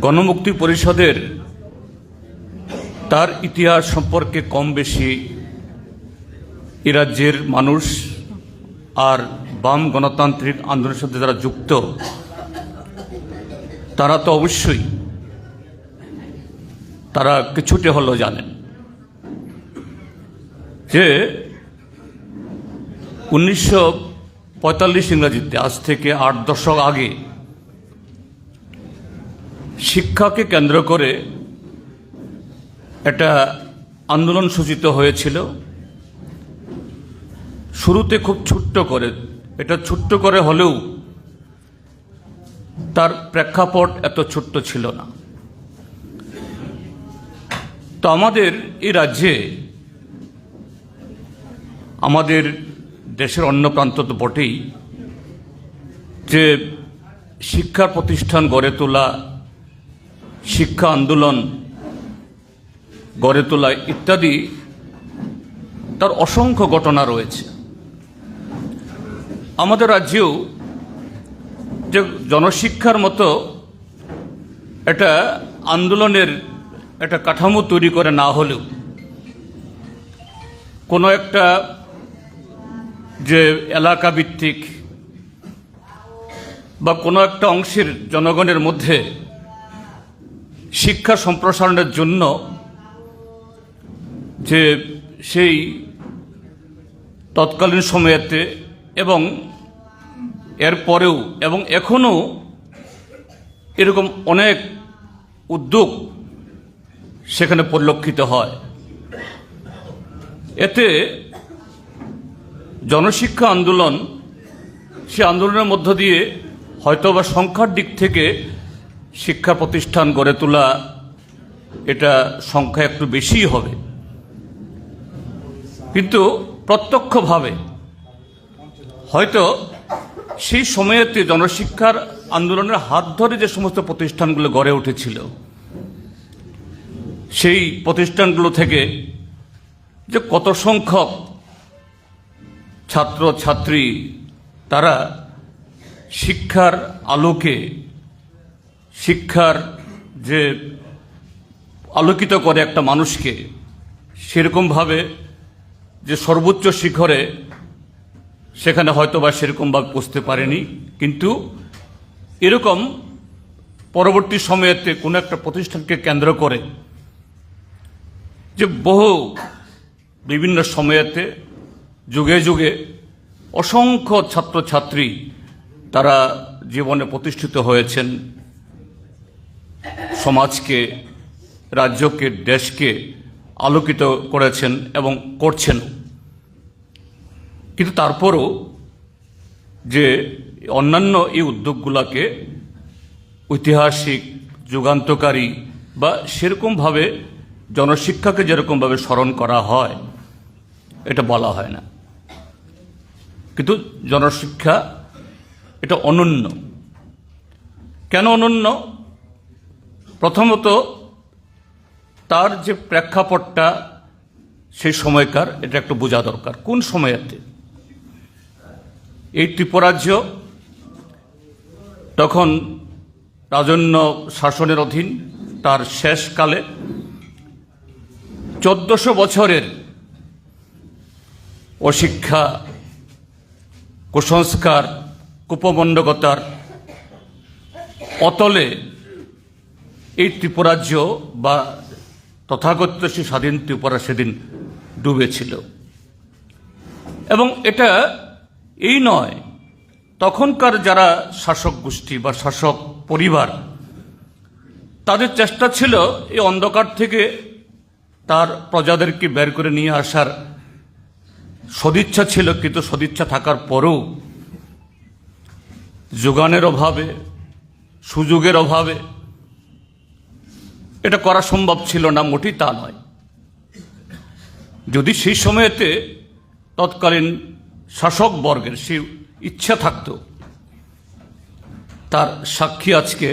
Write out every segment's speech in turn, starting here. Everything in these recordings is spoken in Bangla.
গণমুক্তি পরিষদের তার ইতিহাস সম্পর্কে কম বেশি এ রাজ্যের মানুষ আর বাম গণতান্ত্রিক আন্দোলনের সাথে যারা যুক্ত তারা তো অবশ্যই তারা কিছুটা হলেও জানেন যে 1945 ইংরেজিতে আজ থেকে 8 দশক আগে শিক্ষাকে কেন্দ্র করে একটা আন্দোলন সূচিত হয়েছিল। শুরুতে খুব ছোট্ট করে, এটা ছোট্ট করে হলেও তার প্রেক্ষাপট এত ছোট্ট ছিল না। তো আমাদের এই রাজ্যে, আমাদের দেশের অন্য প্রান্ত তো বটেই, যে শিক্ষা প্রতিষ্ঠান গড়ে তোলা, শিক্ষা আন্দোলন গড়ে তোলা ইত্যাদি তার অসংখ্য ঘটনা রয়েছে। আমাদের রাজ্যেও যে জনশিক্ষার মতো একটা আন্দোলনের একটা কাঠামো তৈরি করে না হলেও কোনো একটা যে এলাকা ভিত্তিক বা কোনো একটা অংশের জনগণের মধ্যে শিক্ষা সম্প্রসারণের জন্য যে সেই তৎকালীন সময়েতে এবং এর পরেও এবং এখনও এরকম অনেক উদ্যোগ সেখানে পরিলক্ষিত হয়। এতে জনশিক্ষা আন্দোলন, সে আন্দোলনের মধ্য দিয়ে হয়তোবা সংখ্যার দিক থেকে শিক্ষা প্রতিষ্ঠান গড়ে তোলা এটা সংখ্যা একটু বেশিই হবে, কিন্তু প্রত্যক্ষভাবে হয়তো সেই সময়েতে জনশিক্ষার আন্দোলনের হাত ধরে যে সমস্ত প্রতিষ্ঠানগুলো গড়ে উঠেছিল, সেই প্রতিষ্ঠানগুলো থেকে যে কত সংখ্যক ছাত্র ছাত্রী তারা শিক্ষার আলোকে, শিক্ষার যে আলোকিত করে একটা মানুষকে, সেরকমভাবে যে সর্বোচ্চ শিখরে সেখানে হয়তো বা সেরকমভাবে পৌঁছতে পারেনি, কিন্তু এরকম পরবর্তী সময়েতে কোনো একটা প্রতিষ্ঠানকে কেন্দ্র করে যে বহু বিভিন্ন সময়েতে যুগে যুগে অসংখ্য ছাত্রছাত্রী তারা জীবনে প্রতিষ্ঠিত হয়েছেন, সমাজকে, রাজ্যকে, দেশকে আলোকিত করেছেন এবং করছেন। কিন্তু তারপরও যে অন্যান্য এই উদ্যোগগুলোকে ঐতিহাসিক, যুগান্তকারী বা সেরকমভাবে জনশিক্ষাকে যেরকমভাবে স্মরণ করা হয় এটা বলা হয় না। কিন্তু জনশিক্ষা এটা অনন্য। কেন অনন্য? প্রথমত তার যে প্রেক্ষাপটটা সেই সময়কার, এটা একটু বোঝা দরকার। কোন সময়েতে এই ত্রিপুরাজ্য তখন রাজন্য শাসনের অধীন, তার শেষকালে 1400 বছরের অশিক্ষা, কুসংস্কার, কুপমণ্ডকতার অতলে এই ত্রিপুরাজ্য বা তথাকথিত সেই স্বাধীন ত্রিপুরা সেদিন ডুবেছিল। এবং এটা এই নয়, তখনকার যারা শাসক গোষ্ঠী বা শাসক পরিবার, তাদের চেষ্টা ছিল এই অন্ধকার থেকে তার প্রজাদেরকে বের করে নিয়ে আসার সদিচ্ছা ছিল, কিন্তু সদিচ্ছা থাকার পরেও যোগানের অভাবে, সুযোগের অভাবে এটা করা সম্ভব ছিল না, মোটেই তা নয়। যদি সেই সময়েতে তৎকালীন শাসক বর্গের সেই ইচ্ছা থাকত, তার সাক্ষী আজকে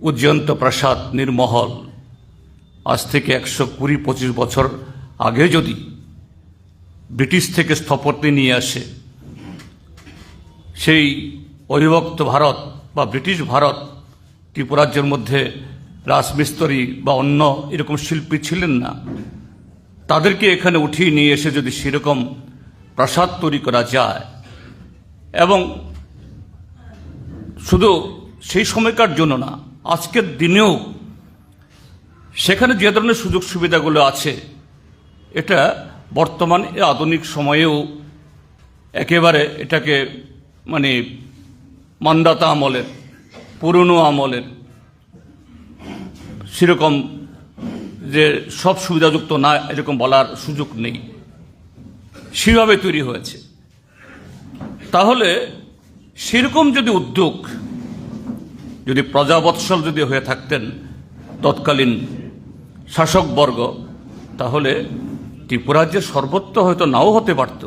উজ্জয়ন্ত প্রাসাদ, নীরমহল। আজ থেকে 120-25 বছর আগে যদি ব্রিটিশ থেকে স্থপতি নিয়ে আসে, সেই অবিভক্ত ভারত বা ব্রিটিশ ভারত ত্রিপুরাজ্যের মধ্যে রাজমিস্ত্রি বা অন্য এরকম শিল্পী ছিলেন না, তাদেরকে এখানে উঠিয়ে নিয়ে এসে যদি সেরকম প্রাসাদ তৈরি করা যায়, এবং শুধু সেই সময়কার জন্য না, আজকের দিনেও সেখানে যে ধরনের সুযোগ সুবিধাগুলো আছে, এটা বর্তমান আধুনিক সময়েও একেবারে এটাকে মানে মান্দাতা আমলের, পুরনো আমলের সেরকম যে সব সুবিধাযুক্ত না এরকম বলার সুযোগ নেই, সেভাবে তৈরি হয়েছে। তাহলে সেরকম যদি উদ্যোগ যদি প্রজাবৎসল যদি হয়ে থাকতেন তৎকালীন শাসকবর্গ, তাহলে ত্রিপুরাজ্যের সর্বত্র হয়তো নাও হতে পারত,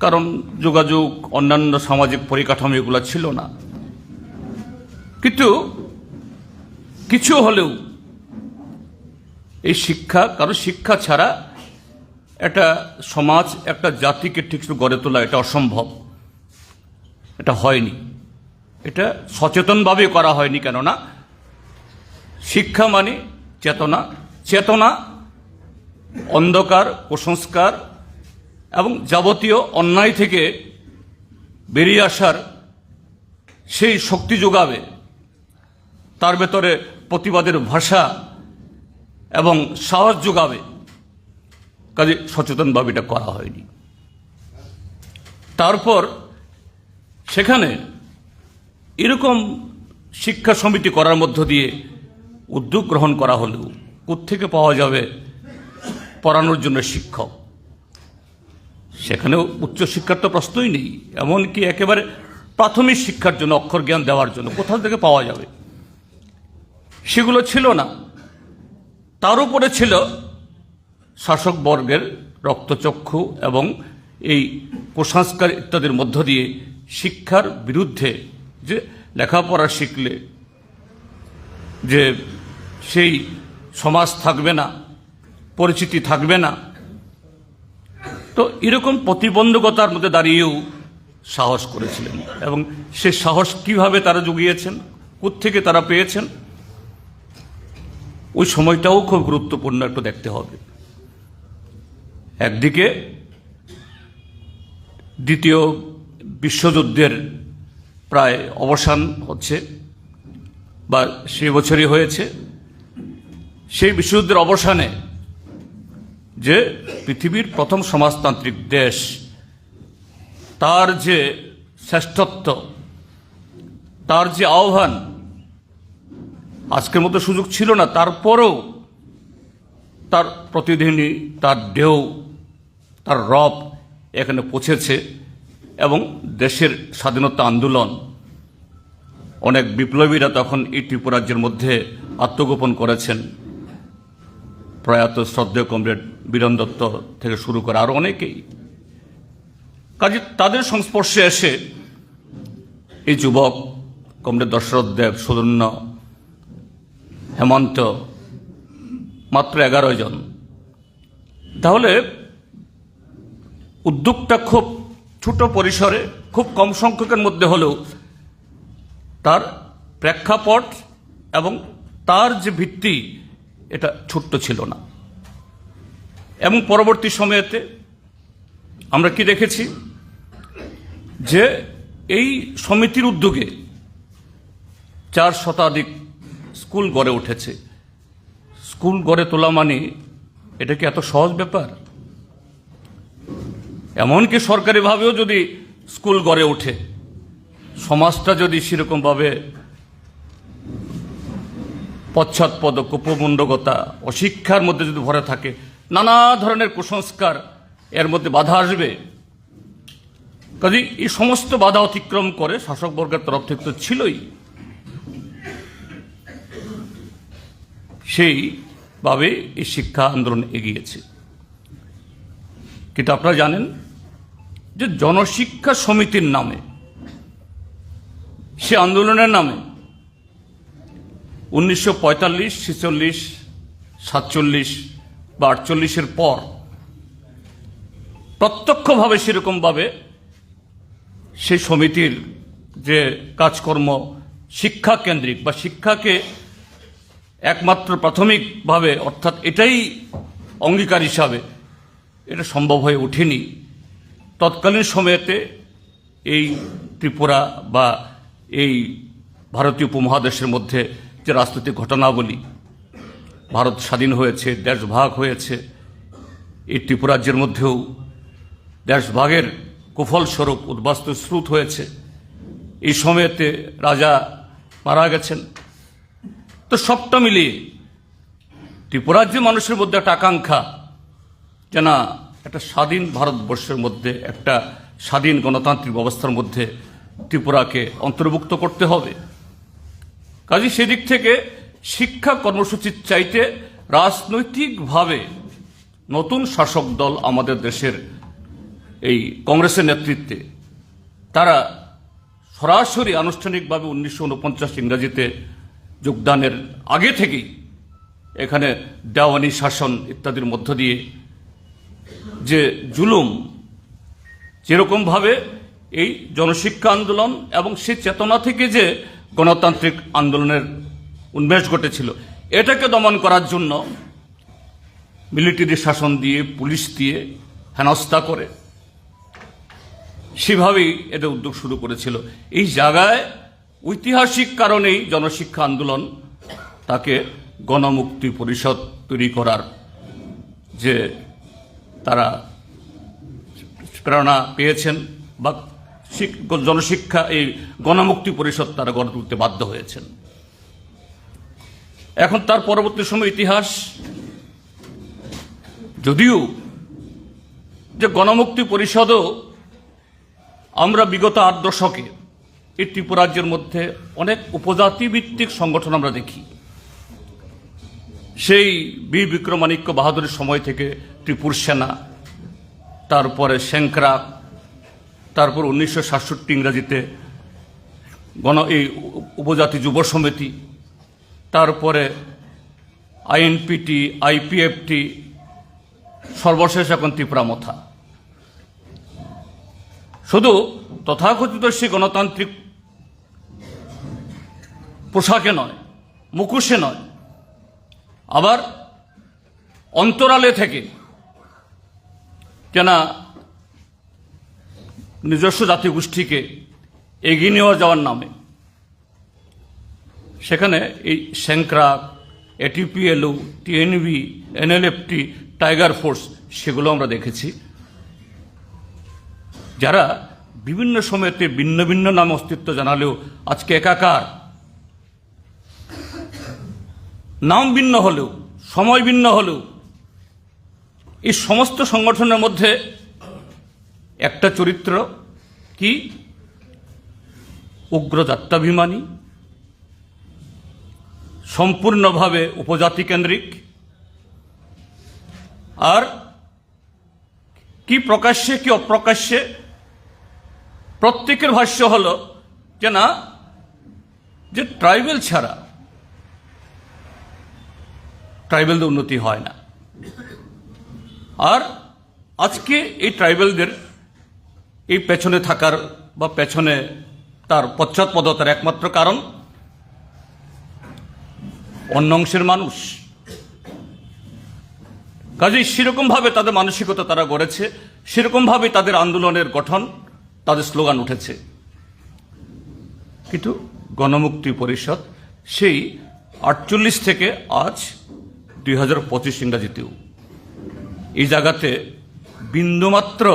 কারণ যোগাযোগ অন্যান্য সামাজিক পরিকাঠামো এগুলো ছিল না। কিন্তু কিছু হলেও এই শিক্ষা, কারণ শিক্ষা ছাড়া একটা সমাজ, একটা জাতিকে ঠিক গড়ে তোলা এটা অসম্ভব, এটা হয়নি, এটা সচেতনভাবে করা হয়নি। কেননা শিক্ষা মানে চেতনা, চেতনা অন্ধকার, কুসংস্কার এবং যাবতীয় অন্যায় থেকে বেরিয়ে আসার সেই শক্তি যোগাবে, তার ভেতরে প্রতিবাদের ভাষা এবং সাহস যোগাবে। কাজে সচেতনভাবে এটা করা হয়নি। তারপর সেখানে এরকম শিক্ষা সমিতি করার মধ্য দিয়ে উদ্যোগ গ্রহণ করা হলেও কোত্থেকে পাওয়া যাবে পড়ানোর জন্য শিক্ষক? সেখানেও উচ্চশিক্ষার তো প্রশ্নই নেই, এমনকি একেবারে প্রাথমিক শিক্ষার জন্য, অক্ষর জ্ঞান দেওয়ার জন্য কোথা থেকে পাওয়া যাবে? সেগুলো ছিল না। তার উপরে ছিল শাসকবর্গের রক্তচক্ষু এবং এই কুসংস্কার ইত্যাদির মধ্য দিয়ে শিক্ষার বিরুদ্ধে, যে লেখাপড়া শিখলে যে সেই সমাজ থাকবে না, পরিচিতি থাকবে না। তো এরকম প্রতিবন্ধকতার মধ্যে দাঁড়িয়েও সাহস করেছিলেন, এবং সে সাহস কিভাবে তারা জুগিয়েছেন, কোত্থেকে তারা পেয়েছেন, ওই সময়টাও খুব গুরুত্বপূর্ণ একটু দেখতে হবে। একদিকে দ্বিতীয় বিশ্বযুদ্ধের প্রায় অবসান হচ্ছে, বা সেই বছরই হয়েছে। সেই বিশ্বযুদ্ধের অবসানে যে পৃথিবীর প্রথম সমাজতান্ত্রিক দেশ, তার যে শ্রেষ্ঠত্ব, তার যে আহ্বান, আজকের মতো সুযোগ ছিল না, তারপরেও তার প্রতিদিনই তার ঢেউ, তার রব এখানে পৌঁছেছে, এবং দেশের স্বাধীনতা আন্দোলন, অনেক বিপ্লবীরা তখন এই ত্রিপুরাজ্যের মধ্যে আত্মগোপন করেছেন। প্রয়াত শ্রদ্ধেয় কমরেড বীরেন দত্ত থেকে শুরু করে আরো অনেকেই। কাজে তাদের সংস্পর্শে এসে এই যুবক কমরেড দশরথ দেব, সুধন্য, হেমন্ত, মাত্র 11 জন। তাহলে উদ্যোগটা খুব ছোট পরিসরে, খুব কম সংখ্যকের মধ্যে হলেও তার প্রেক্ষাপট এবং তার যে ভিত্তি, এটা ছোট্ট ছিল না। এবং পরবর্তী সময়েতে আমরা কি দেখেছি, যে এই সমিতির উদ্যোগে 4 শতাধিক স্কুল গড়ে উঠেছে। স্কুল গড়ে তোলা মানে এটা কি এত সহজ ব্যাপার? এমনকি সরকারিভাবেও যদি স্কুল গড়ে ওঠে, সমাজটা যদি সেরকমভাবে পশ্চাৎপদ, কুপমণ্ডকতা, অশিক্ষার মধ্যে যদি ভরে থাকে, নানা ধরনের কুসংস্কার এর মধ্যে বাধা আসবে। কাজে এই সমস্ত বাধা অতিক্রম করে শাসকবর্গের তরফ থেকে তো ছিলই, সেইভাবে এই শিক্ষা আন্দোলন এগিয়েছে। কিন্তু আপনারা জানেন যে জনশিক্ষা সমিতির নামে, সে আন্দোলনের নামে 1945, 46, 47 বা 48-এর পর প্রত্যক্ষভাবে সেরকমভাবে সেই সমিতির যে কাজকর্ম শিক্ষা কেন্দ্রিক বা শিক্ষাকে একমাত্র প্রাথমিকভাবে অর্থাৎ এটাই অঙ্গীকার হিসাবে এটা সম্ভব হয়ে ওঠেনি। তৎকালীন সময়েতে এই ত্রিপুরা বা এই ভারতীয় উপমহাদেশের মধ্যে যে রাজনৈতিক ঘটনাবলী, ভারত স্বাধীন হয়েছে, দেশ ভাগ হয়েছে, এই ত্রিপুরাজ্যের মধ্যেও দেশভাগের কুফলস্বরূপ উদ্বাস্তু স্রোত হয়েছে। এই সময়েতে রাজা মারা গেছেন। তো সবটা মিলিয়ে ত্রিপুরাজ্যের মানুষের মধ্যে একটা আকাঙ্ক্ষা যে না, একটা স্বাধীন ভারতবর্ষের মধ্যে, একটা স্বাধীন গণতান্ত্রিক ব্যবস্থার মধ্যে ত্রিপুরাকে অন্তর্ভুক্ত করতে হবে। কাজে সেদিক থেকে শিক্ষা কর্মসূচির চাইতে রাজনৈতিকভাবে নতুন শাসক দল আমাদের দেশের এই কংগ্রেসের নেতৃত্বে তারা সরাসরি আনুষ্ঠানিকভাবে 1949 ইংরাজিতে যোগদানের আগে থেকেই এখানে দেওয়ানি শাসন ইত্যাদির মধ্য দিয়ে যে জুলুম, যেরকমভাবে এই জনশিক্ষা আন্দোলন এবং সেই চেতনা থেকে যে গণতান্ত্রিক আন্দোলনের উন্মেষ ঘটেছিল, এটাকে দমন করার জন্য মিলিটারি শাসন দিয়ে, পুলিশ দিয়ে হেনস্থা করে সেভাবেই এটা উদ্যোগ শুরু করেছিল। এই জায়গায় ঐতিহাসিক কারণেই জনশিক্ষা আন্দোলন তাকে গণমুক্তি পরিষদ তৈরি করার যে তারা প্রেরণা পেয়েছেন বা জনশিক্ষা এই গণমুক্তি পরিষদ তারা গড়ে তুলতে বাধ্য হয়েছেন। এখন তার পরবর্তী সময় ইতিহাস, যদিও যে গণমুক্তি পরিষদও আমরা বিগত 8 দশকে এই ত্রিপুরাজ্যের মধ্যে অনেক উপজাতি ভিত্তিক সংগঠন আমরা দেখি। সেই বীর বিক্রমাদিত্য বাহাদুরের সময় থেকে ত্রিপুর সেনা, তারপরে সেংক্রা, তারপর 1967 ইংরাজিতে এই উপজাতি যুব সমিতি, তারপরে আইএনপিটি, আইপিএফটি, সর্বশেষ এখন ত্রিপুরা মথা। শুধু তথাকথিত সেই গণতান্ত্রিক পোশাকে নয়, মুখোশে নয়, আবার অন্তরালে থেকে কেনা নিজস্ব জাতিগোষ্ঠীকে এগিয়ে নিয়ে যাওয়ার নামে সেখানে এই সেংক্রা, এটিপিএলও, টিএনবি, এনএলএফটি, টাইগার ফোর্স, সেগুলো আমরা দেখেছি, যারা বিভিন্ন সময়তে ভিন্ন ভিন্ন নামে অস্তিত্ব জানালেও আজকে একাকার, নাম ভিন্ন হলেও, সময় ভিন্ন হলেও এই সমস্ত সংগঠনের মধ্যে একটা চরিত্র কি? উগ্র জাত্যাভিমানী, সম্পূর্ণভাবে উপজাতি কেন্দ্রিক, আর কি প্রকাশ্যে কি অপ্রকাশ্যে প্রত্যেকের ভাষ্য হলো যে না, যে ট্রাইবেল ছাড়া ট্রাইবেলদের উন্নতি হয় না। আর আজকে এই ট্রাইবেলদের এই পেছনে থাকার বা পেছনে তার পশ্চাৎপদতার একমাত্র কারণ অন্য অংশের মানুষ। কাজেই সেরকমভাবে তাদের মানসিকতা তারা গড়েছে, সেরকমভাবে তাদের আন্দোলনের গঠন, তাদের স্লোগান উঠেছে। কিন্তু গণমুক্তি পরিষদ সেই 48 থেকে আজ 2025 ইংরাজিতেও এই জায়গাতে বিন্দুমাত্র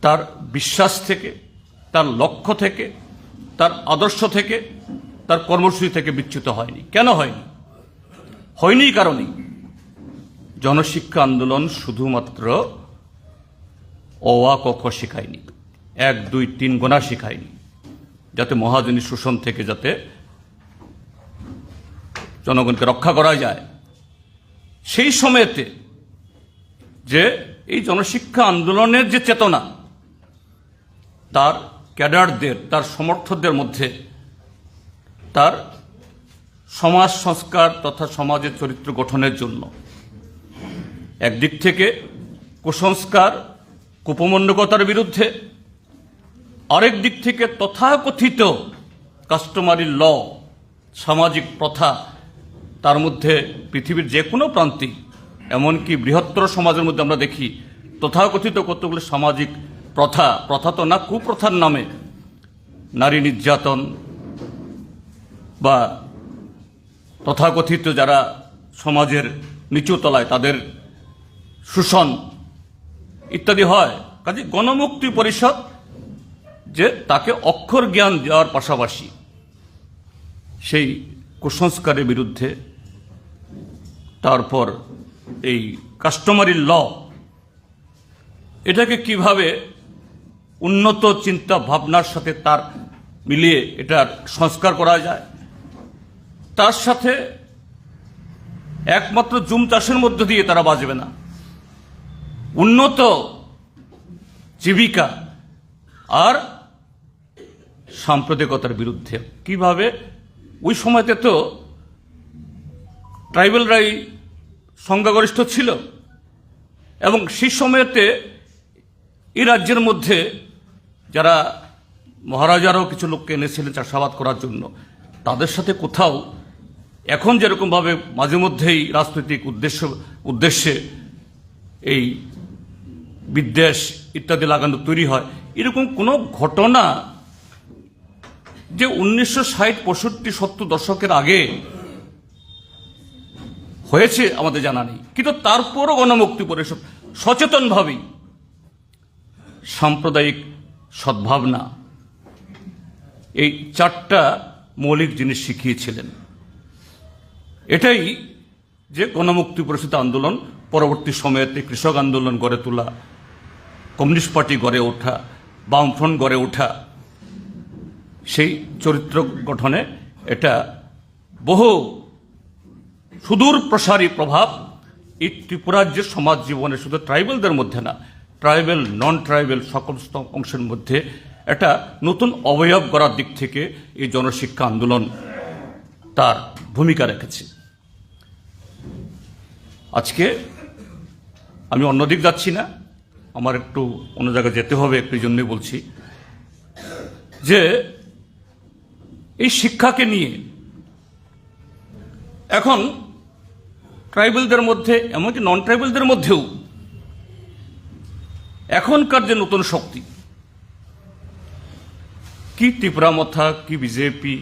তার বিশ্বাস থেকে, তার লক্ষ্য থেকে, তার আদর্শ থেকে, তার কর্মসূচি থেকে বিচ্যুত হয়নি। কেন হয়নি? হয়নি কারণেই জনশিক্ষা আন্দোলন শুধুমাত্র অ আ ক খ শেখায়নি, 1 2 3 গোনা শেখায়নি, যাতে মহাজনী শোষণ থেকে যাতে জনগণকে রক্ষা করা যায়। সেই সময়তে যে এই জনশিক্ষা আন্দোলনের যে চেতনা, তার ক্যাডারদের, তার সমর্থকদের মধ্যে তার সমাজ সংস্কার তথা সমাজের চরিত্র গঠনের জন্য একদিক থেকে কুসংস্কার, কুপমণ্ডকতার বিরুদ্ধে, আরেক দিক থেকে তথাকথিত কাস্টমারি ল, সামাজিক প্রথা, তার মধ্যে পৃথিবীর যে কোনো প্রান্তে, এমনকি বৃহত্তর সমাজের মধ্যে আমরা দেখি তথাকথিত কতগুলো সামাজিক প্রথা, প্রথা তো না, কুপ্রথার নামে নারী নির্যাতন বা তথাকথিত যারা সমাজের নিচু তলায় তাদের শোষণ ইত্যাদি হয়। কাজে গণমুক্তি পরিষদ যে তাকে অক্ষর জ্ঞান দেওয়ার পাশাপাশি সেই কুসংস্কারের বিরুদ্ধে, তারপর এই কাস্টমারি ল, এটাকে কিভাবে উন্নত চিন্তা ভাবনার সাথে তার মিলিয়ে এটার সংস্কার করা যায়, তার সাথে একমাত্র জুম চাষের মধ্য দিয়ে তারা বাঁচবে না, উন্নত জীবিকা আর সাম্প্রদায়িকতার বিরুদ্ধে কিভাবে। ওই সময়তে তো ট্রাইবেলরাই সংখ্যাগরিষ্ঠ ছিল এবং সেই সময়তে এই রাজ্যের মধ্যে যারা মহারাজারাও কিছু লোককে এনেছিলেন চাষাবাদ করার জন্য, তাদের সাথে কোথাও এখন যেরকমভাবে মাঝে মধ্যেই রাজনৈতিক উদ্দেশ্যে এই বিদ্বেষ ইত্যাদি লাগানো তৈরি হয়, এরকম কোনো ঘটনা যে 1960-65-70 দশকের আগে হয়েছে আমাদের জানা নেই। কিন্তু তারপরও গণমুক্তি পরিষদ সচেতনভাবেই সাম্প্রদায়িক সদ্ভাবনা, এই 4টা মৌলিক জিনিস শিখিয়েছিলেন। এটাই যে গণমুক্তি পরিষদ আন্দোলন, পরবর্তী সময়েতে কৃষক আন্দোলন গড়ে তোলা, কমিউনিস্ট পার্টি গড়ে ওঠা, বামফ্রন্ট গড়ে ওঠা, সেই চরিত্র গঠনে এটা বহু সুদূর প্রসারী প্রভাব এই ত্রিপুরাজ্যের সমাজ জীবনে, শুধু ট্রাইবেলদের মধ্যে না, ট্রাইবেল নন ট্রাইবেল সকল অংশের মধ্যে একটা নতুন অবয়ব গড়ার দিক থেকে এই জনশিক্ষা আন্দোলন তার ভূমিকা রেখেছে। আজকে আমি অন্যদিক যাচ্ছি না, আমার একটু অন্য জায়গায় যেতে হবে, একটু জন্যই বলছি যে এই শিক্ষাকে নিয়ে এখন ট্রাইবেলদের মধ্যে, এমনকি নন ট্রাইবেলদের মধ্যেও এখনকার যে নতুন শক্তি, কি ত্রিপুরা মথা, কি বিজেপি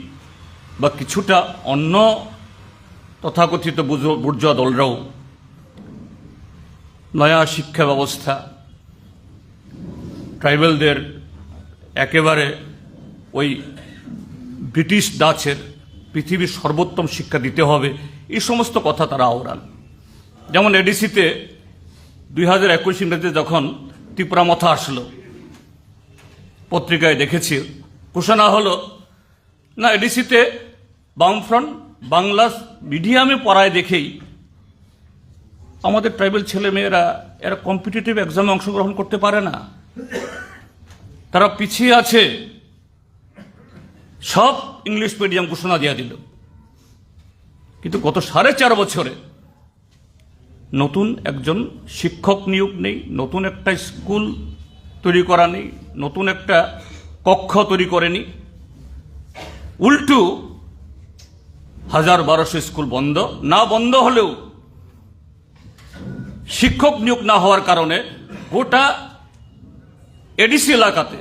বা কিছুটা অন্য তথাকথিত বুর্জোয়া দলরাও নয়া শিক্ষা ব্যবস্থা, ট্রাইবেলদের একেবারে ওই ব্রিটিশ দাচের পৃথিবীর সর্বোত্তম শিক্ষা দিতে হবে, এই সমস্ত কথা তারা আওড়ান। যেমন এডিসিতে 2021 ইংরেজিতে যখন ত্রিপুরা মথা আসলো, পত্রিকায় দেখেছি, ঘোষণা হলো না এডিসিতে বামফ্রন্ট বাংলা মিডিয়ামে পড়ায় দেখেই আমাদের ট্রাইবেল ছেলে মেয়েরা এরা কম্পিটিটিভ এক্সামে অংশগ্রহণ করতে পারে না, তারা পিছিয়ে আছে, সব ইংলিশ মিডিয়াম ঘোষণা দিয়ে দিল। কিন্তু গত 4.5 বছরে নতুন একজন শিক্ষক নিয়োগ নেই, নতুন একটা স্কুল তৈরি করা নেই, নতুন একটা কক্ষ তৈরি করেনি, উল্টু 1000-1200 স্কুল বন্ধ, না বন্ধ হলেও শিক্ষক নিয়োগ না হওয়ার কারণে গোটা এডিসি এলাকাতে,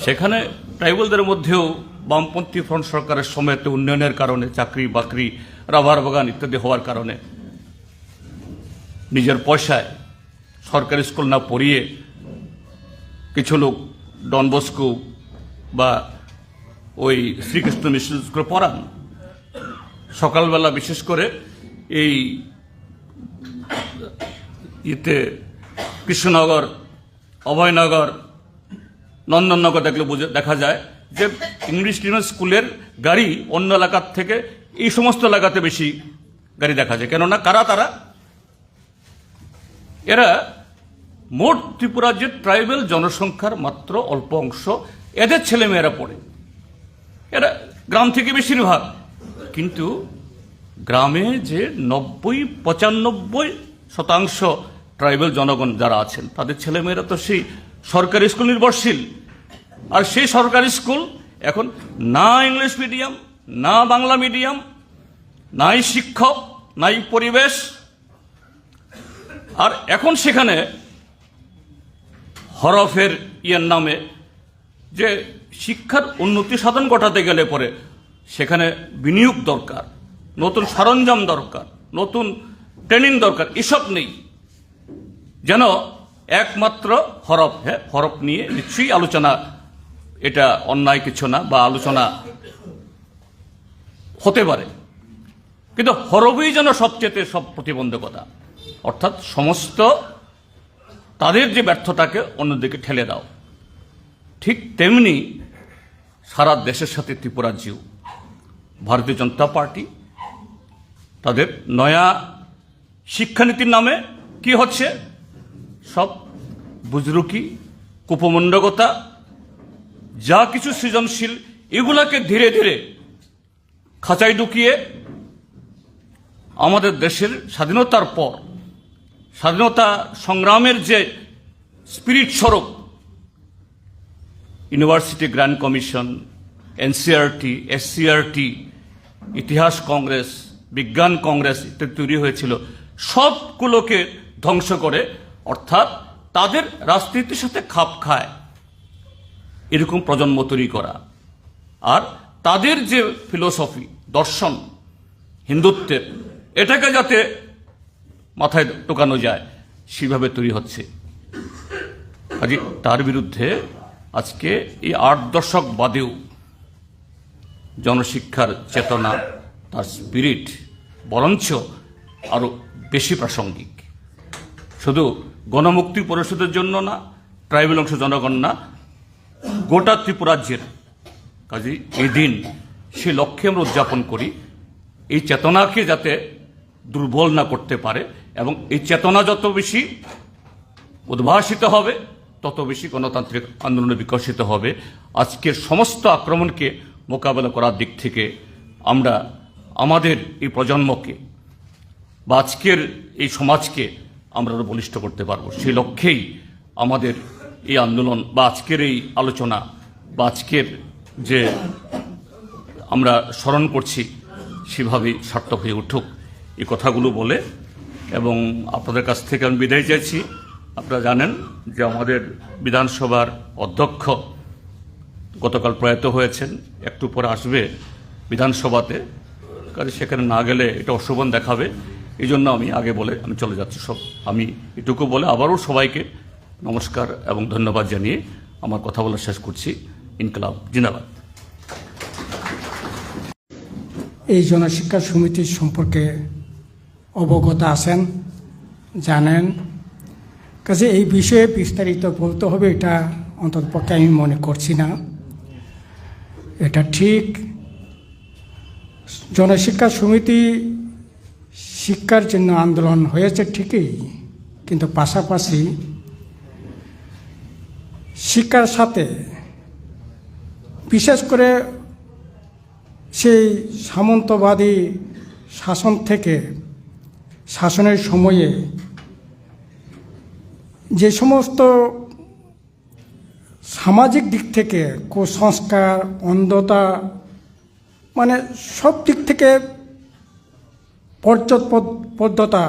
সেখানে ট্রাইবেলদের মধ্যেও বামপন্থী ফ্রন্ট সরকারের সময়তে উন্নয়নের কারণে চাকরি বাকরি, রাবার বাগান ইত্যাদি হওয়ার কারণে নিজের পয়সায় সরকারি স্কুল না পড়িয়ে কিছু লোক ডন বস্কো বা ওই শ্রীকৃষ্ণ মিশন স্কুলে পড়ান। সকালবেলা বিশেষ করে এই কৃষ্ণনগর, অভয়নগর, নন্দননগর দেখলে দেখা যায় যে ইংলিশ মিডিয়াম স্কুলের গাড়ি অন্য এলাকার থেকে এই সমস্ত এলাকাতে বেশি গাড়ি দেখা যায়। কেননা কারা তারা? এরা মোট ত্রিপুরার যে ট্রাইবেল জনসংখ্যার মাত্র অল্প অংশ, এদের ছেলেমেয়েরা পড়ে, এরা গ্রাম থেকে বেশিরভাগ। কিন্তু গ্রামে যে 90-95% ট্রাইবেল জনগণ যারা আছেন, তাদের ছেলেমেয়েরা তো সেই সরকারি স্কুল নির্ভরশীল। আর সেই সরকারি স্কুল এখন না ইংলিশ মিডিয়াম, না বাংলা মিডিয়াম, নাই শিক্ষক, নাই পরিবেশ। আর এখন সেখানে হরফের নামে যে শিক্ষার উন্নতি সাধন ঘটাতে গেলে পরে সেখানে বিনিয়োগ দরকার, নতুন সরঞ্জাম দরকার, নতুন ট্রেনিং দরকার, এসব নেই। যেন একমাত্র হরফ, হরফ নিয়ে নিশ্চয়ই আলোচনা, এটা অন্যায় কিছু না, বা আলোচনা হতে পারে, কিন্তু হরফই যেন সবচেয়ে সব প্রতিবন্ধকতা, অর্থাৎ সমস্ত তাদের যে ব্যর্থতাকে অন্যদিকে ঠেলে দাও। ঠিক তেমনি সারা দেশের সাথে ত্রিপুরাজ্যেও ভারতীয় জনতা পার্টি তাদের নয়া শিক্ষানীতির নামে কি হচ্ছে, সব বুজরুকি, কুপমণ্ডকতা, যা কিছু সৃজনশীল এগুলাকে ধীরে ধীরে খাঁচায় ঢুকিয়ে আমাদের দেশের স্বাধীনতার পর স্বাধীনতা সংগ্রামের যে স্পিরিট স্বরূপ university grand commission, NCERT, SCRT, ইতিহাস কংগ্রেস, বিজ্ঞান কংগ্রেস ইত্যাদি তৈরি হয়েছিল, সবগুলোকে ধ্বংস করে, অর্থাৎ তাদের রাজনীতির সাথে খাপ খায় এরকম প্রজন্ম তৈরি করা, আর তাদের যে ফিলোসফি, দর্শন হিন্দুত্বের, এটাকে যাতে মাথায় ঢোকানো যায় সেভাবে তৈরি হচ্ছে। কাজে তার বিরুদ্ধে আজকে এই 8 দশক বাদেও জনশিক্ষার চেতনা, তার স্পিরিট বরঞ্চ আরো বেশি প্রাসঙ্গিক। শুধু গণমুক্তি পরিষদের জন্য না, ট্রাইবেল অংশ জনগণ না, গোটা ত্রিপুরাজ্যের। কাজে এই দিন সে লক্ষ্যে আমরা উদযাপন করি, এই চেতনাকে যাতে দুর্বল না করতে পারে, এবং এই চেতনা যত বেশি উদ্ভাসিত হবে তত বেশি গণতান্ত্রিক আন্দোলনে বিকশিত হবে। আজকের সমস্ত আক্রমণকে মোকাবেলা করার দিক থেকে আমরা আমাদের এই প্রজন্মকে বা আজকের এই সমাজকে আমরা আরো বলিষ্ঠ করতে পারবো। সেই লক্ষ্যেই আমাদের এই আন্দোলন বা আজকের এই আলোচনা বা আজকের যে আমরা স্মরণ করছি সেভাবেই সার্থক হয়ে উঠুক, এই কথাগুলো বলে এবং আপনাদের কাছ থেকে আমি বিদায় চাইছি। আপনারা জানেন যে আমাদের বিধানসভার অধ্যক্ষ গতকাল প্রয়াত হয়েছেন, একটু পরে আসবে বিধানসভাতে, কাজে সেখানে না গেলে এটা অশোভন দেখাবে, এই জন্য আমি আগে বলে আমি চলে যাচ্ছি। আমি এটুকু বলে আবারও সবাইকে নমস্কার এবং ধন্যবাদ জানিয়ে আমার কথা বলা শেষ করছি। ইনকলাব জিন্দাবাদ। এই জনশিক্ষা সমিতির সম্পর্কে অবগত আছেন, জানেন, কাজে এই বিষয়ে বিস্তারিত বলতে হবে এটা অন্ততপক্ষে আমি মনে করছি না। এটা ঠিক, জনশিক্ষা সমিতি শিক্ষার জন্য আন্দোলন হয়েছে ঠিকই, কিন্তু পাশাপাশি শিক্ষার সাথে বিশেষ করে সেই সামন্তবাদী শাসন থেকে শাসনের সময়ে যে সমস্ত সামাজিক দিক থেকে কুসংস্কার, অন্ধতা, মানে সব দিক থেকে পর্যটপদ্ধতা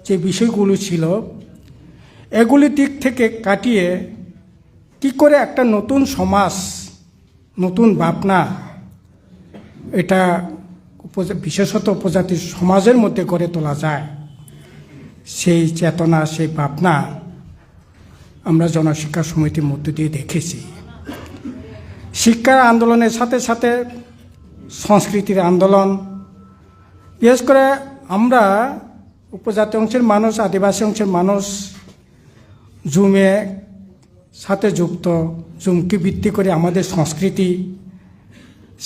যে বিষয়গুলো ছিল, এগুলির দিক থেকে কাটিয়ে কি করে একটা নতুন সমাজ, নতুন ভাবনা, এটা বিশেষত উপজাতির সমাজের মধ্যে গড়ে তোলা যায়, সেই চেতনা, সেই ভাবনা আমরা জনশিক্ষা সমিতির মধ্য দিয়ে দেখেছি। শিক্ষার আন্দোলনের সাথে সাথে সংস্কৃতির আন্দোলন, বিশেষ করে আমরা উপজাতি অংশের মানুষ, আদিবাসী অংশের মানুষ জুমে সাথে যুক্ত, জুমকে ভিত্তি করে আমাদের সংস্কৃতি,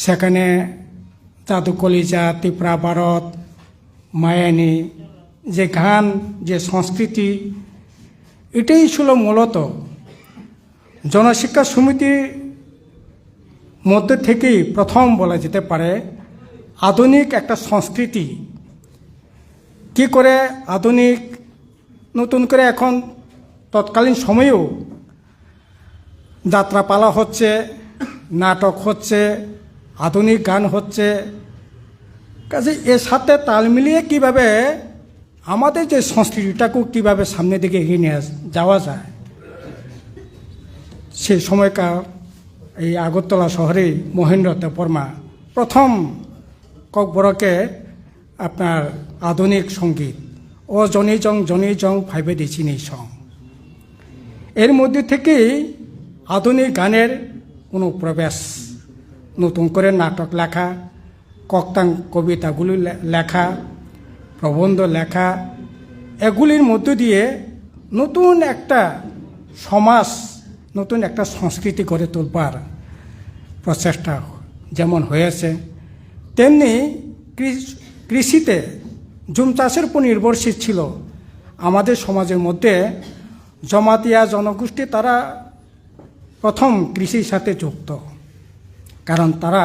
সেখানে জাদু কলিজা, ত্রিপুরা ভারত, মায়ানি, যে গান, যে সংস্কৃতি, এটাই ছিল মূলত জনশিক্ষা সমিতির মধ্যে থেকেই প্রথম বলা যেতে পারে আধুনিক একটা সংস্কৃতি। কি করে আধুনিক নতুন করে এখন তৎকালীন সময়েও যাত্রাপালা হচ্ছে, নাটক হচ্ছে, আধুনিক গান হচ্ছে। কাজে এর সাথে তাল মিলিয়ে কীভাবে আমাদের যে সংস্কৃতিটাকেও কীভাবে সামনের দিকে এগিয়ে নিয়ে যাওয়া যায়, সেই সময়কার এই আগরতলা শহরে মহেন্দ্র দেববর্মা প্রথম ককবরকে আপনার আধুনিক সঙ্গীত ও জনি জং ভাইবে দিছিনি সং, এর মধ্যে থেকেই আধুনিক গানের অনুপ্রবেশ, নতুন করে নাটক লেখা, কক্তাং কবিতাগুলি লেখা, প্রবন্ধ লেখা, এগুলির মধ্য দিয়ে নতুন একটা সমাজ, নতুন একটা সংস্কৃতি গড়ে তোলবার প্রচেষ্টা যেমন হয়েছে, তেমনি কৃষিতে জুম চাষের উপর নির্ভরশীল ছিল আমাদের সমাজের মধ্যে জমাতিয়া জনগোষ্ঠী। তারা প্রথম কৃষির সাথে যুক্ত, কারণ তারা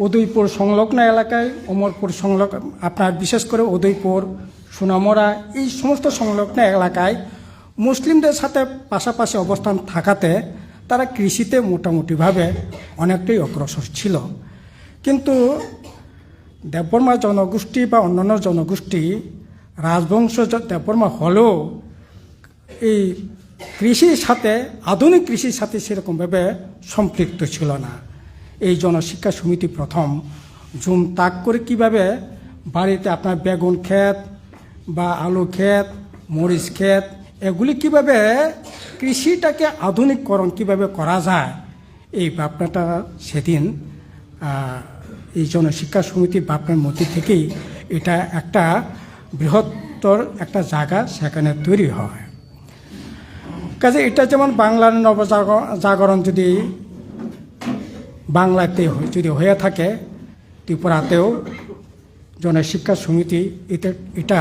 উদয়পুর সংলগ্ন এলাকায়, অমরপুর সংলগ্ন, আপনার বিশেষ করে উদয়পুর, সোনামুড়া, এই সমস্ত সংলগ্ন এলাকায় মুসলিমদের সাথে পাশাপাশি অবস্থান থাকাতে তারা কৃষিতে মোটামুটিভাবে অনেকটাই অগ্রসর ছিল। কিন্তু দেববর্মা জনগোষ্ঠী বা অন্যান্য জনগোষ্ঠী, রাজবংশ দেববর্মা হলেও এই কৃষির সাথে, আধুনিক কৃষির সাথে সেরকমভাবে সম্পৃক্ত ছিল না। এই জনশিক্ষা সমিতি প্রথম জুম তাক করে কিভাবে বাড়িতে আপনার বেগুন ক্ষেত বা আলু ক্ষেত, মরিচ ক্ষেত, এগুলি কিভাবে কৃষিটাকে আধুনিককরণ কিভাবে করা যায়, এই ভাবনাটা সেদিন এই জনশিক্ষা সমিতির ভাবনার মধ্যে থেকেই এটা একটা বৃহত্তর একটা জায়গা সেখানে তৈরি হয়। কাজে এটা যেমন বাংলার নবজাগরণ যদি বাংলাতে যদি হয়ে থাকে, ত্রিপুরাতেও জনশিক্ষা সমিতি এটা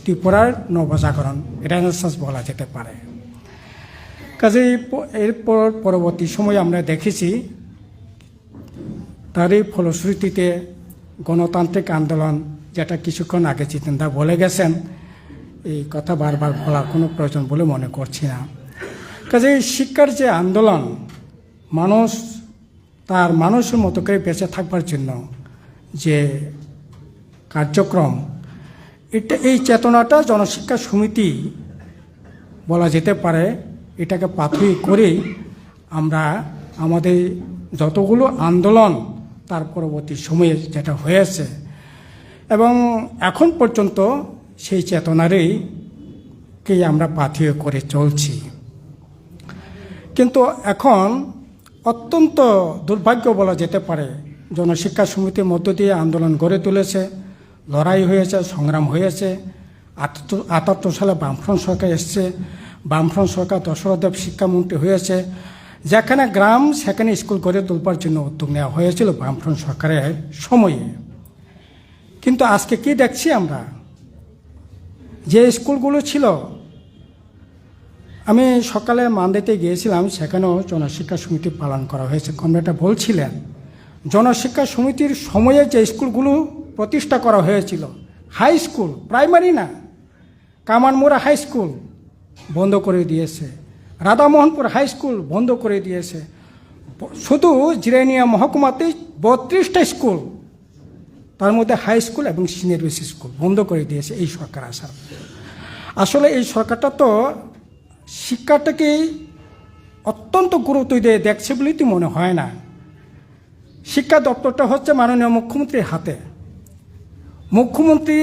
ত্রিপুরার নবজাগরণ, রেনেসাঁস বলা যেতে পারে। কাজে এরপর পরবর্তী সময়ে আমরা দেখেছি তারই ফলশ্রুতিতে গণতান্ত্রিক আন্দোলন, যেটা কিছুক্ষণ আগে জিতেনদা বলে গেছেন, এই কথা বারবার বলার কোনো প্রয়োজন বলে মনে করছি না। কাজে শিক্ষার যে আন্দোলন, মানুষ তার মানুষের মতো করে বেঁচে থাকবার জন্য যে কার্যক্রম, এই চেতনাটা জনশিক্ষা সমিতি বলা যেতে পারে, এটাকে পাথেয় করেই আমরা আমাদের যতগুলো আন্দোলন তার পরবর্তী সময়ে যেটা হয়েছে এবং এখন পর্যন্ত সেই চেতনারই আমরা পাথেয় করে চলছি। কিন্তু এখন অত্যন্ত দুর্ভাগ্য বলা যেতে পারে, জনশিক্ষা সমিতির মধ্য দিয়ে আন্দোলন গড়ে তুলেছে, লড়াই হয়েছে, সংগ্রাম হয়েছে। ৭৮ সালে বামফ্রন্ট সরকার এসছে, বামফ্রন্ট সরকার দশরথদেব শিক্ষামন্ত্রী হয়েছে, যেখানে গ্রাম সেখানে স্কুল গড়ে তোলবার জন্য উদ্যোগ নেওয়া হয়েছিল বামফ্রন্ট সরকারের সময়ে। কিন্তু আজকে কি দেখছি আমরা, যে স্কুলগুলো ছিল, আমি সকালে মান্দাতে গিয়েছিলাম, সেখানেও জনশিক্ষা সমিতি পালন করা হয়েছে। কমরেডরা বলছিলেন জনশিক্ষা সমিতির সময়ে যে স্কুলগুলো প্রতিষ্ঠা করা হয়েছিল, হাই স্কুল, প্রাইমারি না, কামানমুড়া হাই স্কুল বন্ধ করে দিয়েছে, রাধামোহনপুর হাই স্কুল বন্ধ করে দিয়েছে, শুধু জিরানিয়া মহকুমাতেই 32টা স্কুল, তার মধ্যে হাই স্কুল এবং সিনিয়র বেসিক স্কুল বন্ধ করে দিয়েছে এই সরকার আসার। আসলে এই সরকারটা তো শিক্ষাটাকেই অত্যন্ত গুরুত্ব দিয়ে দেখছে বলেই তো মনে হয় না। শিক্ষা দপ্তরটা হচ্ছে মাননীয় মুখ্যমন্ত্রীর হাতে। মুখ্যমন্ত্রী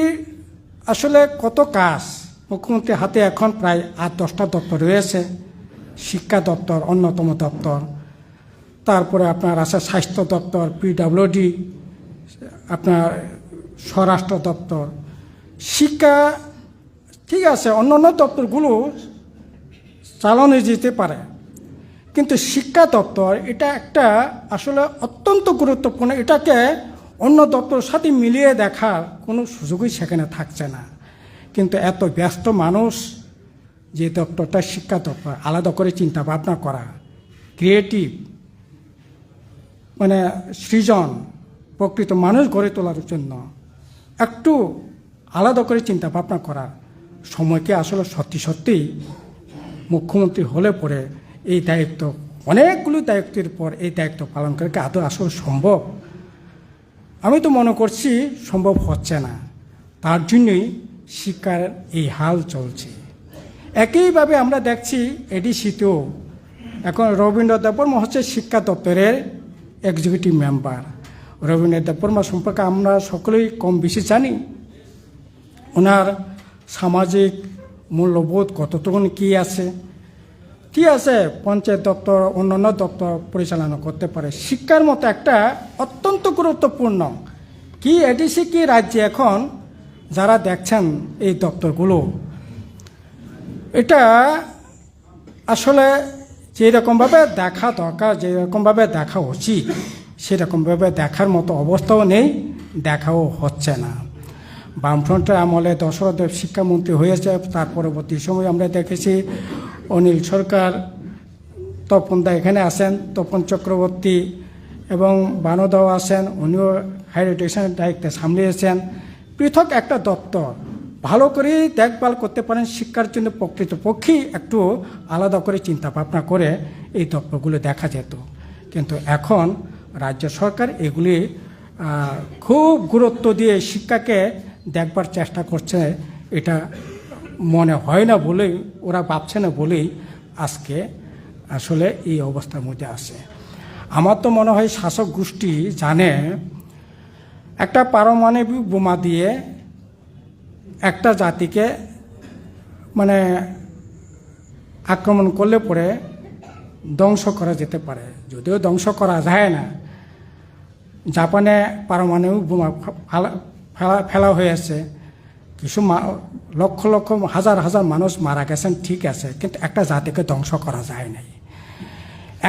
আসলে কত কাজ, মুখ্যমন্ত্রীর হাতে এখন প্রায় ৮-১০টা দপ্তর রয়েছে। শিক্ষা দপ্তর অন্যতম দপ্তর, তারপরে আপনার আছে স্বাস্থ্য দপ্তর, PWD, আপনার স্বরাষ্ট্র দপ্তর, শিক্ষা, ঠিক আছে, অন্যান্য দপ্তরগুলো চালানো যেতে পারে, কিন্তু শিক্ষা দপ্তর এটা একটা আসলে অত্যন্ত গুরুত্বপূর্ণ। এটাকে অন্য দপ্তরের সাথে মিলিয়ে দেখার কোনো সুযোগই সেখানে থাকছে না। কিন্তু এত ব্যস্ত মানুষ, যে দপ্তরটা শিক্ষা দপ্তর, আলাদা করে চিন্তা ভাবনা করা, ক্রিয়েটিভ, মানে সৃজন, প্রকৃত মানুষ গড়ে তোলার জন্য একটু আলাদা করে চিন্তা ভাবনা করার সময়কে আসলে সত্যি সত্যিই মুখ্যমন্ত্রী হলে পরে এই দায়িত্ব অনেকগুলো দায়িত্বের পর এই দায়িত্ব পালন করে কি আদৌ আসলে সম্ভব? আমি তো মনে করছি সম্ভব হচ্ছে না। তার জন্যই শিক্ষার এই হাল চলছে। একইভাবে আমরা দেখছি এডিসিতেও এখন রবীন্দ্র দেববর্মা হচ্ছে শিক্ষা দপ্তরের এক্সিকিউটিভ মেম্বার। রবীন্দ্র দেববর্মা সম্পর্কে আমরা সকলেই কম বেশি জানি। ওনার সামাজিক মূল্যবোধ কতটুকু কী আছে, ঠিক আছে, পঞ্চায়েত দপ্তর অন্যান্য দপ্তর পরিচালনা করতে পারে। শিক্ষার মতো একটা অত্যন্ত গুরুত্বপূর্ণ কি এডিসি কি রাজ্যে এখন যারা দেখছেন এই দপ্তরগুলো, এটা আসলে যেরকমভাবে দেখা দরকার, যেরকমভাবে দেখা উচিত, সেরকমভাবে দেখার মতো অবস্থাও নেই, দেখাও হচ্ছে না। বামফ্রন্টের আমলে দশরথ দেব শিক্ষামন্ত্রী হয়েছে, তার পরবর্তী সময় আমরা দেখেছি অনিল সরকার, তপন দা এখানে আসেন, তপন চক্রবর্তী এবং বানদাও আসেন, উনিও হায়ার এডুকেশনের দায়িত্বে সামলিয়েছেন। পৃথক একটা দপ্তর ভালো করে দেখভাল করতে পারেন, শিক্ষার জন্য প্রকৃতপক্ষেই একটু আলাদা করে চিন্তা ভাবনা করে এই দপ্তরগুলো দেখা যেত। কিন্তু এখন রাজ্য সরকার এগুলি খুব গুরুত্ব দিয়ে শিক্ষাকে দেখবার চেষ্টা করছে। এটা মনে হয় না বলেই, ওরা ভাবছে না বলেই আজকে আসলে এই অবস্থার মধ্যে আছে। আমার তো মনে হয় শাসক গোষ্ঠী জানে একটা পারমাণবিক বোমা দিয়ে একটা জাতিকে মানে আক্রমণ করলে পরে ধ্বংস করা যেতে পারে, যদিও ধ্বংস করা যায় না। জাপানে পারমাণবিক বোমা ফেলা হয়েছে, কিছু লক্ষ লক্ষ হাজার হাজার মানুষ মারা গেছেন, ঠিক আছে, কিন্তু একটা জাতিকে ধ্বংস করা যায় নাই।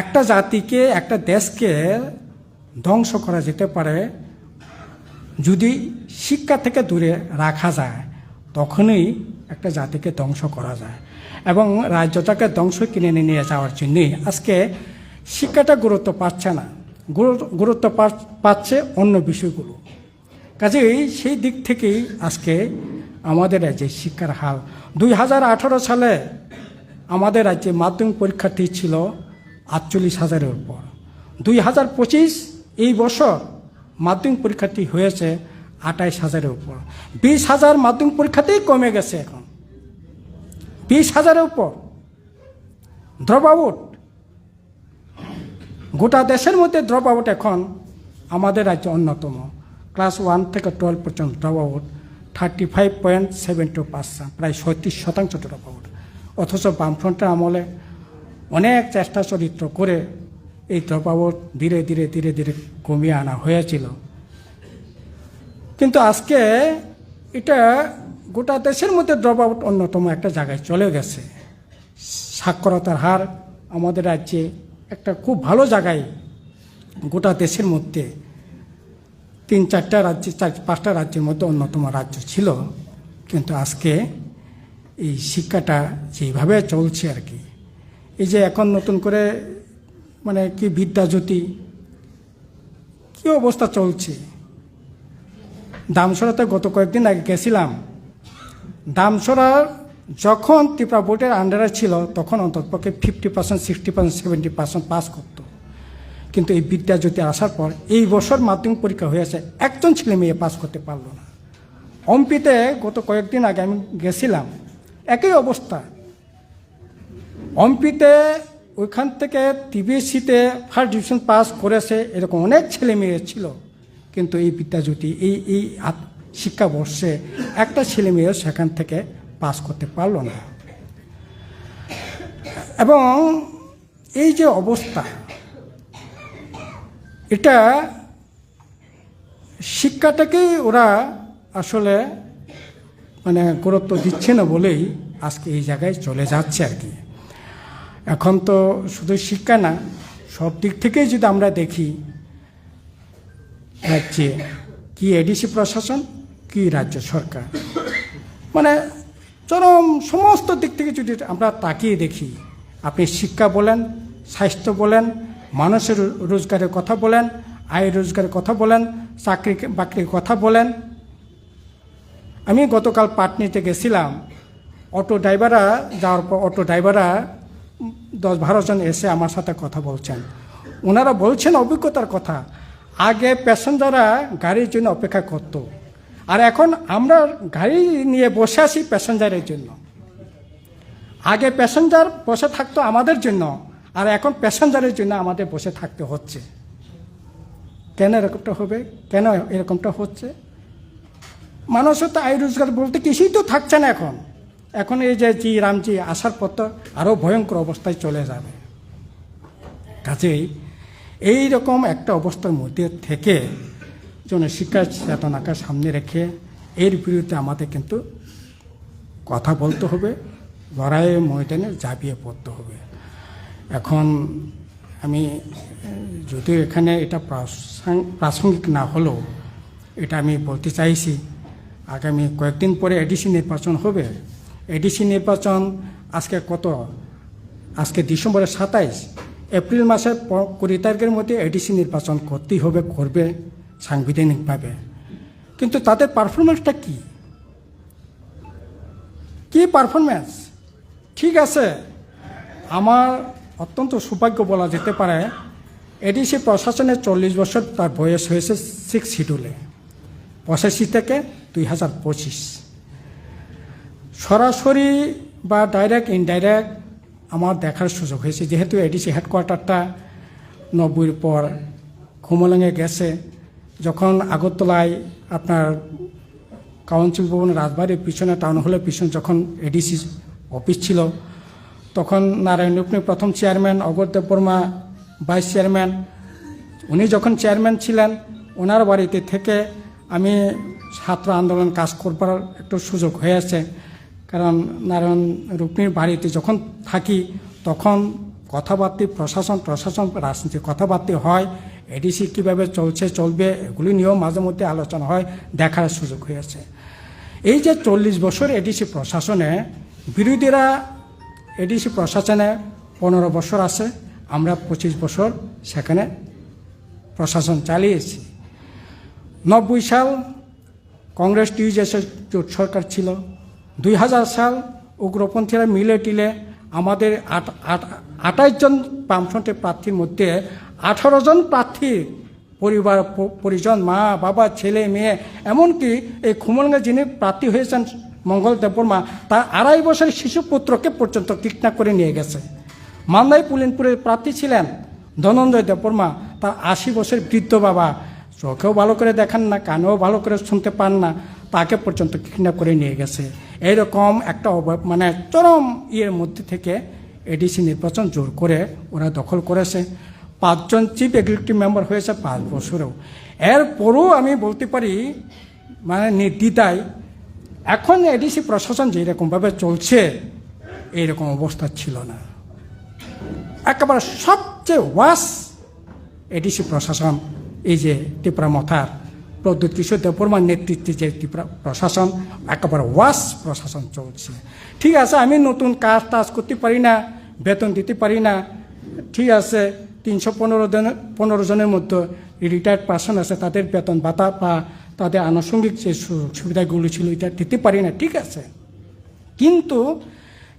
একটা জাতিকে, একটা দেশকে ধ্বংস করা যেতে পারে যদি শিক্ষা থেকে দূরে রাখা যায়, তখনই একটা জাতিকে ধ্বংস করা যায়। এবং রাজ্যটাকে ধ্বংস কিনে নিয়ে যাওয়ার জন্যই আজকে শিক্ষাটা গুরুত্ব পাচ্ছে না, গুরুত্ব পাচ্ছে অন্য বিষয়গুলো। কাজেই সেই দিক থেকেই আজকে আমাদের রাজ্যে শিক্ষার হাল। 2018 সালে আমাদের রাজ্যে মাধ্যমিক পরীক্ষার্থী ছিল 48,000-এর উপর। 2025 এই বছর মাধ্যমিক পরীক্ষার্থী হয়েছে 28,000-এর উপর। 20,000 মাধ্যমিক পরীক্ষাতেই কমে গেছে, এখন 20,000-এর উপর ড্রপ আউট। গোটা দেশের মধ্যে ড্রপ আউট এখন আমাদের রাজ্যে অন্যতম। ক্লাস 1 থেকে 12 পর্যন্ত ড্রপ আউট 35.72%, প্রায় 37% ড্রপ আউট। অথচ বামফ্রন্টের আমলে অনেক চেষ্টা চরিত্র করে এই ড্রপ আউট ধীরে ধীরে ধীরে ধীরে কমিয়ে আনা হয়েছিল। কিন্তু আজকে এটা গোটা দেশের মধ্যে ড্রপ আউট অন্যতম একটা জায়গায় চলে গেছে। সাক্ষরতার হার আমাদের রাজ্যে একটা খুব ভালো জায়গায়, গোটা দেশের মধ্যে 3-4টা রাজ্যে, 4-5টা রাজ্যের মধ্যে অন্যতম রাজ্য ছিল। কিন্তু আজকে এই শিক্ষাটা যেভাবে চলছে আর কি, এই যে এখন নতুন করে মানে কি বিদ্যাজ্যোতি, কি অবস্থা চলছে। দামসরাতে গত কয়েকদিন আগে গেছিলাম। দামসরা যখন ত্রিপুরা বোর্ডের আন্ডারে ছিল তখন অন্ততপক্ষে 50%, 60%, 70% পাস করতো। কিন্তু এই বিদ্যাজ্যোতি আসার পর এই বছর মাধ্যমিক পরীক্ষা হয়েছে, একজন ছেলে মেয়ে পাস করতে পারলো না। অম্পিতে গত কয়েকদিন আগে আমি গেছিলাম, একই অবস্থা। অম্পিতে ওইখান থেকে টিবিএসসিতে ফার্স্ট ডিভিশন পাস করেছে এরকম অনেক ছেলে মেয়ে ছিল, কিন্তু এই বিদ্যাজ্যোতি এই শিক্ষাবর্ষে একটা ছেলে মেয়েও সেখান থেকে পাস করতে পারলো না। এবং এই যে অবস্থা, এটা শিক্ষাটাকেই ওরা আসলে মানে গুরুত্ব দিচ্ছে না বলেই আজকে এই জায়গায় চলে যাচ্ছে আর কি। এখন তো শুধু শিক্ষা না, সব দিক থেকেই যদি আমরা দেখি রাজ্যে কি এডিসি প্রশাসন, কি রাজ্য সরকার, মানে চরম সমস্ত দিক থেকে যদি আমরা তাকিয়ে দেখি, আপনি শিক্ষা বলেন, স্বাস্থ্য বলেন, মানুষের রোজগারের কথা বলেন, আয় রোজগারের কথা বলেন, চাকরি বাকরির কথা বলেন। আমি গতকাল পাটনিতে গেছিলাম, অটো ড্রাইভাররা যাওয়ার পর অটো ড্রাইভাররা 10-12 জন এসে আমার সাথে কথা বলছেন। ওনারা বলছেন অভিজ্ঞতার কথা, আগে প্যাসেঞ্জাররা গাড়ির জন্য অপেক্ষা করত, আর এখন আমরা গাড়ি নিয়ে বসে আসি প্যাসেঞ্জারের জন্য। আগে প্যাসেঞ্জার বসে থাকতো আমাদের জন্য, আর এখন প্যাসেঞ্জারের জন্য আমাদের বসে থাকতে হচ্ছে। কেন এরকমটা হবে? কেন এরকমটা হচ্ছে? মানুষের তো আয় রোজগার বলতে কিছুই তো থাকছে না এখন। এখন এই যে রামজি আসার পর তো আরও ভয়ঙ্কর অবস্থায় চলে যাবে। কাজেই এইরকম একটা অবস্থার মধ্যে থেকে জনশিক্ষা চেতনাকে সামনে রেখে এর বিরুদ্ধে আমাদের কিন্তু কথা বলতে হবে, লড়াইয়ের ময়দানে ঝাঁপিয়ে পড়তে হবে। এখন আমি যদিও এখানে এটা প্রাসঙ্গিক না হলেও এটা আমি বলতে চাইছি, আগামী কয়েকদিন পরে এডিসি নির্বাচন হবে। এডিসি নির্বাচন আজকে ডিসেম্বরের 27, এপ্রিল মাসের 20 তারিখের মধ্যে এডিসি নির্বাচন করতেই হবে, করবে সাংবিধানিকভাবে। কিন্তু তাদের পারফরমেন্সটা কি পারফরমেন্স? ঠিক আছে, আমার অত্যন্ত সৌভাগ্য বলা যেতে পারে, এডিসি প্রশাসনের 40 বছর তার বয়স হয়েছে 6 শিডিউলে, 85 থেকে 2025। সরাসরি বা ডাইরেক্ট ইনডাইরেক্ট আমার দেখার সুযোগ হয়েছে, যেহেতু এডিসি হেডকোয়ার্টারটা 90-র পর খুমলুঙে গেছে। যখন আগরতলায় আপনার কাউন্সিল ভবন রাজবাড়ির পিছনে, টাউন হলের পিছনে যখন এডিসি অফিস ছিল, তখন নারায়ণ উপনি প্রথম চেয়ারম্যান, অগর দেববর্মা ভাইস চেয়ারম্যান, উনি যখন চেয়ারম্যান ছিলেন, ওনার বাড়িতে থেকে আমি ছাত্র আন্দোলন কাজ করবার একটু সুযোগ হয়েছে। কারণ নারায়ণ রুকনির বাড়িতে যখন থাকি তখন কথাবার্তা প্রশাসন রাজনীতি কথাবার্তা হয়, এডিসি কীভাবে চলবে এগুলি নিয়েও মাঝে মধ্যে আলোচনা হয়, দেখার সুযোগ হয়েছে। এই যে 40 বছর এডিসি প্রশাসনে, বিরোধীরা এডিসি প্রশাসনে 15 বছর আছে, আমরা 25 বছর সেখানে প্রশাসন চালিয়েছি। 90 সাল কংগ্রেস টিউজেসের জোট সরকার ছিল। 2000 সাল উগ্রপন্থীরা মিলে টিলে আমাদের 28 জন বামফ্রন্টের প্রার্থীর মধ্যে 18 জন প্রার্থীর পরিবার পরিজন, মা বাবা ছেলে মেয়ে, এমনকি এই খুমলুঙে যিনি প্রার্থী হয়েছেন মঙ্গল দেববর্মা, তার 2.5 বছরের শিশু পুত্রকে পর্যন্ত কিডন্যাপ করে নিয়ে গেছে। মান্দাই পুলিনপুরের প্রার্থী ছিলেন ধনঞ্জয় দেববর্মা, তার 80 বছরের বৃদ্ধ বাবা, চোখেও ভালো করে দেখেন না, কানেও ভালো করে শুনতে পান না, তাকে পর্যন্ত কিডন্যাপ করে নিয়ে গেছে। এইরকম একটা মানে চরম মধ্যে থেকে এডিসি নির্বাচন জোর করে ওরা দখল করেছে। 5 জন চিফ এক্সিকিউটিভ মেম্বার হয়েছে 5 বছরেও। এরপরও আমি বলতে পারি মানে নির্দ্বিধায়, এখন এডিসি প্রশাসন যেরকমভাবে চলছে এইরকম অবস্থা ছিল না। একেবারে সবচেয়ে ওয়াস এডিসি প্রশাসন এই যে ত্রিপুরা মথার প্রদ্যুৎ কিশোর দেববর্মার নেতৃত্বে যে ত্রিপুরা প্রশাসন, একেবারে ওয়াস প্রশাসন চলছে। ঠিক আছে, আমি নতুন কাজ করতে পারি না, বেতন দিতে পারি না, ঠিক আছে, 315 জনের মধ্যে রিটায়ার্ড পার্সন আছে, তাদের বেতন ভাতা বা তাদের আনুষঙ্গিক যে সুবিধাগুলো ছিল এটা দিতে পারি না, ঠিক আছে। কিন্তু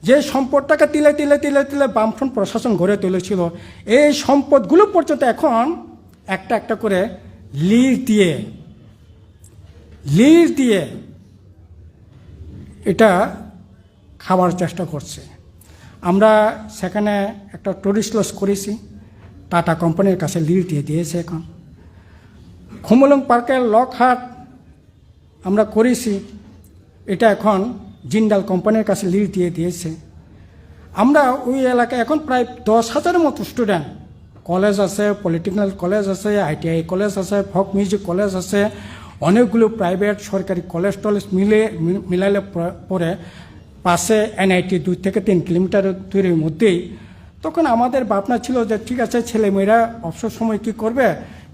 যে সম্পদটাকে তিলে তিলে তিলে তিলে বামফ্রন্ট প্রশাসন গড়ে তুলেছিল, এই সম্পদগুলো পর্যন্ত এখন একটা একটা করে লিজ দিয়ে এটা খাওয়ার চেষ্টা করছে। আমরা সেখানে একটা টুরিস্ট লজ করেছি, টাটা কোম্পানির কাছে লিজ দিয়ে দিয়েছে। এখন খুমলুং পার্কের লকহাট আমরা করেছি, এটা এখন জিন্দাল কোম্পানির কাছে লিজ দিয়ে দিয়েছে। আমরা ওই এলাকায় এখন প্রায় 10,000-এর মতো স্টুডেন্ট, কলেজ আছে, পলিটেকনিক্যাল কলেজ আছে, ITI কলেজ আছে, ফক মিউজিক কলেজ আছে, অনেকগুলো প্রাইভেট সরকারি কলেজ টলেজ মিলাইলে পরে পাশে NIT 2 থেকে 3 কিলোমিটার দূরের মধ্যেই। তখন আমাদের ভাবনা ছিল যে ঠিক আছে, ছেলেমেয়েরা অবসর সময় কী করবে,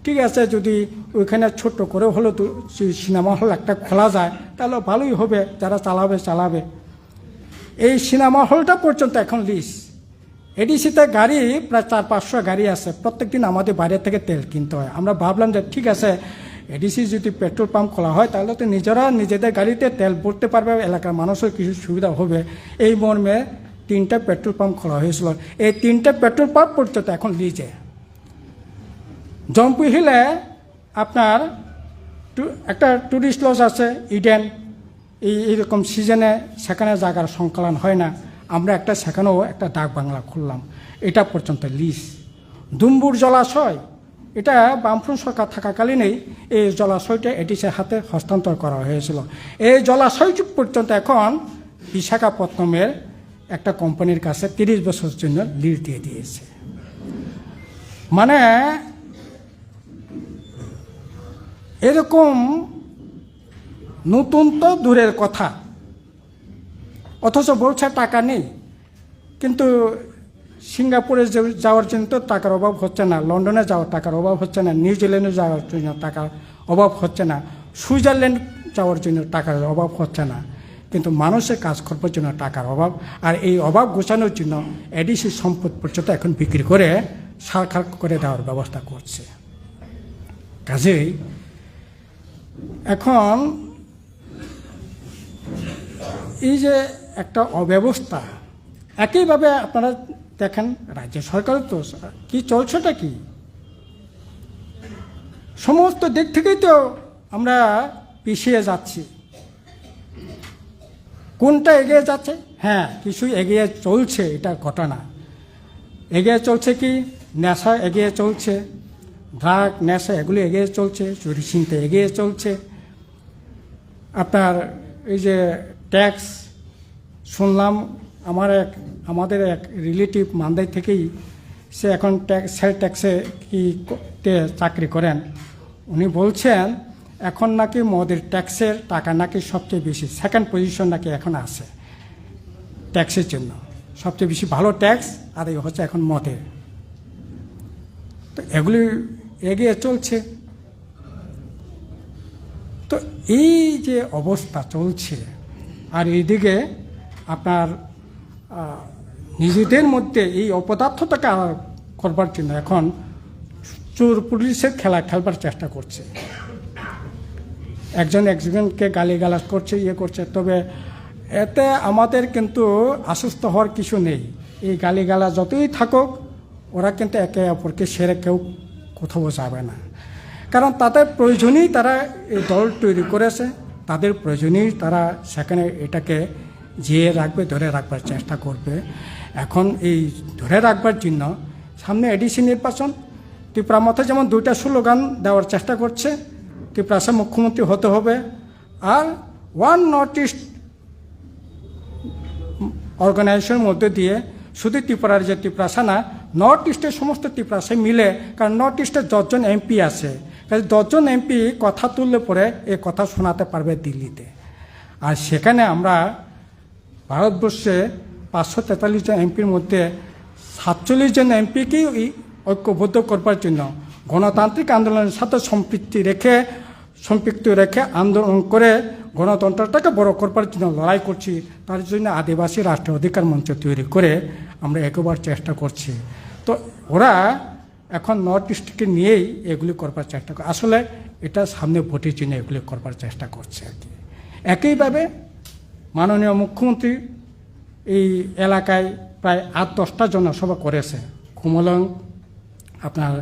ঠিক আছে, যদি ওইখানে ছোট্ট করে হলো সিনেমা হল একটা খোলা যায় তাহলে ভালোই হবে, যারা চালাবে। এই সিনেমা হলটা পর্যন্ত এখন লিজ। এডিসিতে গাড়ি প্রায় 400-500 গাড়ি আছে, প্রত্যেক দিন আমাদের বাইরে থেকে তেল কিনতে হয়। আমরা ভাবলাম যে ঠিক আছে, এডিসি যদি পেট্রোল পাম্প খোলা হয় তাহলে তো নিজেদের গাড়িতে তেল ভরতে পারবে, এলাকার মানুষের কিছু সুবিধা হবে। এই মর্মে 3টা পেট্রোল পাম্প খোলা হয়েছিল। এই 3টা পেট্রোল পাম্প পর্যন্ত এখন লিজে। জম্পি হিলে আপনার একটা ট্যুরিস্ট লজ আছে ইডেন, এইরকম সিজনে সেখানে জায়গার সংকলন হয় না, আমরা একটা সেখানেও একটা ডাক বাংলা খুললাম, এটা পর্যন্ত লিজ। দুম্বুর জলাশয়, এটা বামফ্রন্ট সরকার থাকাকালীনই এই জলাশয়টা এডিসির হাতে হস্তান্তর করা হয়েছিল। এই জলাশয় পর্যন্ত এখন বিশাখাপত্তনমের একটা কোম্পানির কাছে 30 বছরের জন্য লিজ দিয়ে দিয়েছে। মানে এরকম নতুন তো দূরের কথা, অথচ বলছে টাকা নেই। কিন্তু সিঙ্গাপুরে যাওয়ার জন্য তো টাকার অভাব হচ্ছে না, লন্ডনে যাওয়ার টাকার অভাব হচ্ছে না, নিউজিল্যান্ডে যাওয়ার জন্য টাকার অভাব হচ্ছে না, সুইজারল্যান্ড যাওয়ার জন্য টাকার অভাব হচ্ছে না। কিন্তু মানুষের কাজ করবার জন্য টাকার অভাব, আর এই অভাব গোছানোর জন্য এডিসি সম্পদ পর্যন্ত এখন বিক্রি করে সারখার করে দেওয়ার ব্যবস্থা করছে। কাজেই এখন এই যে একটা অব্যবস্থা, একইভাবে আপনারা দেখেন রাজ্য সরকার তো কি চলছেটা কি, সমস্ত দিক থেকেই তো আমরা পিছিয়ে যাচ্ছি। কোনটা এগিয়ে যাচ্ছে? হ্যাঁ, কিছু এগিয়ে চলছে, এটা ঘটনা। এগিয়ে চলছে কি? নেশা এগিয়ে চলছে, ড্রাগ নেশা এগুলি এগিয়ে চলছে, চুরি ছিনতে এগিয়ে চলছে। আপনার এই যে ট্যাক্স, শুনলাম আমাদের এক রিলেটিভ মান্দাই থেকেই সে এখন সেল ট্যাক্সে চাকরি করেন, উনি বলছেন এখন নাকি মদের ট্যাক্সের টাকা নাকি সবচেয়ে বেশি, সেকেন্ড পজিশন নাকি এখন আছে ট্যাক্সের জন্য। সবচেয়ে বেশি ভালো ট্যাক্স আদায় হচ্ছে এখন মদের। তো এগুলি এগিয়ে চলছে। তো এই যে অবস্থা চলছে, আর এইদিকে আপনার নিজেদের মধ্যে এই অপদার্থতাকে করবার জন্য এখন চোর পুলিশের খেলা খেলবার চেষ্টা করছে, একজনকে গালিগালাজ করছে, ইয়ে করছে। তবে এতে আমাদের কিন্তু আশ্বস্ত হওয়ার কিছু নেই। এই গালিগালাজ যতই থাকুক, ওরা কিন্তু একে অপরকে সেরে কেউ কোথাও যাবে না, কারণ তাদের প্রয়োজনেই তারা এই দল তৈরি করেছে, তাদের প্রয়োজনেই তারা সেখানে এটাকে জিয়ে রাখবে, ধরে রাখবার চেষ্টা করবে। এখন এই ধরে রাখবার জন্য সামনে এডিসি নির্বাচন, ত্রিপুরা মধ্যে যেমন 2টা স্লোগান দেওয়ার চেষ্টা করছে, ত্রিপুরাসে মুখ্যমন্ত্রী হতে হবে, আর ওয়ান নর্থ ইস্ট অর্গানাইজেশনের মধ্যে দিয়ে শুধু ত্রিপুরার যে ত্রিপুরাসা না, নর্থ ইস্টের সমস্ত ত্রিপুরাসে মিলে, কারণ নর্থ ইস্টে 10 জন এমপি আছে, কাজে 10 জন এমপি কথা তুললে পরে এই কথা শোনাতে পারবে দিল্লিতে। আর সেখানে আমরা ভারতবর্ষে 543 জন এমপির মধ্যে 47 জন এমপিকেই ঐক্যবদ্ধ করবার জন্য, গণতান্ত্রিক আন্দোলনের সাথে সম্পৃক্ত রেখে আন্দোলন করে গণতন্ত্রটাকে বড় করবার জন্য লড়াই করছি। তার জন্য আদিবাসী রাষ্ট্রীয় অধিকার মঞ্চ তৈরি করে আমরা একবার চেষ্টা করছি। তো ওরা এখন নর্থ ইস্টকে নিয়েই এগুলি করবার চেষ্টা করে, আসলে এটা সামনে ভোটের জন্য এগুলি করবার চেষ্টা করছে আর কি। একইভাবে মাননীয় মুখ্যমন্ত্রী এই এলাকায় প্রায় 8-10টা জনসভা করেছে, কুমলং, আপনার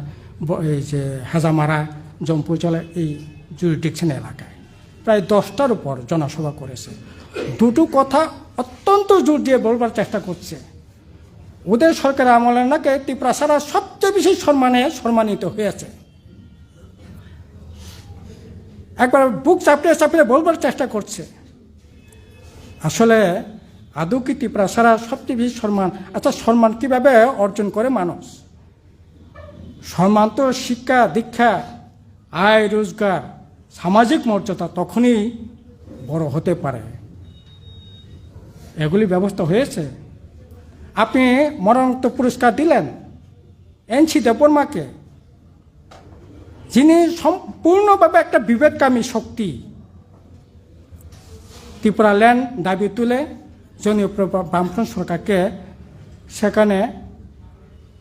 এই যে হাজামারা, জম্পুজলা, এই জুরিডিকশন এলাকায় প্রায় 10টার উপর জনসভা করেছে। দুটো কথা অত্যন্ত জোর দিয়ে বলবার চেষ্টা করছে, ওদের সরকার আমলে নাকি ত্রিপুরাসারা সবচেয়ে বেশি সম্মানিত হয়েছে। একবার বুক চাপিয়ে বলবার চেষ্টা করছে। আসলে আদৌ কি ত্রিপুরাসারা সবচেয়ে বেশি সম্মান? আচ্ছা, সম্মান কিভাবে অর্জন করে মানুষ? সম্মান তো শিক্ষা দীক্ষা, আয় রোজগার, সামাজিক মর্যাদা তখনই বড় হতে পারে। এগুলি ব্যবস্থা হয়েছে। আপনি মরণোত্তর পুরস্কার দিলেন এনসি দেববর্মাকে, যিনি সম্পূর্ণভাবে একটা বিভেদকামী শক্তি, ত্রিপুরা ল্যান্ড দাবি তুলে জনীয় বামফ্রন্ট সরকারকে সেখানে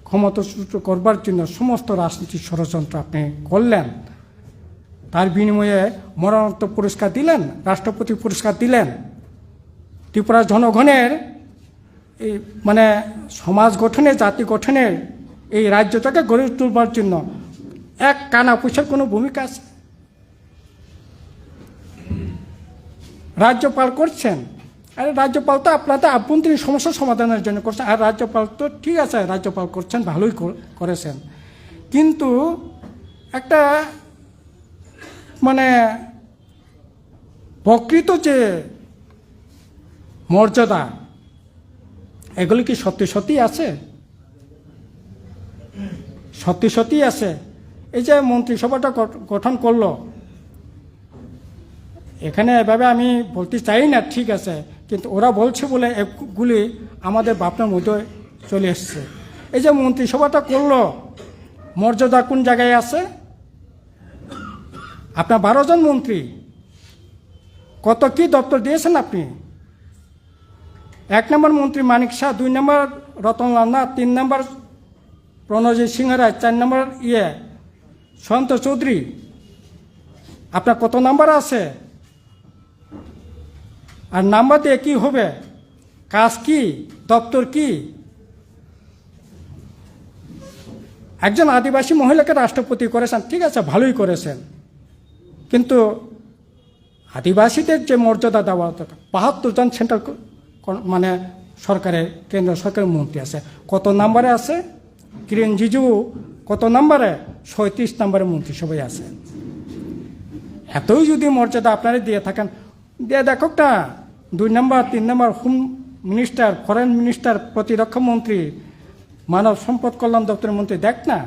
ক্ষমতাচ্যুত করবার জন্য সমস্ত রাজনীতির ষড়যন্ত্র আপনি করলেন। তার বিনিময়ে মরণোত্তর পুরস্কার দিলেন, রাষ্ট্রপতি পুরস্কার দিলেন। ত্রিপুরা জনগণের এই মানে সমাজ গঠনে, জাতি গঠনে, এই রাজ্যটাকে গড়ে তুলবার জন্য এক কানা পয়সার কোনো ভূমিকা আছে? রাজ্যপাল করছেন, আরে রাজ্যপাল তো আপনাদের আভ্যন্তরীণ সমস্যা সমাধানের জন্য করছেন। আর রাজ্যপাল তো ঠিক আছে, রাজ্যপাল করছেন, ভালোই করেছেন, কিন্তু একটা মানে প্রকৃত যে মর্যাদা, এগুলি কি সত্যি সত্যি আছে? সত্যি সত্যি আছে? এই যে মন্ত্রিসভাটা গঠন করলো, এখানে এভাবে আমি বলতে চাই না, ঠিক আছে, কিন্তু ওরা বলছে বলে এগুলি আমাদের ভাবনার মধ্যে চলে এসছে। এই যে মন্ত্রিসভাটা করলো, মর্যাদা কোন জায়গায় আছে? আপনার 12 জন মন্ত্রী, কত কি দপ্তর দিয়েছেন আপনি? 1 নম্বর মন্ত্রী মানিক শাহ, 2 নম্বর রতনলাল নাথ, 3 নম্বর প্রণজিৎ সিংহ রায়, 4 নম্বর সন্ত চৌধুরী। আপনার কত নাম্বার আছে? আর নাম্বার দিয়ে কি হবে? কাজ কি? দপ্তর কি? একজন আদিবাসী মহিলাকে রাষ্ট্রপতি করেছেন, ঠিক আছে, ভালোই করেছেন, কিন্তু আদিবাসীদের যে মর্যাদা দেওয়া দরকার, 72 জন সেন্ট্রাল মানে সরকারের, কেন্দ্র সরকারের মন্ত্রী আছে, কত নাম্বারে আছে? কিরেন রিজিজু কত নাম্বারে? 37 নম্বরে মন্ত্রিসভায় আছে। এতই যদি মর্যাদা আপনারা দিয়ে থাকেন, দিয়ে দেখো না, 2 নম্বর 3 নম্বর হোম মিনিস্টার, ফরেন মিনিস্টার, প্রতিরক্ষা মন্ত্রী, মানব সম্পদ কল্যাণ দপ্তরের মন্ত্রী, দেখ না।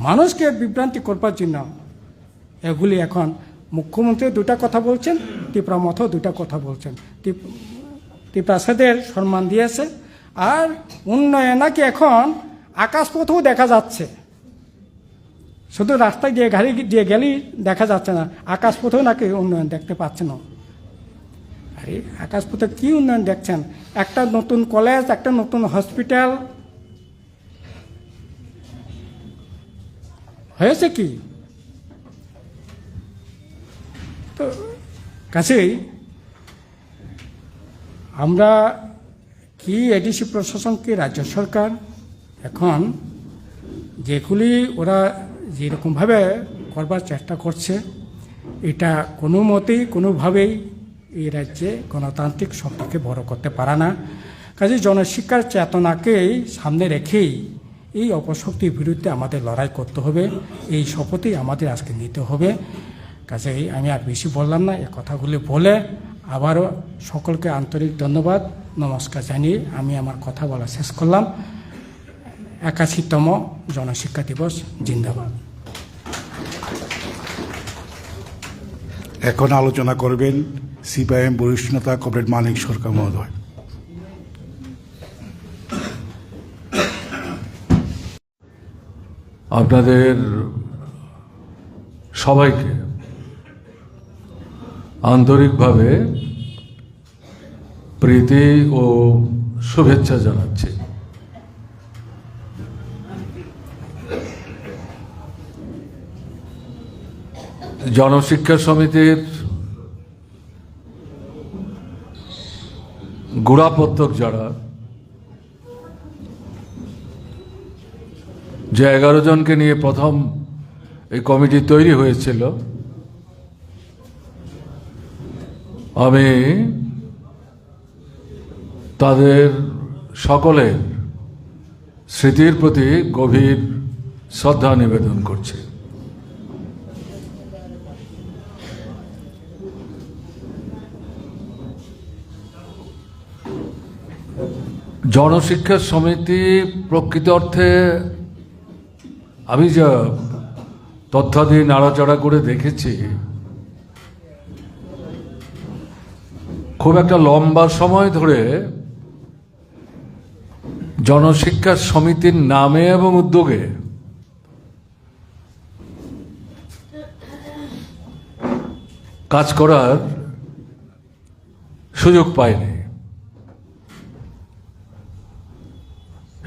মানুষকে বিভ্রান্তি করবার জন্য এগুলি এখন মুখ্যমন্ত্রী 2টা কথা বলছেন, ত্রিপুরা মঠও 2টা কথা বলছেন। ত্রিপ্রাসাদের সম্মান দিয়েছে, আর উন্নয়ন নাকি এখন আকাশপথেও দেখা যাচ্ছে, শুধু রাস্তায় দিয়ে গাড়ি দিয়ে গেলেই দেখা যাচ্ছে না, আকাশপথেও নাকি উন্নয়ন দেখতে পাচ্ছেন। আরে আকাশপথে কি উন্নয়ন দেখছেন? একটা নতুন কলেজ, একটা নতুন হসপিটাল হয়েছে কি? তো কাছেই আমরা কি এডিসি প্রশাসন, কি রাজ্য সরকার, এখন যেগুলি ওরা যেরকমভাবে করবার চেষ্টা করছে, এটা কোনো মতেই কোনোভাবেই এই রাজ্যে গণতান্ত্রিক শক্তিকে বড় করতে পারে না। কাজে জনশিক্ষার চেতনাকেই সামনে রেখেই এই অপশক্তির বিরুদ্ধে আমাদের লড়াই করতে হবে, এই শপথই আমাদের আজকে নিতে হবে। কাজেই আমি আর বেশি বললাম না, এই কথাগুলি বলে আবারও সকলকে আন্তরিক ধন্যবাদ, নমস্কার জানিয়ে আমি আমার কথা বলা শেষ করলাম। 81তম জনশিক্ষা দিবস জিন্দাবাদ। এখন আলোচনা করবেন সিপিআইএম বরিষ্ঠ নেতা কমরেড মানিক সরকার মহোদয়। আপনাদের সবাইকে আন্তরিকভাবে প্রীতি ও শুভেচ্ছা জানাচ্ছি। জনশিক্ষা সমিতির গোড়াপত্তক যারা, যে 11 জনকে নিয়ে প্রথম এই কমিটি তৈরি হয়েছিল, আমি তাদের সকলের স্মৃতির প্রতি গভীর শ্রদ্ধা নিবেদন করছি। জনশিক্ষা সমিতি প্রকৃত অর্থে আমি যা তথ্যাদি নাড়াচাড়া করে দেখেছি, খুব একটা লম্বা সময় ধরে জনশিক্ষা সমিতির নামে এবং উদ্যোগে কাজ করার সুযোগ পাইনি।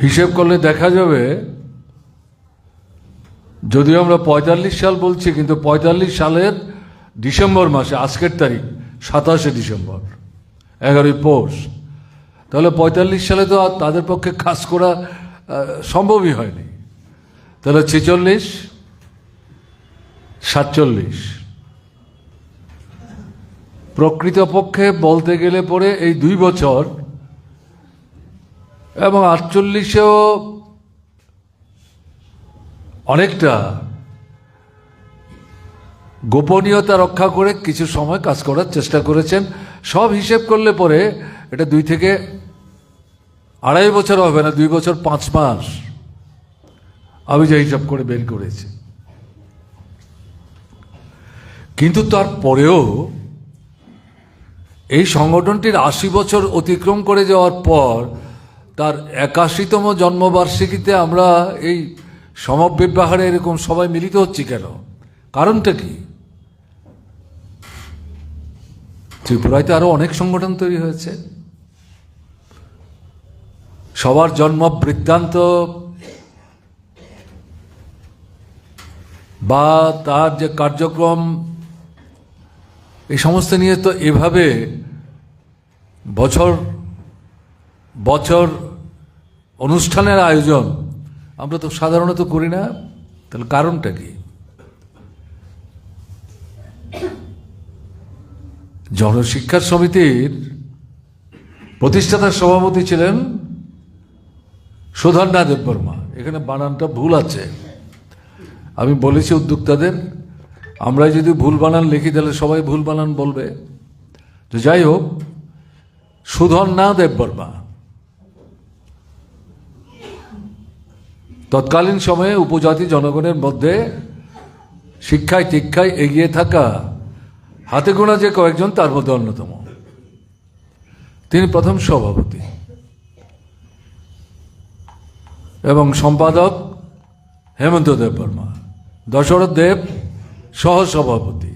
হিসেব করলে দেখা যাবে, যদিও আমরা 45 সাল বলছি, কিন্তু 45 সালের ডিসেম্বর মাসে, আজকের তারিখ 27শে ডিসেম্বর, 11ই পৌষ, তাহলে 45 সালে তো আর তাদের পক্ষে কাজ করা সম্ভবই হয়নি। তাহলে 46, 47, প্রকৃতপক্ষে বলতে গেলে পরে এই 2 বছর, এবং 48-এও অনেকটা গোপনীয়তা রক্ষা করে কিছু সময় কাজ করার চেষ্টা করেছেন। সব হিসেব করলে পরে এটা 2 থেকে 2.5 বছর হবে না, 2 বছর 5 মাস আমি যে হিসাব করে বের করেছি। কিন্তু তারপরেও এই সংগঠনটির 80 বছর অতিক্রম করে যাওয়ার পর তার 81তম জন্মবার্ষিকীতে আমরা এই সমবিব্যাহারে এরকম সবাই মিলিত হচ্ছি কেন? কারণটা কি? ত্রিপুরায় তো আরো অনেক সংগঠন তৈরি হয়েছে, সবার জন্ম বৃত্তান্ত বা তার যে কার্যক্রম, এই সমস্ত নিয়ে তো এভাবে বছর বছর অনুষ্ঠানের আয়োজন আমরা তো সাধারণত করি না। তাহলে কারণটা কি? জনশিক্ষা সমিতির প্রতিষ্ঠাতা সভাপতি ছিলেন সুধন্যা দেববর্মা। এখানে বানানটা ভুল আছে, আমি বলেছি উদ্যোক্তাদের, আমরা যদি ভুল বানান লিখি তাহলে সবাই ভুল বানান বলবে। তো যাই হোক, সুধন্যা দেববর্মা তৎকালীন সময়ে উপজাতি জনগণের মধ্যে শিক্ষায় দীক্ষায় এগিয়ে থাকা হাতে গোনা যে কয়েকজন তার মধ্যে অন্যতম। তিনি প্রথম সভাপতি এবং সম্পাদক হেমন্ত দেববর্মা, দশরথ দেব সহ সভাপতি।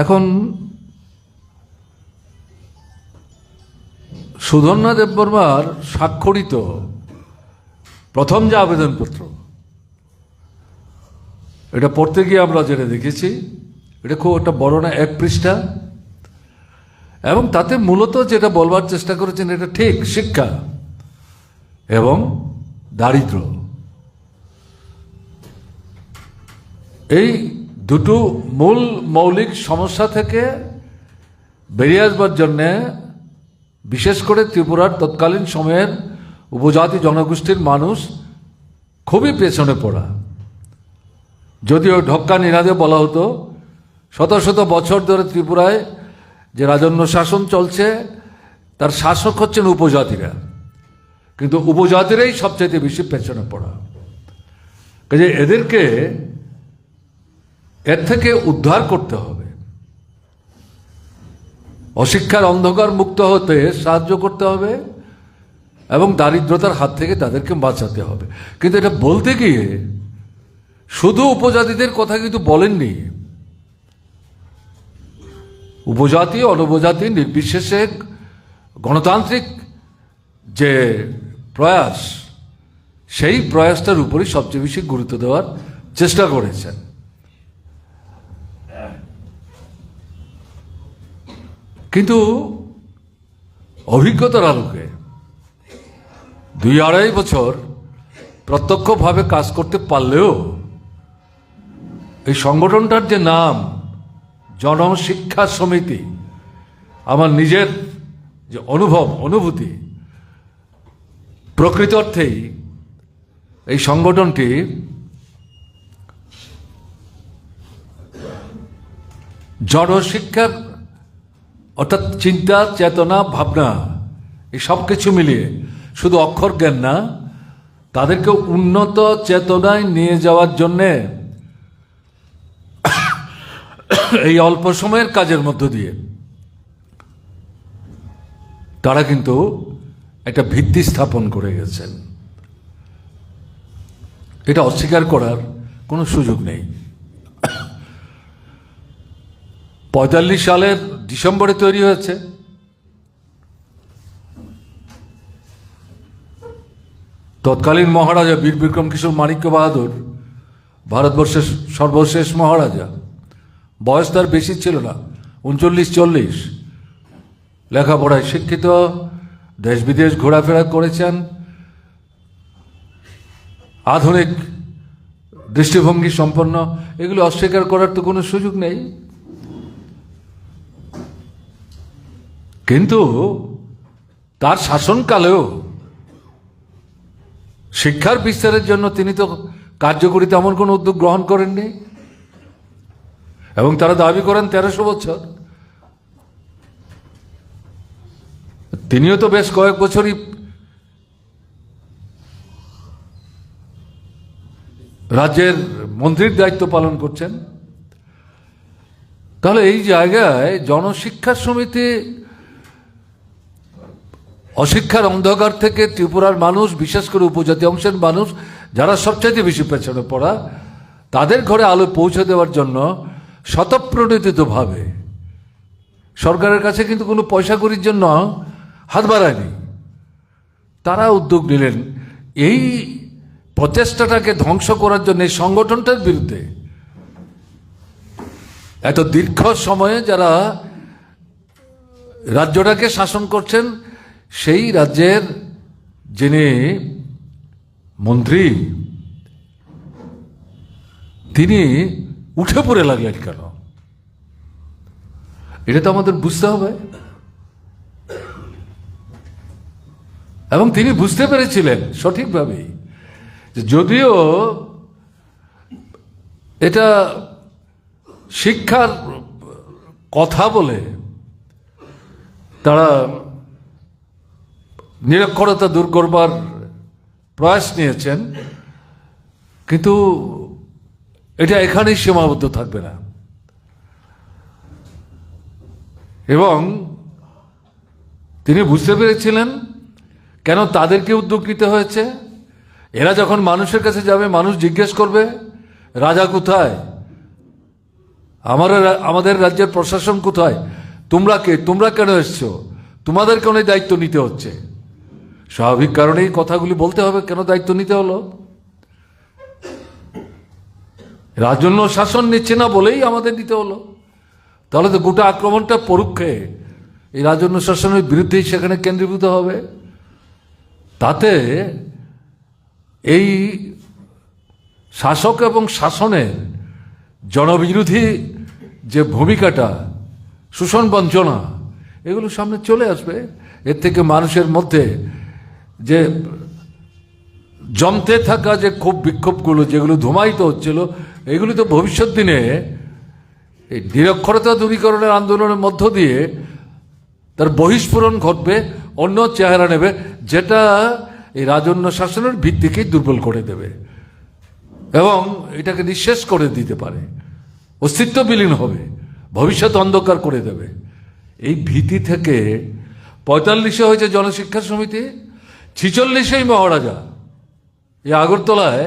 এখন সুধন্যা দেববর্মার স্বাক্ষরিত প্রথম যে আবেদনপত্র, এটা পড়তে গিয়ে আমরা যেটা দেখেছি, এটা খুব একটা বড় না, 1 পৃষ্ঠা, এবং তাতে মূলত যেটা বলবার চেষ্টা করেছেন এটা ঠিক, শিক্ষা এবং দারিদ্র, এই দুটো মূল মৌলিক সমস্যা থেকে বেরিয়ে আসবার জন্যে বিশেষ করে ত্রিপুরার তৎকালীন সময়ের উপজাতি জনগোষ্ঠীর মানুষ খুবই পেছনে পড়া। যদিও ঢক্কা নিনাদে বলা হতো শত শত বছর ধরে ত্রিপুরায় যে রাজন্য শাসন চলছে তার শাসক হচ্ছেন উপজাতিরা, কিন্তু উপজাতিরাই সবচাইতে বেশি পেছনে পড়া। কাজে এদেরকে এর থেকে উদ্ধার করতে হবে, অশিক্ষার অন্ধকার মুক্ত হতে সাহায্য করতে হবে এবং দারিদ্রতার হাত থেকে তাদেরকে বাঁচাতে হবে। কিন্তু এটা বলতে গিয়ে শুধু উপজাতিদের কথা কিন্তু বলেননি, উপজাতি অনুপজাতি নির্বিশেষে গণতান্ত্রিক যে প্রয়াস, সেই প্রয়াসটার উপরই সবচেয়ে বেশি গুরুত্ব দেওয়ার চেষ্টা করেছেন। কিন্তু অভিজ্ঞতার আলোকে 2-2.5 বছর প্রত্যক্ষভাবে কাজ করতে পারলেও এই সংগঠনটার যে নাম জনশিক্ষা সমিতি, আমার নিজের যে অনুভূতি, প্রকৃত অর্থেই এই সংগঠনটি জনশিক্ষার অর্থাৎ চিন্তা, চেতনা, ভাবনা, এই সব কিছু মিলিয়ে শুধু অক্ষর জ্ঞান না, তাদেরকে উন্নত চেতনায় নিয়ে যাওয়ার জন্যে এই অল্প সময়ের কাজের মধ্য দিয়ে তারা কিন্তু একটা ভিত্তি স্থাপন করে গেছেন। এটা অস্বীকার করার কোনো সুযোগ নেই। 45 সালের ডিসেম্বরে তৈরি হয়েছে, তৎকালীন মহারাজা বীর বিক্রম কিশোর মাণিক্য বাহাদুর, ভারতবর্ষের সর্বশেষ মহারাজা, বয়স তার বেশি ছিল না, 39-40, লেখাপড়ায় শিক্ষিত, দেশ বিদেশ ঘোরাফেরা করেছেন, আধুনিক দৃষ্টিভঙ্গি সম্পন্ন, এগুলো অস্বীকার করার তো কোনো সুযোগ নেই। কিন্তু তার শাসনকালেও শিক্ষার বিস্তারের জন্য তিনি তো কার্যকরী তেমন কোনো উদ্যোগ গ্রহণ করেননি, এবং তারা দাবি করেন 1300 বছর। তিনিও তো বেশ কয়েক বছরই রাজ্যের মন্ত্রীর দায়িত্ব পালন করছেন। তাহলে এই জায়গায় জনশিক্ষা সমিতি অশিক্ষার অন্ধকার থেকে ত্রিপুরার মানুষ, বিশেষ করে উপজাতি অংশের মানুষ যারা সবচাইতে বেশি পেছনে পড়া, তাদের ঘরে আলো পৌঁছে দেওয়ার জন্য স্বতঃপ্রণোদিতভাবে সরকারের কাছে কিন্তু কোনো পয়সা কড়ির জন্য হাত বাড়ায়নি, তারা উদ্যোগ নিলেন এই প্রচেষ্টাটাকে ধ্বংস করার জন্য, এই সংগঠনটার বিরুদ্ধে। এত দীর্ঘ সময়ে যারা রাজ্যটাকে শাসন করছেন, সেই রাজ্যের যিনি মন্ত্রী, তিনি উঠে পড়ে লাগলেন কেন? এটা তো আমাদের বুঝতে হবে। এবং তিনি বুঝতে পেরেছিলেন সঠিকভাবেই যে যদিও এটা শিক্ষার কথা বলে তারা নিরক্ষরতা দূর করবার প্রয়াস নিয়েছেন, কিন্তু এটা এখানেই সীমাবদ্ধ থাকবে না। এবং তিনি বুঝতে পেরেছিলেন কেন তাদেরকে উদ্যোগ নিতে হয়েছে। এরা যখন মানুষের কাছে যাবে, মানুষ জিজ্ঞেস করবে রাজা কোথায়, আমাদের রাজ্যের প্রশাসন কোথায়, তোমরা কে, তোমরা কেন এসছো, তোমাদের কেন এই দায়িত্ব নিতে হচ্ছে। স্বাভাবিক কারণেই কথাগুলি বলতে হবে, কেন দায়িত্ব নিতে হলো। রাজন্য শাসন নিচ্ছে না বলেই আমাদের নিতে হলো। তাহলে তো গোটা আক্রমণটা পরোক্ষে এই রাজন্য শাসনের বিরুদ্ধেই সেখানে কেন্দ্রীভূত হবে। তাতে এই শাসক এবং শাসনের জনবিরোধী যে ভূমিকাটা, শোষণ বঞ্চনা, এগুলো সামনে চলে আসবে। এর থেকে মানুষের মধ্যে যে জমতে থাকা যে ক্ষোভ বিক্ষোভগুলো, যেগুলো ধুমায়িত হচ্ছিল, এগুলো তো ভবিষ্যৎ দিনে এই নিরক্ষরতা দূরীকরণের আন্দোলনের মধ্য দিয়ে তার বহিস্ফোরণ ঘটবে, অন্য চেহারা নেবে, যেটা এই রাজন্য শাসনের ভিত্তিকেই দুর্বল করে দেবে এবং এটাকে নিঃশেষ করে দিতে পারে, অস্তিত্ব বিলীন হবে, ভবিষ্যৎ অন্ধকার করে দেবে। এই ভীতি থেকে 45-এ হয়েছে জনশিক্ষা সমিতি, 46-এই মহারাজা এই আগরতলায়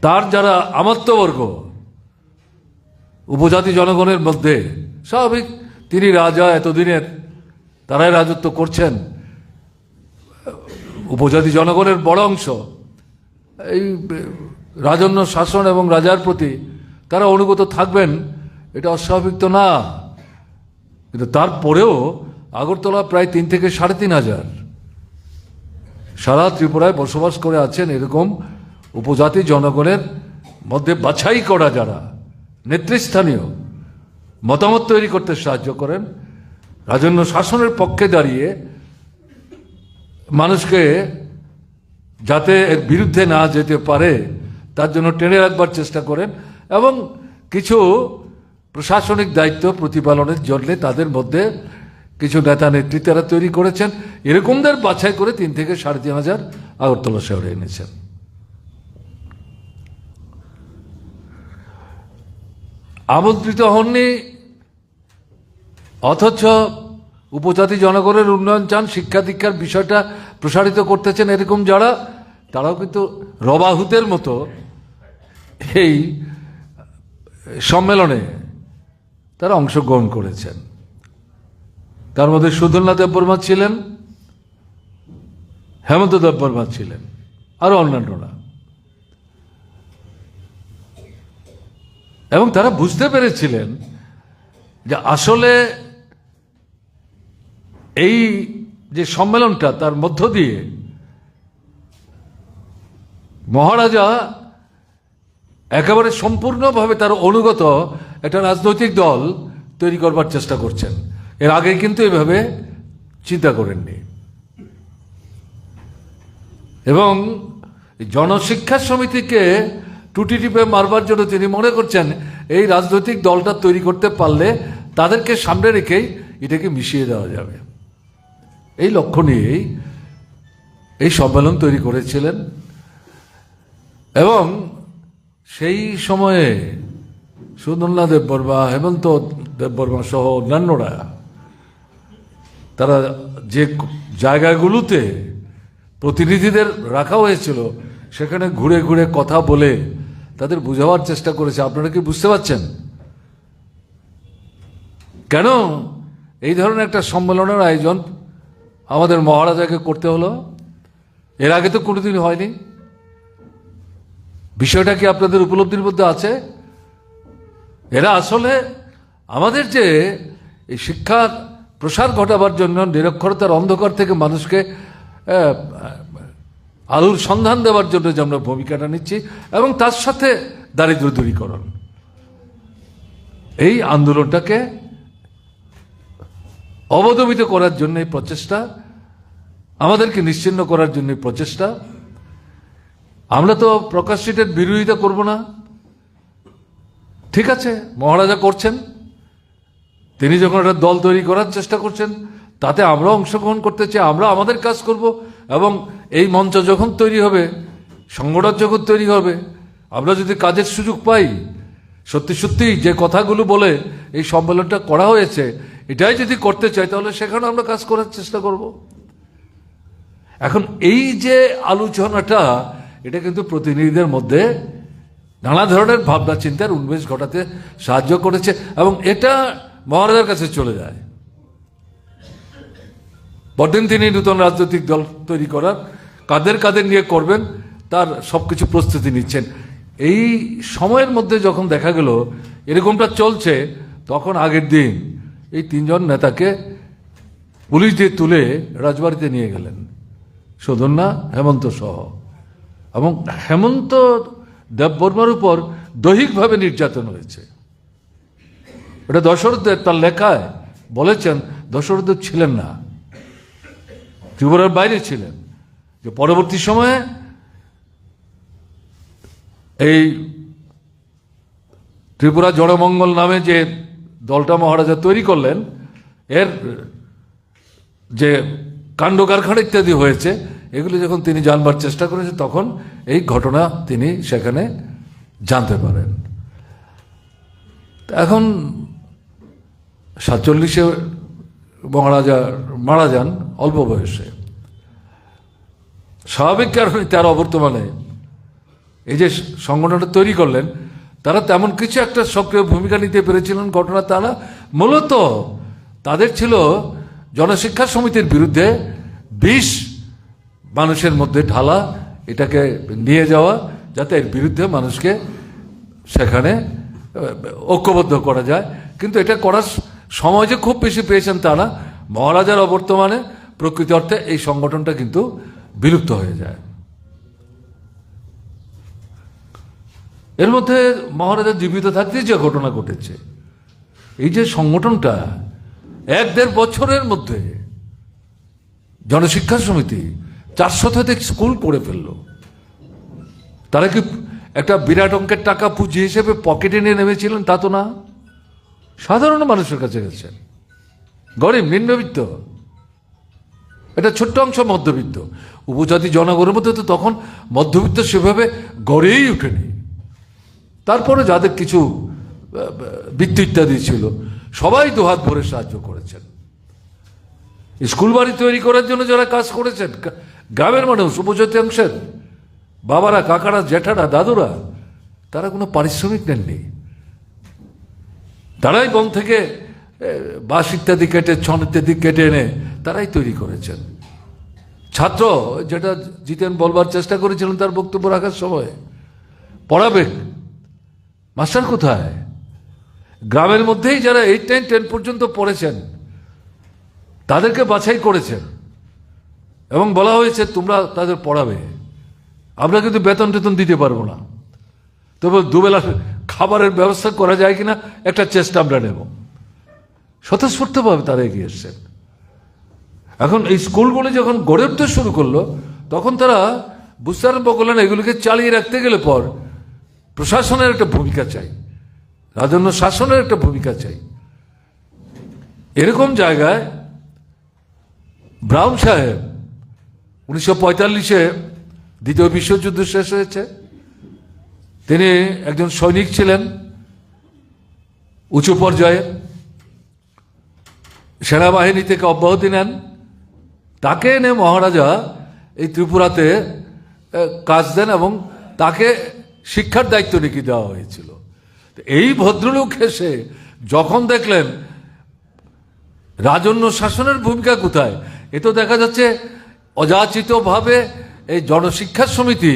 তার যারা আমাত্যবর্গ উপজাতি জনগণের মধ্যে, স্বাভাবিক তিনি রাজা, এতদিনের তারাই রাজত্ব করছেন, উপজাতি জনগণের বড় অংশ এই রাজন্য শাসন এবং রাজার প্রতি তারা অনুগত থাকবেন, এটা অস্বাভাবিক তো না। কিন্তু তারপরেও আগরতলা প্রায় 3 থেকে 3,500 সারা ত্রিপুরায় বসবাস করে আছেন এরকম উপজাতি জনগণের মধ্যে বাছাই করা যারা নেতৃস্থানীয় মতামত তৈরি করতে সাহায্য করেন, রাজন্য শাসনের পক্ষে দাঁড়িয়ে মানুষকে যাতে এর বিরুদ্ধে না যেতে পারে তার জন্য টেনে রাখবার চেষ্টা করেন এবং কিছু প্রশাসনিক দায়িত্ব প্রতিপালনের জন্য তাদের মধ্যে কিছু নেতা নেতৃত্বেরা তৈরি করেছেন। এরকমদের বাছাই করে 3 থেকে 3,500 আগরতলা শহরে এনেছেন। আমন্ত্রিত হননি, অথচ উপজাতি জনগণের উন্নয়ন চান, শিক্ষা দীক্ষার বিষয়টা প্রসারিত করতেছেন এরকম যারা, তারাও কিন্তু রবাহুতের মতো এই সম্মেলনে তারা অংশগ্রহণ করেছেন। তার মধ্যে সুধন্যা দেববর্মা ছিলেন, হেমন্ত দেববর্মা ছিলেন, আরো অন্যান্যরা। এবং তারা বুঝতে পেরেছিলেন যে আসলে এই যে সম্মেলনটা তার মধ্য দিয়ে মহারাজা একেবারে সম্পূর্ণভাবে তার অনুগত একটা রাজনৈতিক দল তৈরি করবার চেষ্টা করছেন। এর আগে কিন্তু এভাবে চিন্তা করেননি। এবং জনশিক্ষা সমিতিকে টুটি টিপে মারবার জন্য তিনি মনে করছেন এই রাজনৈতিক দলটা তৈরি করতে পারলে তাদেরকে সামনে রেখেই এটাকে মিশিয়ে দেওয়া যাবে। এই লক্ষ্য নিয়েই এই সম্মেলন তৈরি করেছিলেন। এবং সেই সময়ে সুধন্যা দেববর্মা, হেমন্ত দেববর্মা সহ অন্যান্যরা তারা যে জায়গাগুলোতে প্রতিনিধিদের রাখা হয়েছিল সেখানে ঘুরে ঘুরে কথা বলে তাদের বুঝাবার চেষ্টা করেছে। আপনারা কি বুঝতে পারছেন কেন এই ধরনের একটা সম্মেলনের আয়োজন আমাদের মহারাজাকে করতে হলো? এর আগে তো কোনোদিন হয়নি। বিষয়টা কি আপনাদের উপলব্ধির মধ্যে আছে? এরা আসলে আমাদের যে এই শিক্ষার প্রসার ঘটাবার জন্য নিরক্ষরতার অন্ধকার থেকে মানুষকে আলোর সন্ধান দেওয়ার জন্য যে আমরা ভূমিকাটা নিচ্ছি, এবং তার সাথে দারিদ্র দূরীকরণ, এই আন্দোলনটাকে অবদমিত করার জন্য এই প্রচেষ্টা, আমাদেরকে নিশ্চিহ্ন করার জন্য এই প্রচেষ্টা। আমরা তো প্রকাশ্যের বিরোধিতা করব না, ঠিক আছে, মহারাজা করছেন, তিনি যখন একটা দল তৈরি করার চেষ্টা করছেন তাতে আমরা অংশগ্রহণ করতে চাই, আমরা আমাদের কাজ করব। এবং এই মঞ্চ যখন তৈরি হবে, সংগঠন যখন তৈরি হবে, আমরা যদি কাজের সুযোগ পাই, সত্যি সত্যি যে কথাগুলো বলে এই সম্মেলনটা করা হয়েছে এটাই যদি করতে চাই, তাহলে সেখানে আমরা কাজ করার চেষ্টা করব। এখন এই যে আলোচনাটা, এটা কিন্তু প্রতিনিধিদের মধ্যে নানা ধরনের ভাবনা চিন্তার উন্মেষ ঘটাতে সাহায্য করেছে, এবং এটা মহারাজার কাছে চলে যায়। পরদিন তিনি নূতন রাজনৈতিক দল তৈরি করার, কাদের কাদের নিয়ে করবেন তার সবকিছু প্রস্তুতি নিচ্ছেন। এই সময়ের মধ্যে যখন দেখা গেল এরকমটা চলছে, তখন আগের দিন এই তিনজন নেতাকে পুলিশ দিয়ে তুলে রাজবাড়িতে নিয়ে গেলেন, সুধন্যা, হেমন্ত সহ। এবং হেমন্ত দেববর্মার উপর দৈহিকভাবে নির্যাতন হয়েছে। এটা দশরথদেব তার লেখায় বলেছেন, দশরথদেব ছিলেন না, ত্রিপুরার বাইরে ছিলেন। যে পরবর্তী সময়ে এই ত্রিপুরা জড়মঙ্গল নামে যে দলটা মহারাজা তৈরি করলেন, এর যে কাণ্ড কারখানা ইত্যাদি হয়েছে, এগুলি যখন তিনি জানবার চেষ্টা করেছেন, তখন এই ঘটনা তিনি সেখানে জানতে পারেন। এখন 47-এ মহারাজা মারা যান অল্প বয়সে। স্বাভাবিক কারণে তার অবর্তমানে এই যে সংগঠনটা তৈরি করলেন, তারা তেমন কিছু একটা সক্রিয় ভূমিকা নিতে পেরেছিলেন। ঘটনা তারা মূলত তাদের ছিল জনশিক্ষা সমিতির বিরুদ্ধে বিষ মানুষের মধ্যে ঢালা, এটাকে নিয়ে যাওয়া, যাতে এর বিরুদ্ধে মানুষকে সেখানে ঐক্যবদ্ধ করা যায়। কিন্তু এটা করার সময় যে খুব বেশি পেয়েছেন তারা, মহারাজার অবর্তমানে প্রকৃত অর্থে এই সংগঠনটা কিন্তু বিলুপ্ত হয়ে যায়। এর মধ্যে মহারাজা জীবিত থাকতেই যে ঘটনা ঘটেছে, এই যে সংগঠনটা 1-1.5 বছরের মধ্যে জনশিক্ষা সমিতি 400 স্কুল করে ফেলল। তারা কি একটা বিরাট অঙ্কের টাকা পুঁজি হিসেবে পকেটে নিয়ে নেমেছিলেন? তা তো না, সাধারণ মানুষের কাছে গেছেন, গরিব নিম্নবিত্ত, এটা ছোট্ট অংশ মধ্যবিত্ত। উপজাতি জনগণের মধ্যে তো তখন মধ্যবিত্ত সেভাবে গড়েই ওঠেনি। তারপরে যাদের কিছু বৃত্তি ইত্যাদি ছিল, সবাই দুহাত ভরে সাহায্য করেছেন। স্কুল বাড়ি তৈরি করার জন্য যারা কাজ করেছেন, গ্রামের মানুষ, উপজাতি অংশের বাবারা, কাকারা, জ্যাঠারা, দাদুরা, তারা কোনো পারিশ্রমিক নেননি। তারাই বন থেকে বাঁশ ইত্যাদি কেটে, ছন ইত্যাদি কেটে এনে তারাই তৈরি করেছেন। ছাত্র, যেটা জিতেন বলবার চেষ্টা করেছিলেন তার বক্তব্য রাখার সময়, পড়াবে মাস্টার কোথায়? গ্রামের মধ্যেই যারা 8, 9, 10 পর্যন্ত পড়েছেন তাদেরকে বাছাই করেছেন এবং বলা হয়েছে তোমরা তাদের পড়াবে, আমরা কিন্তু বেতন টেতন দিতে পারবো না, তবে দুবেলা খাবারের ব্যবস্থা করা যায় কিনা একটা চেষ্টা আমরা নেব। স্বতঃস্ফূর্তভাবে তারা এগিয়ে এসছেন। এখন এই স্কুলগুলি যখন গড়ে উঠতে শুরু করলো তখন তারা বুঝতে আরম্ভ করলেন এগুলিকে চালিয়ে রাখতে গেলে পর প্রশাসনের একটা ভূমিকা চাই, রাজন্য শাসনের একটা ভূমিকা চাই। এরকম জায়গায় ব্রাউন সাহেব 1945-এ দ্বিতীয় বিশ্বযুদ্ধ শেষ হয়েছে, তিনি একজন সৈনিক ছিলেন উঁচু পর্যায়ে, সেনাবাহিনী থেকে অব্যাহতি নেন। তাকে এনে মহারাজা এই ত্রিপুরাতে কাজ দেন এবং তাকে শিক্ষার দায়িত্ব নাকি দেওয়া হয়েছিল। এই ভদ্রলোক এসে যখন দেখলেন রাজন্য শাসনের ভূমিকা কোথায়, এ তো দেখা যাচ্ছে অযাচিতভাবে এই জনশিক্ষা সমিতি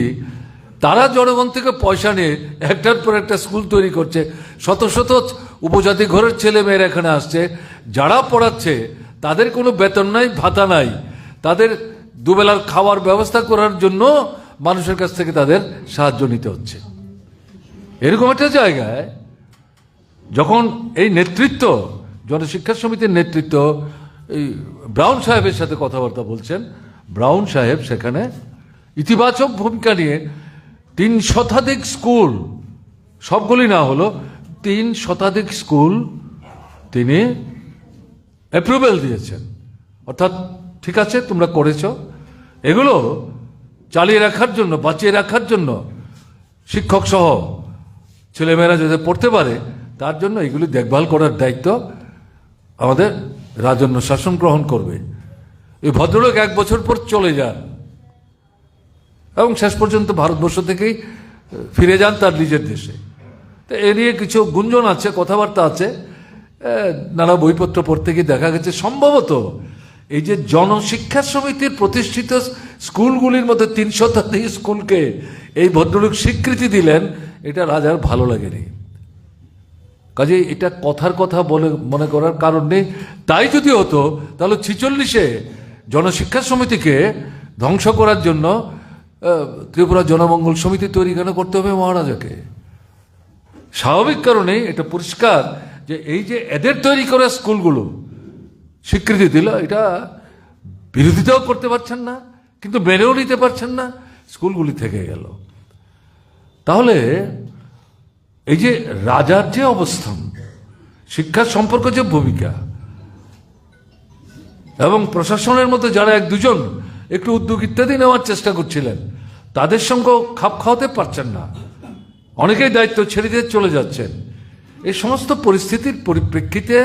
তারা জনগণ থেকে পয়সা নিয়ে একটার পর একটা স্কুল তৈরি করছে। শত শত উপজাতি ঘরের ছেলে মেয়েরা এখানে আসছে, যারা পড়াচ্ছে তাদের কোনো বেতন নাই, ভাতা নাই, তাদের দুবেলার খাওয়ার ব্যবস্থা করার জন্য মানুষের কাছ থেকে তাদের সাহায্য নিতে হচ্ছে। এরকম একটা জায়গায় যখন এই নেতৃত্ব, জনশিক্ষা সমিতির নেতৃত্ব এই ব্রাউন সাহেবের সাথে কথাবার্তা বলছেন, ব্রাউন সাহেব সেখানে ইতিবাচক ভূমিকা নিয়ে 3 শতাধিক স্কুল, সবগুলি না হলো 3 শতাধিক স্কুল তিনি অ্যাপ্রুভেল দিয়েছেন। অর্থাৎ ঠিক আছে তোমরা করেছ, এগুলো চালিয়ে রাখার জন্য, বাঁচিয়ে রাখার জন্য, শিক্ষক সহ ছেলেমেয়েরা যাতে পড়তে পারে তার জন্য এগুলি দেখভাল করার দায়িত্ব আমাদের রাজন্য শাসন গ্রহণ করবে। এই ভদ্রলোক 1 বছর পর চলে যান এবং শেষ পর্যন্ত ভারতবর্ষ থেকেই ফিরে যান তার নিজের দেশে। তো এ নিয়ে কিছু গুঞ্জন আছে, কথাবার্তা আছে, নানা বইপত্র পড়তে গিয়ে দেখা গেছে সম্ভবত এই যে জনশিক্ষা সমিতির প্রতিষ্ঠিত স্কুলগুলির মধ্যে 3 শতাধিক স্কুলকে এই ভদ্রলোক স্বীকৃতি দিলেন, এটা রাজার ভালো লাগেনি। কাজে এটা কথার কথা বলে মনে করার কারণ নেই। তাই যদি হতো তাহলে 46-এ জনশিক্ষা সমিতিকে ধ্বংস করার জন্য ত্রিপুরা জনমঙ্গল সমিতি তৈরি কেন করতে হবে মহারাজাকে? স্বাভাবিক কারণে এটা পরিষ্কার যে এই যে এদের তৈরি করা স্কুলগুলো স্বীকৃতি দিল, এটা বিরোধিতাও করতে পারছেন না, কিন্তু মেনেও নিতে পারছেন না, স্কুলগুলি থেকে গেল। তাহলে এই যে রাজার যে অবস্থান, শিক্ষার সম্পর্ক যে ভূমিকা, এবং প্রশাসনের মধ্যে যারা 1-2 একটু উদ্যোগ ইত্যাদি নেওয়ার চেষ্টা করছিলেন তাদের সঙ্গে খাপ খাওয়াতে পারছেন না, অনেকেই দায়িত্ব ছেড়ে দিয়ে চলে যাচ্ছেন। এই সমস্ত পরিস্থিতির পরিপ্রেক্ষিতে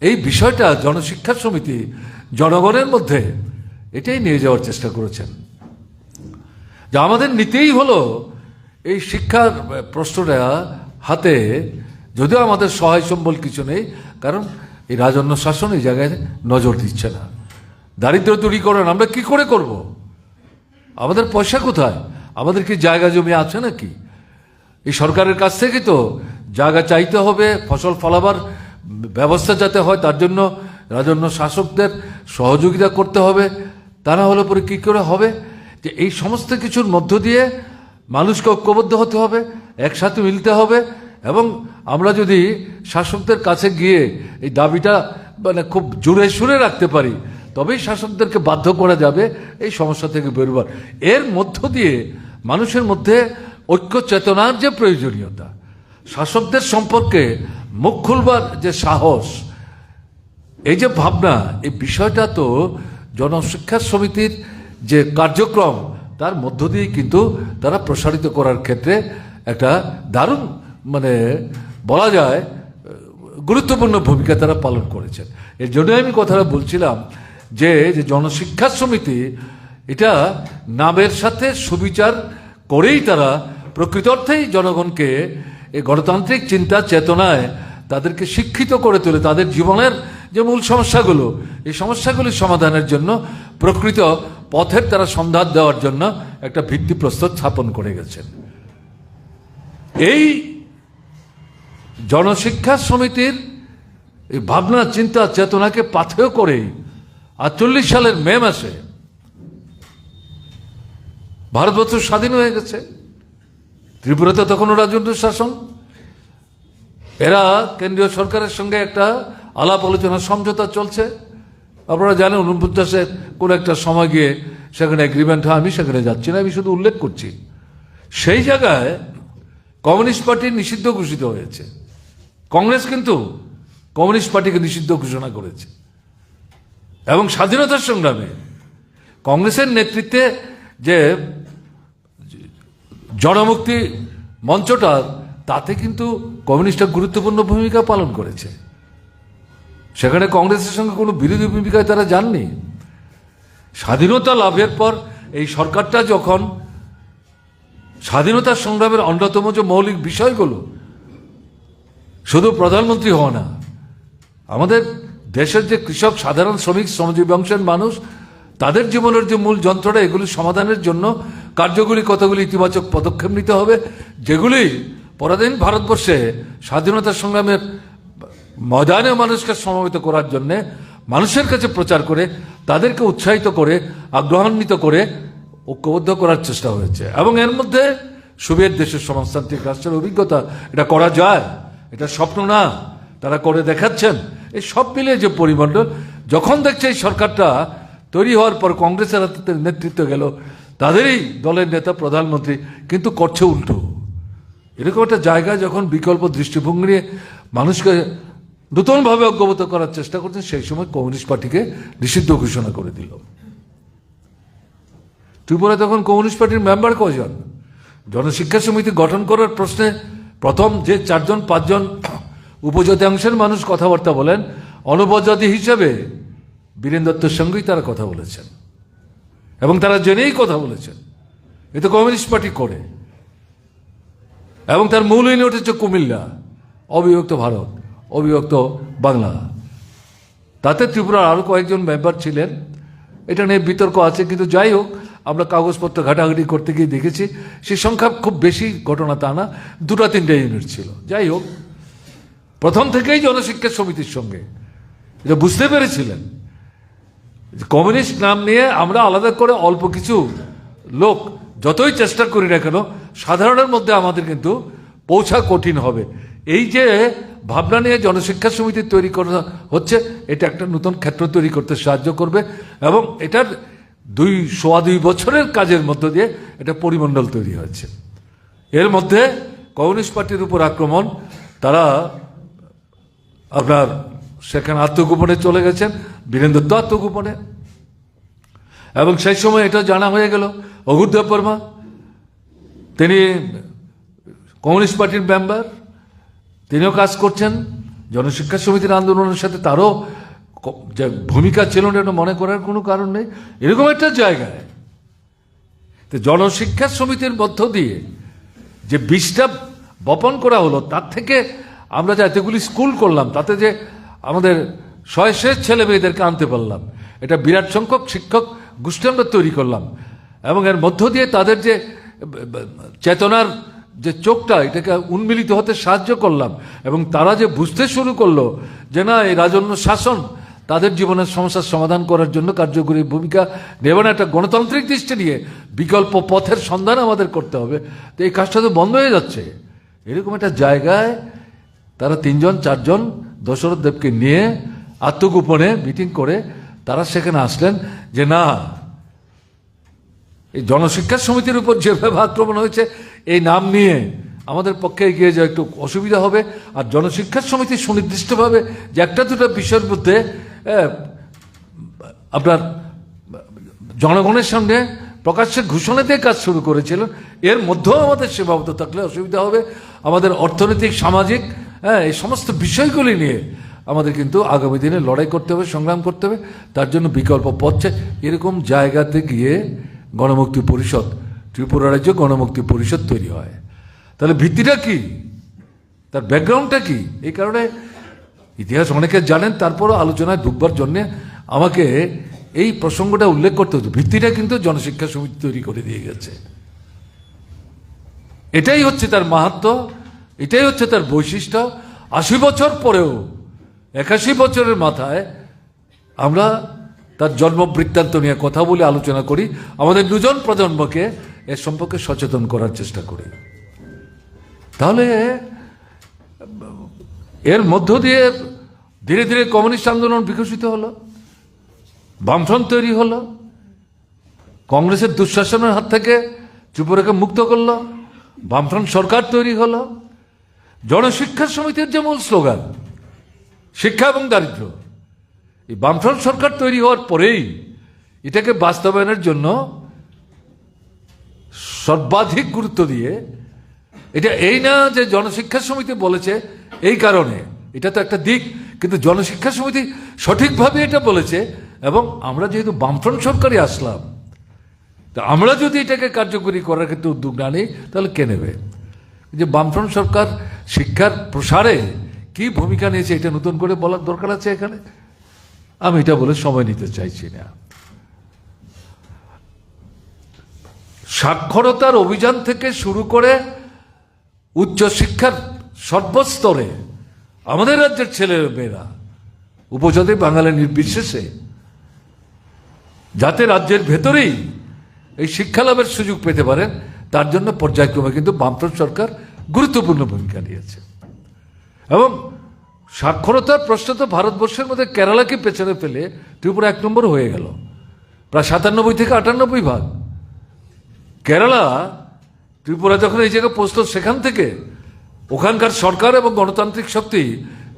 এই বিষয়টা জনশিক্ষা সমিতি জনগণের মধ্যে এটাই নিয়ে যাওয়ার চেষ্টা করেছেন যে আমাদের নিতেই হলো এই শিক্ষার প্রশ্নটা হাতে, যদিও আমাদের সহায় সম্বল কিছু নেই, কারণ এই রাজন্য শাসন এই জায়গায় নজর দিচ্ছে না। দারিদ্র দূরীকরণ আমরা কি করে করব? আমাদের পয়সা কোথায়? আমাদের কি জায়গা জমি আছে নাকি? এই সরকারের কাছ থেকে তো জায়গা চাইতে হবে, ফসল ফলাবার ব্যবস্থা যাতে হয় তার জন্য রাজন্য শাসকদের সহযোগিতা করতে হবে, তা না হলে পরে কী করে হবে? যে এই সমস্ত কিছুর মধ্য দিয়ে মানুষকে ঐক্যবদ্ধ হতে হবে, একসাথে মিলতে হবে, এবং আমরা যদি শাসকদের কাছে গিয়ে এই দাবিটা মানে খুব জোরে সুরে রাখতে পারি তবেই শাসকদেরকে বাধ্য করা যাবে এই সমস্যা থেকে বেরোবার। এর মধ্য দিয়ে মানুষের মধ্যে ঐক্য চেতনার যে প্রয়োজনীয়তা, শাসকদের সম্পর্কে মুখ খুলবার যে সাহস, এই যে ভাবনা, এই বিষয়টা তো জনশিক্ষা সমিতির যে কার্যক্রম তার মধ্য দিয়ে কিন্তু তারা প্রসারিত করার ক্ষেত্রে একটা দারুণ মানে বলা যায় গুরুত্বপূর্ণ ভূমিকা তারা পালন করেছেন। এর জন্য আমি কথাটা বলছিলাম যে জনশিক্ষা সমিতি এটা নামের সাথে সুবিচার করেই তারা প্রকৃত অর্থেই জনগণকে এই গণতান্ত্রিক চিন্তা চেতনায় তাদেরকে শিক্ষিত করে তোলে, তাদের জীবনের যে মূল সমস্যাগুলো, এই সমস্যাগুলি সমাধানের জন্য প্রকৃত পথের তারা সন্ধান দেওয়ার জন্য একটা ভিত্তিপ্রস্তর স্থাপন করে গেছেন। এই জনশিক্ষা সমিতির এই ভাবনা চিন্তা চেতনাকে পাথেয় করেই 48 সালের মে মাসে ভারতবর্ষ স্বাধীন হয়ে গেছে। ত্রিপুরাতে তখনও রাজনৈতিক শাসন। এরা কেন্দ্রীয় সরকারের সঙ্গে একটা আলাপ আলোচনা সমঝোতা চলছে। আপনারা জানেন 49-এর কোনো একটা সময় গিয়ে সেখানে এগ্রিমেন্ট হয়। আমি সেখানে যাচ্ছি না, আমি শুধু উল্লেখ করছি। সেই জায়গায় কমিউনিস্ট পার্টি নিষিদ্ধ ঘোষিত হয়েছে। কংগ্রেস কিন্তু কমিউনিস্ট পার্টিকে নিষিদ্ধ ঘোষণা করেছে এবং স্বাধীনতার সংগ্রামে কংগ্রেসের নেতৃত্বে যে জনমুক্তি মঞ্চটা, তাতে কিন্তু কমিউনিস্টরা গুরুত্বপূর্ণ ভূমিকা পালন করেছে। সেখানে কংগ্রেসের সঙ্গে কোনো বিরোধী ভূমিকায় তারা যাননি। স্বাধীনতা লাভের পর এই সরকারটা যখন স্বাধীনতার সংগ্রামের অন্যতম যে মৌলিক বিষয়গুলো, শুধু প্রধানমন্ত্রী হওয়া না, আমাদের দেশের যে কৃষক, সাধারণ শ্রমিক, শ্রমজীবী অংশের মানুষ, তাদের জীবনের যে মূল যন্ত্রণা, এগুলি সমাধানের জন্য কার্যকরী কতগুলি ইতিবাচক পদক্ষেপ নিতে হবে, যেগুলি পরাধীন ভারতবর্ষে স্বাধীনতা সংগ্রামের ময়দানে মানুষকে সমবেত করার জন্যে মানুষের কাছে প্রচার করে, তাদেরকে উৎসাহিত করে, আগ্রহান্বিত করে ঐক্যবদ্ধ করার চেষ্টা হয়েছে। এবং এর মধ্যে সোভিয়েত দেশের সমাজতান্ত্রিক রাষ্ট্রের অভিজ্ঞতা, এটা করা যায়, এটা স্বপ্ন না, তারা করে দেখাচ্ছেন। এই সব মিলিয়ে যে পরিমণ্ডল, যখন দেখছে এই সরকারটা তৈরি হওয়ার পর কংগ্রেসের হাতে নেতৃত্ব গেল, তাদেরই দলের নেতা প্রধানমন্ত্রী কিন্তু করছে উল্টো। এরকম একটা জায়গায় যখন বিকল্প দৃষ্টিভঙ্গি নিয়ে মানুষকে নতুনভাবে অজ্ঞাত করার চেষ্টা করছেন, সেই সময় কমিউনিস্ট পার্টিকে নিষিদ্ধ ঘোষণা করে দিল। ত্রিপুরায় তখন কমিউনিস্ট পার্টির মেম্বার কজন? জনশিক্ষা সমিতি গঠন করার প্রশ্নে প্রথম যে 4-5 উপজাতি অংশের মানুষ কথাবার্তা বলেন, অনুপজাতি হিসেবে বীরেন দত্তের সঙ্গেই তারা কথা বলেছেন এবং তারা জেনেই কথা বলেছেন। এ তো কমিউনিস্ট পার্টি করে। এবং তার মূল ইউনিট হচ্ছে কুমিল্লা, অবিভক্ত ভারত, অবিভক্ত বাংলা। তাতে ত্রিপুরার আরও কয়েকজন মেম্বার ছিলেন। এটা নিয়ে বিতর্ক আছে, কিন্তু যাই হোক, আমরা কাগজপত্র ঘাটাঘাটি করতে গিয়ে দেখেছি সেই সংখ্যা খুব বেশি ঘটনা তা না, 2-3 ইউনিট ছিল। যাই হোক, প্রথম থেকেই জনশিক্ষা সমিতির সঙ্গে এটা বুঝতে পেরেছিলেন কমিউনিস্ট নাম নিয়ে আমরা আলাদা করে অল্প কিছু লোক যতই চেষ্টা করি না কেন, সাধারণের মধ্যে আমাদের কিন্তু পৌঁছা কঠিন হবে। এই যে ভাবনা নিয়ে জনশিক্ষা সমিতি তৈরি করা হচ্ছে, এটা একটা নতুন ক্ষেত্র তৈরি করতে সাহায্য করবে এবং এটার 2 বছরের কাজের মধ্য দিয়ে এটা পরিমণ্ডল তৈরি হয়েছে। এর মধ্যে কমিউনিস্ট পার্টির উপর আক্রমণ, তারা আপনার সেখানে আত্মগোপনে চলে গেছেন, বীরেন দত্ত আত্মগোপনে। এবং সেই সময় এটা জানা হয়ে গেল অঘুরদেব বর্মা, তিনি কমিউনিস্ট পার্টির মেম্বার, তিনিও কাজ করছেন জনশিক্ষা সমিতির আন্দোলনের সাথে, তারও যে ভূমিকা ছিল না এটা মনে করার কোনো কারণ নেই। এরকম একটা জায়গায় তো জনশিক্ষা সমিতির মধ্য দিয়ে যে বীজটা বপন করা হলো, তার থেকে আমরা যে এতগুলি স্কুল করলাম, তাতে যে আমাদের শয়ে ছেলে মেয়েদেরকে আনতে পারলাম, এটা বিরাট সংখ্যক শিক্ষক গোষ্ঠী আমরা তৈরি করলাম এবং এর মধ্য দিয়ে তাদের যে চেতনার যে চোখটা, এটাকে উন্মিলিত হতে সাহায্য করলাম এবং তারা যে বুঝতে শুরু করলো যে না, এই রাজন্য শাসন তাদের জীবনের সমস্যার সমাধান করার জন্য কার্যকরী ভূমিকা নেবে না, একটা গণতান্ত্রিক দৃষ্টি নিয়ে বিকল্প পথের সন্ধান আমাদের করতে হবে। তো এই কাজটা তো বন্ধ হয়ে যাচ্ছে। এরকম একটা জায়গায় তারা 3-4 দশরথ দেবকে নিয়ে আত্মগোপনে মিটিং করে তারা সেখানে আসলেন যে না, এই জনশিক্ষা সমিতির উপর যেভাবে আক্রমণ হয়েছে, এই নাম নিয়ে আমাদের পক্ষে এগিয়ে যাওয়া একটু অসুবিধা হবে। আর জনশিক্ষা সমিতি সুনির্দিষ্টভাবে যে 1-2 বিষয়ের মধ্যে আপনার জনগণের সামনে প্রকাশ্যে ঘোষণা দিয়ে কাজ শুরু করেছিলেন, এর মধ্যেও আমাদের সীমাবদ্ধ থাকলে অসুবিধা হবে। আমাদের অর্থনৈতিক, সামাজিক, এই সমস্ত বিষয়গুলি নিয়ে আমাদের কিন্তু আগামী দিনে লড়াই করতে হবে, সংগ্রাম করতে হবে। তার জন্য বিকল্প পথ চাই। এরকম জায়গাতে গিয়ে গণমুক্তি পরিষদ, ত্রিপুরা রাজ্য গণমুক্তি পরিষদ তৈরি হয়। তাহলে ভিত্তিটা কি, তার ব্যাকগ্রাউন্ডটা কি? এই কারণে ইতিহাস অনেকে জানেন, তারপরও আলোচনায় ঢুকবার জন্যে আমাকে এই প্রসঙ্গটা উল্লেখ করতে হতো। ভিত্তিটা কিন্তু জনশিক্ষা সমিতি তৈরি করে দিয়ে গেছে। এটাই হচ্ছে তার মাহাত্ম্য, এটাই হচ্ছে তার বৈশিষ্ট্য। 80 বছর পরেও 81 বছরের মাথায় আমরা তার জন্ম বৃত্তান্ত নিয়ে কথা বলে আলোচনা করি, আমাদের নূতন প্রজন্মকে এর সম্পর্কে সচেতন করার চেষ্টা করি। তাহলে এর মধ্য দিয়ে ধীরে ধীরে কমিউনিস্ট আন্দোলন বিকশিত হলো, বামফ্রন্ট তৈরি হলো, কংগ্রেসের দুঃশাসনের হাত থেকে ত্রিপুরাকে মুক্ত করলো, বামফ্রন্ট সরকার তৈরি হলো। জনশিক্ষা সমিতির যে মূল স্লোগান শিক্ষা এবং দারিদ্র্য, এই বামফ্রন্ট সরকার তৈরি হওয়ার পরেই এটাকে বাস্তবায়নের জন্য সর্বাধিক গুরুত্ব দিয়ে, এটা এই না যে জনশিক্ষা সমিতি বলেছে এই কারণে, এটা তো একটা দিক, কিন্তু জনশিক্ষা সমিতি সঠিকভাবে এটা বলেছে। এবং আমরা যেহেতু বামফ্রন্ট সরকারই আসলাম, তা আমরা যদি এটাকে কার্যকরী করার ক্ষেত্রে উদ্যোগ না নিই তাহলে কে নেবে? যে বামফ্রন্ট সরকার শিক্ষার প্রসারে কি ভূমিকা নিয়েছে এটা নতুন করে বলার দরকার আছে এখানে? আমি এটা বলে সময় নিতে চাইছি না। সাক্ষরতার অভিযান থেকে শুরু করে উচ্চশিক্ষার সর্বস্তরে আমাদের রাজ্যের ছেলে মেয়েরা, উপজাতি বাঙালি নির্বিশেষে, যাতে রাজ্যের ভেতরেই এই শিক্ষা লাভের সুযোগ পেতে পারেন, তার জন্য পর্যায়ক্রমে কিন্তু বামফ্রন্ট সরকার গুরুত্বপূর্ণ ভূমিকা নিয়েছে। এবং সাক্ষরতার প্রশ্ন তো ভারতবর্ষের মধ্যে কেরালাকে পেছনে ফেলে ত্রিপুরা 1 নম্বর হয়ে গেল, প্রায় 97 থেকে 98 ভাগ। কেরালা ত্রিপুরা যখন এই জায়গায় পৌঁছল, সেখান থেকে ওখানকার সরকার এবং গণতান্ত্রিক শক্তি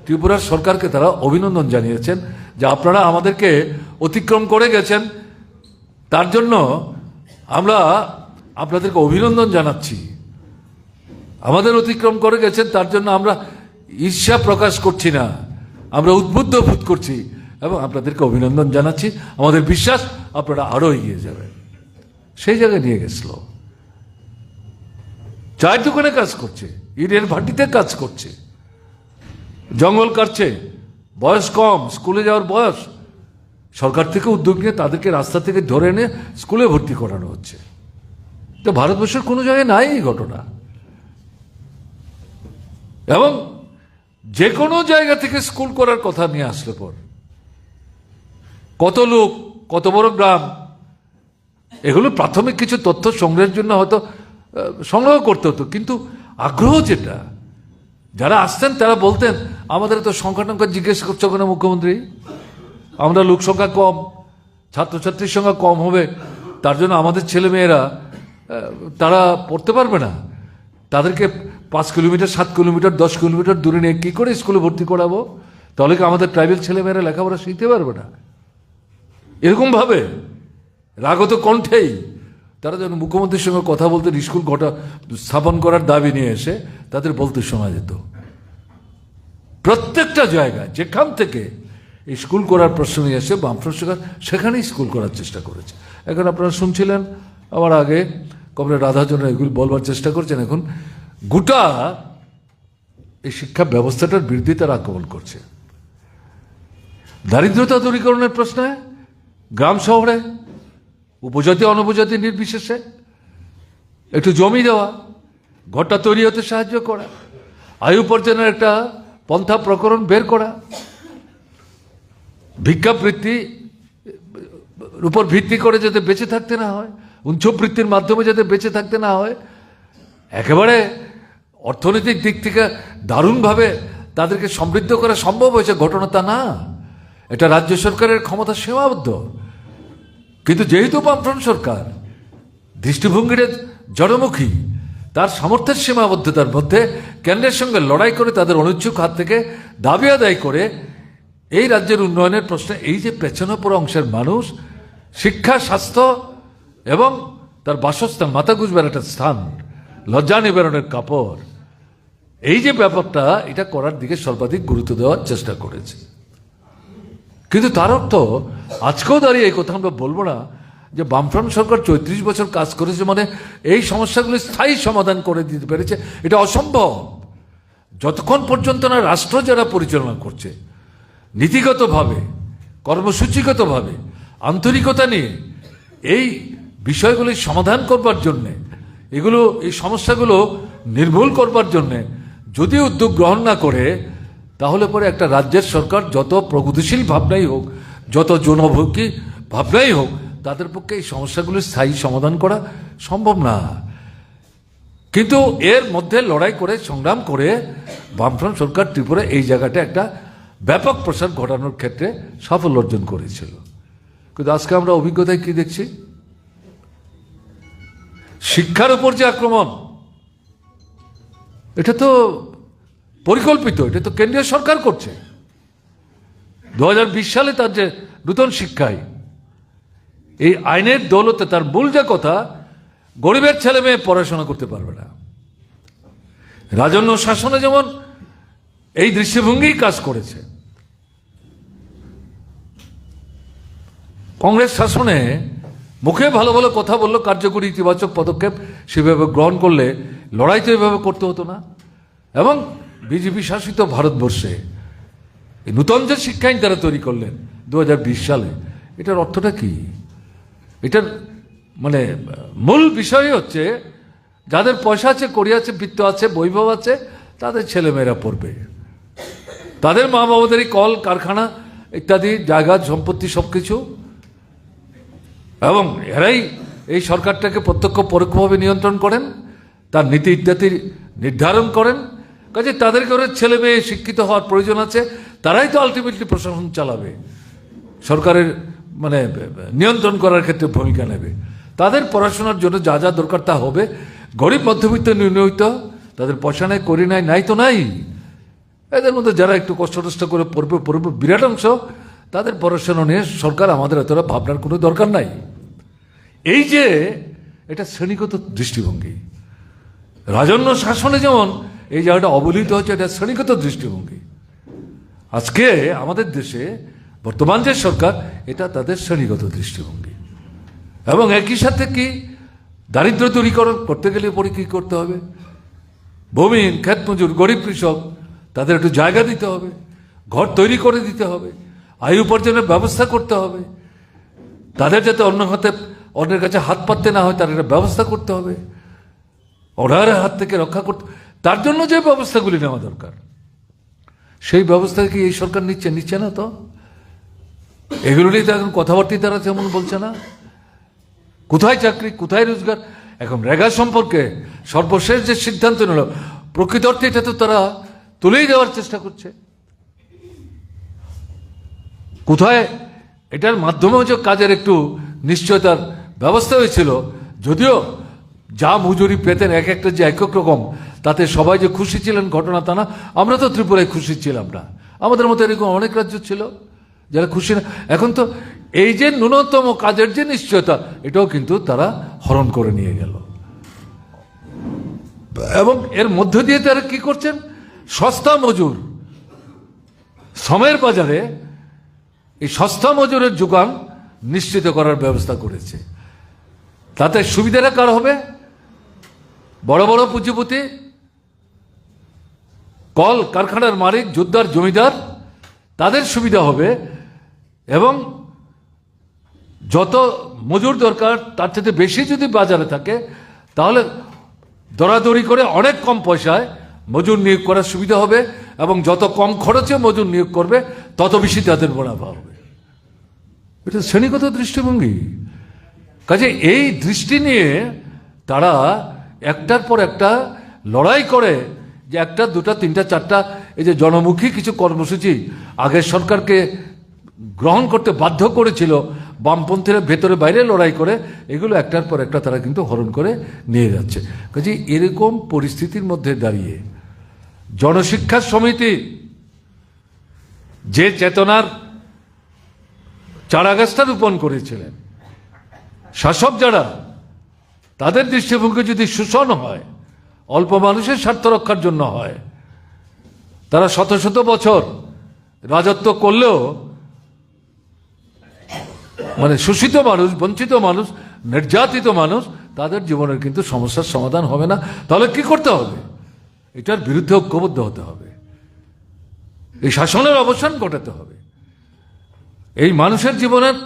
ত্রিপুরার সরকারকে তারা অভিনন্দন জানিয়েছেন যে আপনারা আমাদেরকে অতিক্রম করে গেছেন, তার জন্য আমরা আপনাদেরকে অভিনন্দন জানাচ্ছি। আমাদের অতিক্রম করে গেছেন তার জন্য আমরা ঈর্ষা প্রকাশ করছি না, আমরা উদ্বুদ্ধ বোধ করছি এবং আপনাদেরকে অভিনন্দন জানাচ্ছি। আমাদের বিশ্বাস আপনারা আরো এগিয়ে যাবেন। সেই জায়গায় নিয়ে গেছিল। চায়ের দোকানে কাজ করছে, ইটের ভাটিতে কাজ করছে, জঙ্গল কাটছে, বয়স কম, স্কুলে যাওয়ার বয়স, সরকার থেকে উদ্যোগ নিয়ে তাদেরকে রাস্তা থেকে ধরে এনে স্কুলে ভর্তি করানো হচ্ছে। তো ভারতবর্ষের কোনো জায়গায় নাই এই ঘটনা। এবং যে কোনো জায়গা থেকে স্কুল করার কথা নিয়ে আসলে পর কত লোক, কত বড় গ্রাম, এগুলো প্রাথমিক কিছু তথ্য সংগ্রহের জন্য হয়তো সংগ্রহ করতে হতো, কিন্তু আগ্রহ যেটা, যারা আসতেন তারা বলতেন আমাদের তো সংখ্যা টংখ্যা জিজ্ঞেস করছো কেন মুখ্যমন্ত্রী, আমরা লোক সংখ্যা কম, ছাত্রছাত্রীর সংখ্যা কম হবে, তার জন্য আমাদের ছেলে মেয়েরা তারা পড়তে পারবে না, তাদেরকে 5 কিলোমিটার 7 কিলোমিটার 10 কিলোমিটার দূরে নিয়ে কী করে স্কুলে ভর্তি করাবো? তাহলে কি আমাদের ট্রাইবেল ছেলেমেয়েরা লেখাপড়া শিখতে পারবে না? এরকমভাবে রাগত কণ্ঠেই তারা যেন মুখ্যমন্ত্রীর সঙ্গে কথা বলতে, স্কুল স্থাপন করার দাবি নিয়ে এসে তাদের বলতে শোনা যেত। প্রত্যেকটা জায়গায় যেখান থেকে এই স্কুল করার প্রশ্ন নিয়ে এসে বামফ্রন্ট সরকার সেখানেই স্কুল করার চেষ্টা করেছে। এখন আপনারা শুনছিলেন আমার আগে কমরেড রাধাজন এগুলো বলবার চেষ্টা করছেন। এখন গোটা এই শিক্ষা ব্যবস্থাটার বিরুদ্ধে তারা আক্রমণ করছে। দারিদ্রতা দূরীকরণের প্রশ্নে গ্রাম শহরে উপজাতি অনুপজাতি নির্বিশেষে একটু জমি দেওয়া, ঘরটা তৈরি হতে সাহায্য করা, আয়ু উপার্জনের একটা পন্থা প্রকরণ বের করা, ভিক্ষাবৃত্তি উপর ভিত্তি করে যাতে বেঁচে থাকতে না হয়, উচ্চবৃত্তির মাধ্যমে যাতে বেঁচে থাকতে না হয়, একেবারে অর্থনৈতিক দিক থেকে দারুণভাবে তাদেরকে সমৃদ্ধ করা সম্ভব হয়েছে, ঘটনা তা না। এটা রাজ্য সরকারের ক্ষমতা সীমাবদ্ধ। কিন্তু যেহেতু বামফ্রন্ট সরকার দৃষ্টিভঙ্গির জনমুখী, তার সামর্থ্যের সীমাবদ্ধতার মধ্যে কেন্দ্রের সঙ্গে লড়াই করে তাদের অনিচ্ছুক হাত থেকে দাবি আদায় করে এই রাজ্যের উন্নয়নের প্রশ্নে এই যে পেছনে পড়া অংশের মানুষ শিক্ষা, স্বাস্থ্য এবং তার বাসস্থান, মাথা গুঁজবার একটা স্থান, লজ্জা নিবারণের কাপড়, এই যে ব্যাপারটা, এটা করার দিকে সর্বাধিক গুরুত্ব দেওয়ার চেষ্টা করেছে। কিন্তু তার অর্থ আজকেও দাঁড়িয়ে এই কথা আমরা বলবো না যে বামফ্রন্ট সরকার 34 বছর কাজ করেছে মানে এই সমস্যাগুলি স্থায়ী সমাধান করে দিতে পেরেছে। এটা অসম্ভব। যতক্ষণ পর্যন্ত না রাষ্ট্র যারা পরিচালনা করছে নীতিগতভাবে, কর্মসূচিগতভাবে, আন্তরিকতা নিয়ে এই বিষয়গুলি সমাধান করবার জন্যে, এই সমস্যাগুলো নির্মূল করবার জন্যে যদি উদ্যোগ গ্রহণ না করে, তাহলে পরে একটা রাজ্যের সরকার যত প্রগতিশীল ভাবনাই হোক, যত জনভোগী ভাবনাই হোক, তাদের পক্ষে এই সমস্যাগুলির স্থায়ী সমাধান করা সম্ভব না। কিন্তু এর মধ্যে লড়াই করে, সংগ্রাম করে বামফ্রন্ট সরকার ত্রিপুরা এই জায়গাটা একটা ব্যাপক প্রসার ঘটানোর ক্ষেত্রে সাফল্য অর্জন করেছিল। কিন্তু আজকে আমরা অভিজ্ঞতায় কি দেখছি? শিক্ষার উপর যে আক্রমণ, এটা তো পরিকল্পিত, এটা তো কেন্দ্রীয় সরকার করছে। 2020 সালে তার যে নূতন শিক্ষায় এই আইনের দৌলতে তার মূল যে কথা, গরিবের ছেলে মেয়ে পড়াশোনা করতে পারবে না। রাজন্য শাসনে যেমন এই দৃষ্টিভঙ্গিই কাজ করেছে, কংগ্রেস শাসনে মুখে ভালো ভালো কথা বললো, কার্যকরী ইতিবাচক পদক্ষেপ সেভাবে গ্রহণ করলে লড়াই তো এভাবে করতে হতো না। এবং বিজেপি শাসিত ভারতবর্ষে এই নূতন যে শিক্ষা আইন তারা তৈরি করলেন 2020 সালে, এটার অর্থটা কি? এটার মানে মূল বিষয় হচ্ছে যাদের পয়সা আছে, কড়ি আছে, বৃত্ত আছে, বৈভব আছে, তাদের ছেলেমেয়েরা পড়বে, তাদের মা বাবাদেরই কল কারখানা ইত্যাদি জায়গা সম্পত্তি সব কিছু, এবং এরাই এই সরকারটাকে প্রত্যক্ষ পরোক্ষভাবে নিয়ন্ত্রণ করেন, তার নীতি ইত্যাদি নির্ধারণ করেন। কাজে তাদের ঘরের ছেলে মেয়ে শিক্ষিত হওয়ার প্রয়োজন আছে, তারাই তো আলটিমেটলি প্রশাসন চালাবে, সরকারের মানে নিয়ন্ত্রণ করার ক্ষেত্রে ভূমিকা নেবে। তাদের পড়াশোনার জন্য যা যা দরকার তা হবে। গরিব মধ্যবিত্ত নির্ণয়িত, তাদের পয়সা নাই, করি নাই, নাই তো নাই, এদের মধ্যে যারা একটু কষ্ট করে পড়বে বিরাট অংশ, তাদের পড়াশোনা নিয়ে সরকার আমাদের এতটা ভাবনার কোনো দরকার নাই। এই যে এটা শ্রেণীগত দৃষ্টিভঙ্গি, রাজন্য শাসনে যেমন এই জায়গাটা অবহেলিত হচ্ছে, এটা শ্রেণীগত দৃষ্টিভঙ্গি। আজকে আমাদের দেশে বর্তমান যে সরকার, এটা তাদের শ্রেণীগত দৃষ্টিভঙ্গি। এবং একই সাথে কি দারিদ্র দূরীকরণ করতে গেলে পরে কী করতে হবে? ভূমিহীন, ক্ষেত মজুর, গরিব কৃষক, তাদের একটু জায়গা দিতে হবে, ঘর তৈরি করে দিতে হবে, আয় উপার্জনের ব্যবস্থা করতে হবে, তাদের যাতে অন্যের কাছে হাত পাততে না হয়, তার একটা ব্যবস্থা করতে হবে, অর্ডারের হাত থেকে রক্ষা করতে। তার জন্য যে ব্যবস্থাগুলি নেওয়া দরকার, সেই ব্যবস্থা কি এই সরকার নিচ্ছে না? তো এগুলো নিয়ে তো এখন কথাবার্তা তারা তেমন বলছে না। কোথায় চাকরি, কোথায় রোজগার? এখন রেগা সম্পর্কে সর্বশেষ যে সিদ্ধান্ত নিল, প্রকৃত অর্থে এটা তো তারা তুলেই দেওয়ার চেষ্টা করছে। কোথায় এটার মাধ্যমেও যে কাজের একটু নিশ্চয়তার ব্যবস্থা হয়েছিল, যদিও যা মজুরি পেতেন এক একটা যে একক রকম, তাতে সবাই যে খুশি ছিলেন ঘটনা তা না। আমরা তো ত্রিপুরায় খুশি ছিলাম না, আমাদের মতো এরকম অনেক রাজ্য ছিল যারা খুশি না। এখন তো এই যে ন্যূনতম কাজের যে নিশ্চয়তা, এটাও কিন্তু তারা হরণ করে নিয়ে গেল। এবং এর মধ্য দিয়ে তারা কি করছেন? সস্তা মজুর, শ্রমের বাজারে এই সস্তা মজুরের যোগান নিশ্চিত করার ব্যবস্থা করেছে। তাতে সুবিধাটা কার হবে? বড় বড় পুঁজিপতি, কল কারখানার মালিক, যোদ্ধার, জমিদার, তাদের সুবিধা হবে। এবং যত মজুর দরকার তার থেকে বেশি যদি বাজারে থাকে, তাহলে দরাদরি করে অনেক কম পয়সায় মজুর নিয়োগ করার সুবিধা হবে। এবং যত কম খরচে মজুর নিয়োগ করবে, তত বেশি তাদের মুনাফা হবে। এটা শ্রেণীগত দৃষ্টিভঙ্গি। কাজে এই দৃষ্টি নিয়ে তারা একটার পর একটা লড়াই করে, যে একটা, দুটা, তিনটা, চারটা এই যে জনমুখী কিছু কর্মসূচি আগের সরকারকে গ্রহণ করতে বাধ্য করেছিল, বামপন্থীরা ভেতরে বাইরে লড়াই করে, এগুলো একটার পর একটা তারা কিন্তু হরণ করে নিয়ে যাচ্ছে। কাজে এরকম পরিস্থিতির মধ্যে দাঁড়িয়ে জনশিক্ষা সমিতি যে চেতনার চারাগাছটা রোপণ করেছিলেন, শাসক যারা, তাদের দৃষ্টিভঙ্গি যদি শোষণ হয়, অল্প মানুষের স্বার্থ রক্ষার জন্য হয়, তারা শত শত বছর রাজত্ব করলেও মানে শোষিত মানুষ, বঞ্চিত মানুষ, নির্যাতিত মানুষ, তাদের জীবনের কিন্তু সমস্যার সমাধান হবে না। তাহলে কি করতে হবে? এটার বিরুদ্ধে ঐক্যবদ্ধ হতে হবে, এই শাসনের অবসান ঘটাতে হবে। এই মানুষের জীবনের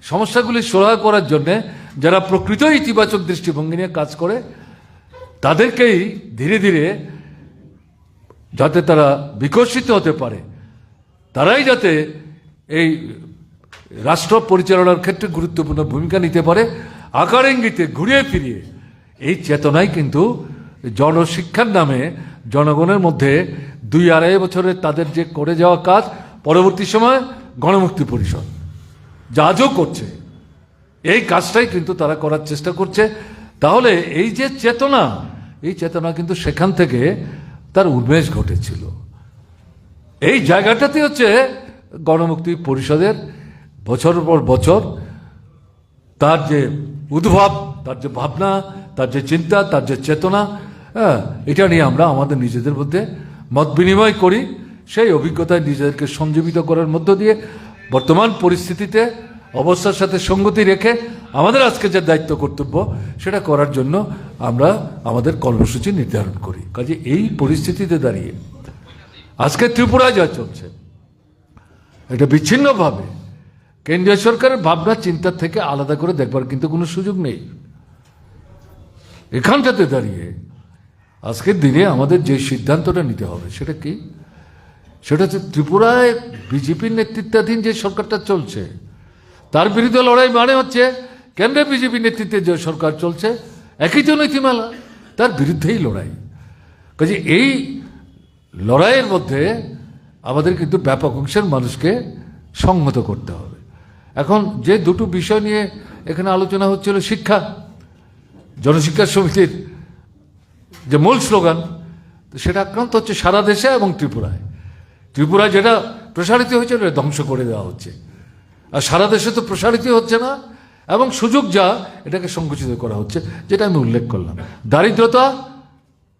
সমস্যাগুলি সুরাহা করার জন্যে যারা প্রকৃত ইতিবাচক দৃষ্টিভঙ্গি নিয়ে কাজ করে, তাদেরকেই ধীরে ধীরে যাতে তারা বিকশিত হতে পারে, তারাই যাতে এই রাষ্ট্র পরিচালনার ক্ষেত্রে গুরুত্বপূর্ণ ভূমিকা নিতে পারে, আকার ইঙ্গিতে ঘুরিয়ে ফিরিয়ে এই চেতনাই কিন্তু জনশিক্ষার নামে জনগণের মধ্যে 2-2.5 বছরের তাদের যে করে যাওয়া কাজ, পরবর্তী সময় গণমুক্তি পরিষদ যা আজও করছে, এই কাজটাই কিন্তু তারা করার চেষ্টা করছে। তাহলে এই যে চেতনা, এই চেতনা কিন্তু সেখান থেকে তার উন্মেষ ঘটেছিল। এই জায়গাটাতে হচ্ছে গণমুক্তি পরিষদের বছর পর বছর তার যে উদ্ভব, তার যে ভাবনা, তার যে চিন্তা, তার যে চেতনা, এটা নিয়ে আমরা আমাদের নিজেদের মধ্যে মত বিনিময় করি। সেই অভিজ্ঞতায় নিজেদেরকে সঞ্জীবিত করার মধ্য দিয়ে বর্তমান পরিস্থিতিতে অবস্থার সাথে সঙ্গতি রেখে আমাদের আজকে যে দায়িত্ব কর্তব্য সেটা করার জন্য আমরা আমাদের কর্মসূচি নির্ধারণ করি। কাজে এই পরিস্থিতিতে দাঁড়িয়ে আজকে ত্রিপুরায় যা চলছে, এটা বিচ্ছিন্নভাবে কেন্দ্রীয় সরকারের ভাবনা চিন্তা থেকে আলাদা করে দেখবার কিন্তু কোনো সুযোগ নেই। এখানটাতে দাঁড়িয়ে আজকের দিনে আমাদের যে সিদ্ধান্তটা নিতে হবে সেটা কি? সেটা হচ্ছে ত্রিপুরায় বিজেপির নেতৃত্বাধীন যে সরকারটা চলছে তার বিরুদ্ধে লড়াই, মানে হচ্ছে কেন্দ্রে বিজেপি নেতৃত্বে যে সরকার চলছে একই তো নীতিমালা, তার বিরুদ্ধেই লড়াই। কাজে এই লড়াইয়ের মধ্যে আমাদের কিন্তু ব্যাপক অংশের মানুষকে সংহত করতে হবে। এখন যে দুটো বিষয় নিয়ে এখানে আলোচনা হচ্ছিল, শিক্ষা, জনশিক্ষা সমিতির যে মূল স্লোগান, সেটা আক্রান্ত হচ্ছে সারা দেশে এবং ত্রিপুরায়। ত্রিপুরায় যেটা প্রসারিত হয়েছে এটা ধ্বংস করে দেওয়া হচ্ছে, আর সারা দেশে তো প্রসারিত হচ্ছে না, এবং সুযোগ যা এটাকে সংকুচিত করা হচ্ছে, যেটা আমি উল্লেখ করলাম। দারিদ্রতা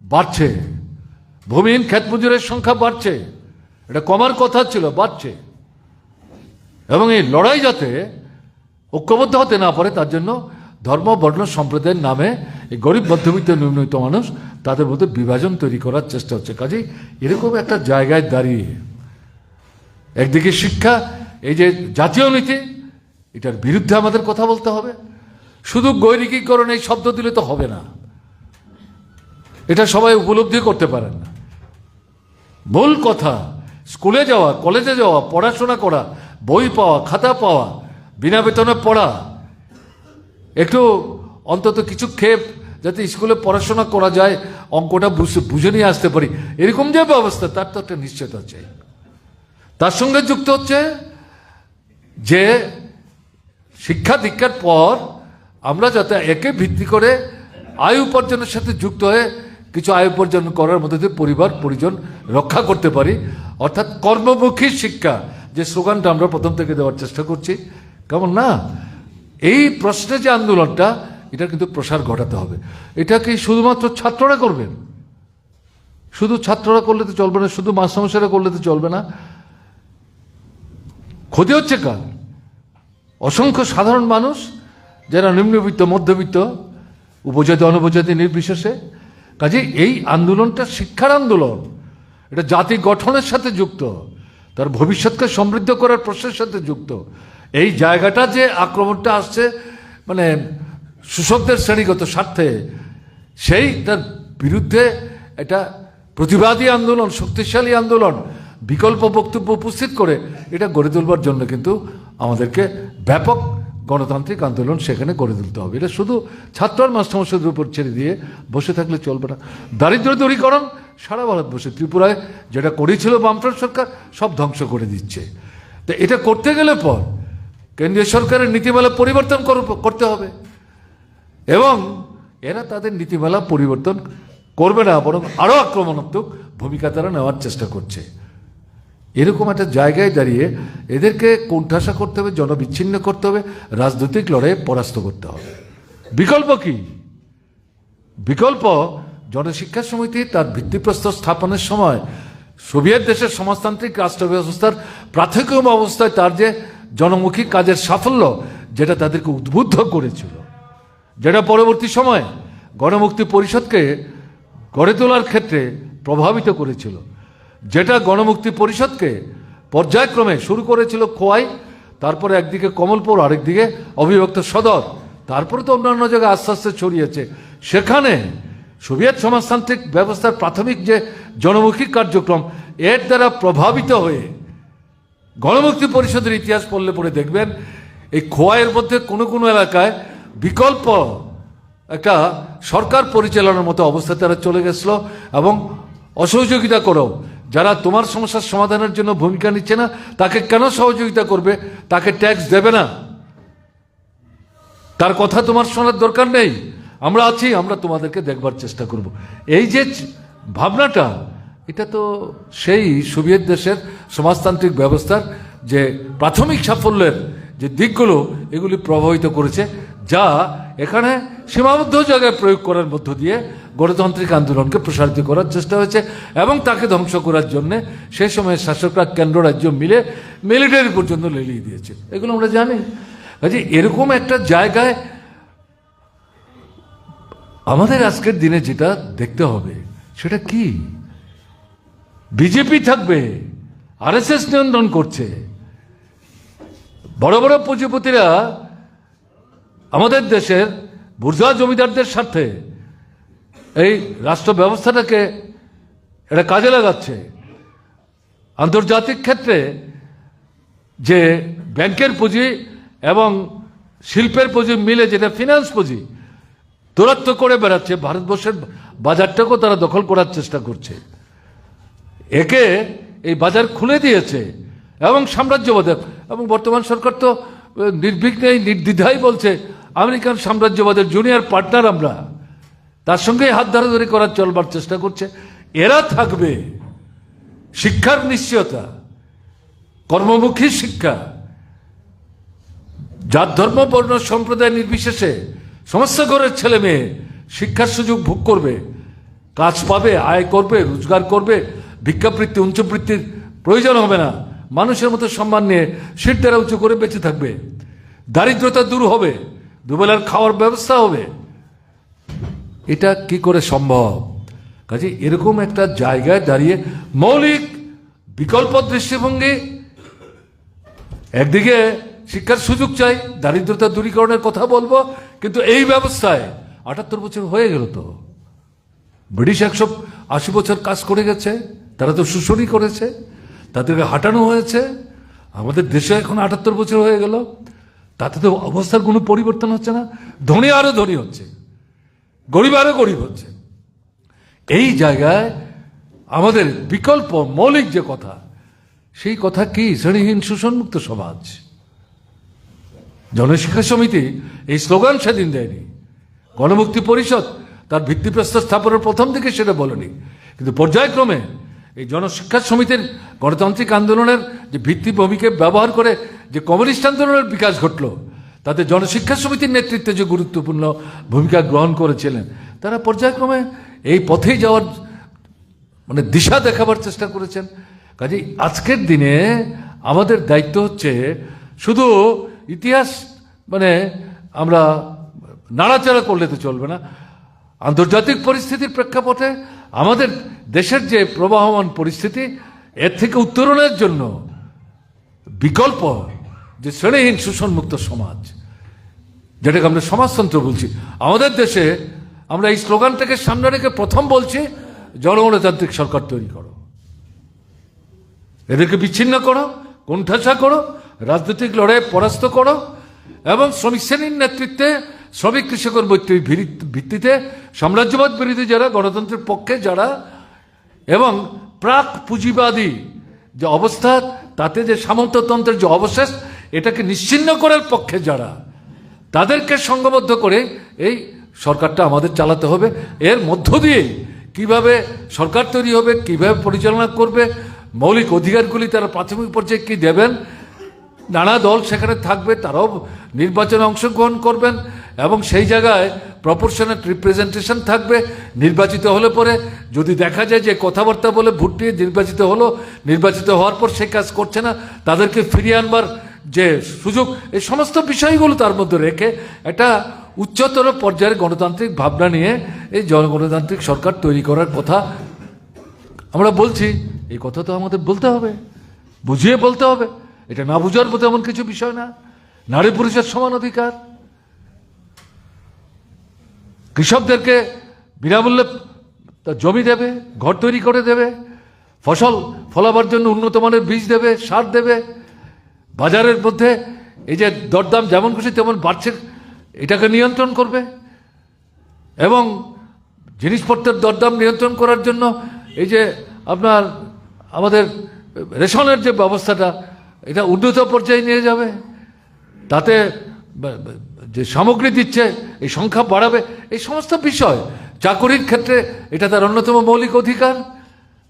বাড়ছে, ভূমিহীন ক্ষেত মজুরের সংখ্যা বাড়ছে, এটা কমার কথা ছিল, বাড়ছে। এবং এই লড়াই যাতে ঐক্যবদ্ধ হতে না পারে তার জন্য ধর্ম, বর্ণ, সম্প্রদায়ের নামে এই গরিব মধ্যবিত্ত নিম্নবিত্ত মানুষ তাদের মধ্যে বিভাজন তৈরি করার চেষ্টা হচ্ছে। কাজেই এরকম একটা জায়গায় দাঁড়িয়ে একদিকে শিক্ষা, এই যে জাতীয় নীতি, এটার বিরুদ্ধে আমাদের কথা বলতে হবে। শুধু গৈরিকীকরণ এই শব্দ দিলে তো হবে না, এটা সবাই উপলব্ধি করতে পারেন না। মূল কথা স্কুলে যাওয়া, কলেজে যাওয়া, পড়াশোনা করা, বই পাওয়া, খাতা পাওয়া, বিনা বেতনে পড়া, একটু অন্তত কিছু খেপ যাতে স্কুলে পড়াশোনা করা যায়, অঙ্কটা বুঝে নিয়ে আসতে পারি, এরকম যে ব্যবস্থা, তার তো একটা নিশ্চয়তা চাই। তার সঙ্গে যুক্ত হচ্ছে যে শিক্ষা দীক্ষার পর আমরা যাতে একে ভিত্তি করে আয় উপার্জনের সাথে যুক্ত হয়ে কিছু আয় উপার্জন করার মধ্যে দিয়ে পরিবার পরিজন রক্ষা করতে পারি, অর্থাৎ কর্মমুখী শিক্ষা, যে স্লোগানটা আমরা প্রথম থেকে দেওয়ার চেষ্টা করছি, কেমন না? এই প্রশ্নে যে আন্দোলনটা, এটা কিন্তু প্রসার ঘটাতে হবে। এটা কি শুধুমাত্র ছাত্ররা করবেন? শুধু ছাত্ররা করলে তো চলবে না, শুধু মাস্টারমশাইরা করলে তো চলবে না। ক্ষতি হচ্ছে কার? অসংখ্য সাধারণ মানুষ যারা নিম্নবিত্ত, মধ্যবিত্ত, উপজাতি অনুপজাতি নির্বিশেষে। কাজে এই আন্দোলনটা শিক্ষার আন্দোলন, এটা জাতি গঠনের সাথে যুক্ত, তার ভবিষ্যৎকে সমৃদ্ধ করার প্রশ্নের সাথে যুক্ত। এই জায়গাটা যে আক্রমণটা আসছে মানে শোষকদের শ্রেণীগত স্বার্থে, সেই তার বিরুদ্ধে এটা প্রতিবাদী আন্দোলন, শক্তিশালী আন্দোলন, বিকল্প বক্তব্য উপস্থিত করে এটা গড়ে তোলবার জন্য কিন্তু আমাদেরকে ব্যাপক গণতান্ত্রিক আন্দোলন সেখানে গড়ে তুলতে হবে। এটা শুধু ছাত্র আর মাস্টারমশাইদের উপর ছেড়ে দিয়ে বসে থাকলে চলবে না। দারিদ্র দূরীকরণ সারা ভারতবর্ষে, ত্রিপুরায় যেটা করেছিল বামফ্রন্ট সরকার, সব ধ্বংস করে দিচ্ছে। তো এটা করতে গেলে পর কেন্দ্রীয় সরকারের নীতিমালা পরিবর্তন করতে হবে, এবং এরা তাদের নীতিমালা পরিবর্তন করবে না, বরং আরও আক্রমণাত্মক ভূমিকা তারা নেওয়ার চেষ্টা করছে। এরকম একটা জায়গায় দাঁড়িয়ে এদেরকে কোণঠাসা করতে হবে, জনবিচ্ছিন্ন করতে হবে, রাজনৈতিক লড়াইয়ে পরাস্ত করতে হবে। বিকল্প কি? বিকল্প জনশিক্ষা সমিতি তার ভিত্তিপ্রস্তর স্থাপনের সময় সোভিয়েত দেশের সমাজতান্ত্রিক রাষ্ট্র ব্যবস্থার প্রাথমিক অবস্থায় তার যে জনমুখী কাজের সাফল্য, যেটা তাদেরকে উদ্বুদ্ধ করেছিল, যেটা পরবর্তী সময়ে গণমুক্তি পরিষদকে গড়ে তোলার ক্ষেত্রে প্রভাবিত করেছিল, যেটা গণমুক্তি পরিষদকে পর্যায়ক্রমে শুরু করেছিল খোয়াই, তারপরে একদিকে কমলপুর, আরেকদিকে অবিভক্ত সদর, তারপরে তো অন্যান্য জায়গায় আস্তে আস্তে ছড়িয়েছে। সেখানে সোভিয়েত গণমুক্তি পরিষদের ইতিহাস পড়লে পরে দেখবেন এই খোয়াইয়ের মধ্যে কোনো কোনো এলাকায় বিকল্প একটা সরকার পরিচালনার মতো অবস্থা তারা চলে গেছিল এবং অসহযোগিতা করো, যারা তোমার সমস্যার সমাধানের জন্য ভূমিকা নিচ্ছে না তাকে কেন সহযোগিতা করবে, তাকে ট্যাক্স দেবে না, তার কথা তোমার শোনার দরকার নেই, আমরা আছি, আমরা তোমাদেরকে দেখবার চেষ্টা করব। এই যে ভাবনাটা, এটা তো সেই সোভিয়েত দেশের সমাজতান্ত্রিক ব্যবস্থার যে প্রাথমিক সাফল্যের যে দিকগুলো এগুলি প্রভাবিত করেছে, যা এখানে সীমাবদ্ধ জায়গায় প্রয়োগ করার মধ্য দিয়ে গণতান্ত্রিক আন্দোলনকে প্রসারিত করার চেষ্টা হয়েছে এবং তাকে ধ্বংস করার জন্য সেই সময় শাসকরা কেন্দ্র রাজ্য মিলে মিলিটারি পর্যন্ত লেলিয়ে দিয়েছে, এগুলো আমরা জানি। কাজে এরকম একটা জায়গায় আমাদের আজকের দিনে যেটা দেখতে হবে সেটা কি, বিজেপি থাকবে, আরএসএস নিয়ন্ত্রণ করছে, বড় বড় পুঁজিপতিরা আমাদের দেশের বুর্জোয়া জমিদারদের সাথে এই রাষ্ট্র ব্যবস্থাটাকে এটা কাজে লাগাচ্ছে। আন্তর্জাতিক ক্ষেত্রে যে ব্যাংকের পুঁজি এবং শিল্পের পুঁজি মিলে যেটা ফিনান্স পুঁজি দৌরাত্ম করে বেড়াচ্ছে, ভারতবর্ষের বাজারটাকেও তারা দখল করার চেষ্টা করছে। একে এই বাজার খুলে দিয়েছে এবং সাম্রাজ্যবাদের, এবং বর্তমান সরকার তো নির্বিঘ্নেই নির্দ্বিধাই বলছে আমেরিকান সাম্রাজ্যবাদের জুনিয়র পার্টনার আমরা, তার সঙ্গে হাত ধরাধরি করার চলবার চেষ্টা করছে। এরা থাকবে, শিক্ষার নিশ্চয়তা, কর্মমুখী শিক্ষা, জাত ধর্ম বর্ণ সম্প্রদায় নির্বিশেষে সমস্ত ঘরের ছেলে মেয়ে শিক্ষার সুযোগ ভোগ করবে, কাজ পাবে, আয় করবে, রোজগার করবে, ভিক্ষাবৃত্তি উচ্চবৃত্তির প্রয়োজন হবে না, মানুষের মতো সম্মান নিয়ে সিট দ্বারা উঁচু করে বেঁচে থাকবে, দারিদ্রতা দূর হবে, দুবেলার খাওয়ার ব্যবস্থা হবে। এটা কি করে সম্ভব? কাজে এরকম একটা জায়গায় দাঁড়িয়ে মৌলিক বিকল্প দৃষ্টিভঙ্গি, একদিকে শিক্ষার সুযোগ চাই, দারিদ্রতা দূরীকরণের কথা বলবো, কিন্তু এই ব্যবস্থায় ৭৮ বছর হয়ে গেল, তো ব্রিটিশ ১৮০ বছর কাজ করে গেছে, তারা তো শোষণই করেছে, তাদেরকে হাঁটানো হয়েছে। আমাদের দেশে এখন ৭৮ বছর হয়ে গেল, তাতে তো অবস্থার কোনো পরিবর্তন হচ্ছে না, ধনী আরো ধনী হচ্ছে, গরিব আরো গরিব হচ্ছে। এই জায়গায় আমাদের বিকল্প মৌলিক যে কথা, সেই কথা কি? শ্রেণীহীন শোষণমুক্ত সমাজ। জনশিক্ষা সমিতি এই স্লোগান সেদিন দেয়নি, গণমুক্তি পরিষদ তার ভিত্তিপ্রস্তর স্থাপনের প্রথম দিকে সেটা বলেনি, কিন্তু পর্যায়ক্রমে এই জনশিক্ষা সমিতির গণতান্ত্রিক আন্দোলনের যে ভিত্তিভূমিকে ব্যবহার করে যে কমিউনিস্ট আন্দোলনের বিকাশ ঘটল, তাতে জনশিক্ষা সমিতির নেতৃত্বে যে গুরুত্বপূর্ণ ভূমিকা গ্রহণ করেছিলেন, তারা পর্যায়ক্রমে এই পথেই যাওয়ার মানে দিশা দেখাবার চেষ্টা করেছেন। কাজেই আজকের দিনে আমাদের দায়িত্ব হচ্ছে শুধু ইতিহাস মানে আমরা নাড়াচাড়া করলে তো চলবে না, আন্তর্জাতিক পরিস্থিতির প্রেক্ষাপটে আমাদের দেশের যে প্রবাহমান পরিস্থিতি, এর থেকে উত্তরণের জন্য বিকল্প যে শ্রেণীহীন শোষণমুক্ত সমাজ, যেটাকে আমরা সমাজতন্ত্র বলছি, আমাদের দেশে আমরা এই স্লোগানটাকে সামনে রেখে প্রথম বলছি জনগণতান্ত্রিক সরকার তৈরি করো, এদেরকে বিচ্ছিন্ন করো, কোণঠাসা করো, রাজনৈতিক লড়াই পরাস্ত করো এবং শ্রমিক শ্রেণীর নেতৃত্বে শ্রমিক কৃষকের মৈত্রীর ভিত্তিতে সাম্রাজ্যবাদ বিরোধী যারা, গণতন্ত্রের পক্ষে যারা এবং প্রাক পুঁজিবাদী যে অবস্থা, তাতে যে সামন্ততন্ত্রের যে অবশেষ, এটাকে নিশ্চিহ্ন করার পক্ষে যারা, তাদেরকে সংঘবদ্ধ করে এই সরকারটা আমাদের চালাতে হবে। এর মধ্য দিয়ে কিভাবে সরকার তৈরি হবে, কিভাবে পরিচালনা করবে, মৌলিক অধিকারগুলি তারা প্রাথমিক পর্যায়ে কি দেবেন, নানা দল সেখানে থাকবে, তারাও নির্বাচনে অংশগ্রহণ করবেন এবং সেই জায়গায় প্রপোর্শনাল রিপ্রেজেন্টেশন থাকবে। নির্বাচিত হলে পরে যদি দেখা যায় যে কথাবার্তা বলে ভোট দিয়ে নির্বাচিত হলো, নির্বাচিত হওয়ার পর সেই কাজ করছে না, তাদেরকে ফিরিয়ে আনবার যে সুযোগ, এই সমস্ত বিষয়গুলো তার মধ্যে রেখে একটা উচ্চতর পর্যায়ের গণতান্ত্রিক ভাবনা নিয়ে এই জনগণতান্ত্রিক সরকার তৈরি করার কথা আমরা বলছি। এই কথা তো আমাদের বলতে হবে, বুঝিয়ে বলতে হবে, এটা না বুঝার মতো এমন কিছু বিষয় না। নারী পুরুষের সমান অধিকার, কৃষকদেরকে বিনামূল্যে জমি দেবে, ঘর তৈরি করে দেবে, ফসল ফলাবার জন্য উন্নত মানের বীজ দেবে, সার দেবে, বাজারের মধ্যে এই যে দরদাম যেমন খুশি তেমন বাড়ছে, এটাকে নিয়ন্ত্রণ করবে। এবং জিনিসপত্রের দরদাম নিয়ন্ত্রণ করার জন্য এই যে আপনার আমাদের রেশনের যে ব্যবস্থাটা, এটা উন্নত পর্যায়ে নিয়ে যাবে। তাতে যে সামগ্রী দিচ্ছে এই সংখ্যা বাড়াবে। এই সমস্ত বিষয় চাকরির ক্ষেত্রে এটা তার অন্যতম মৌলিক অধিকার।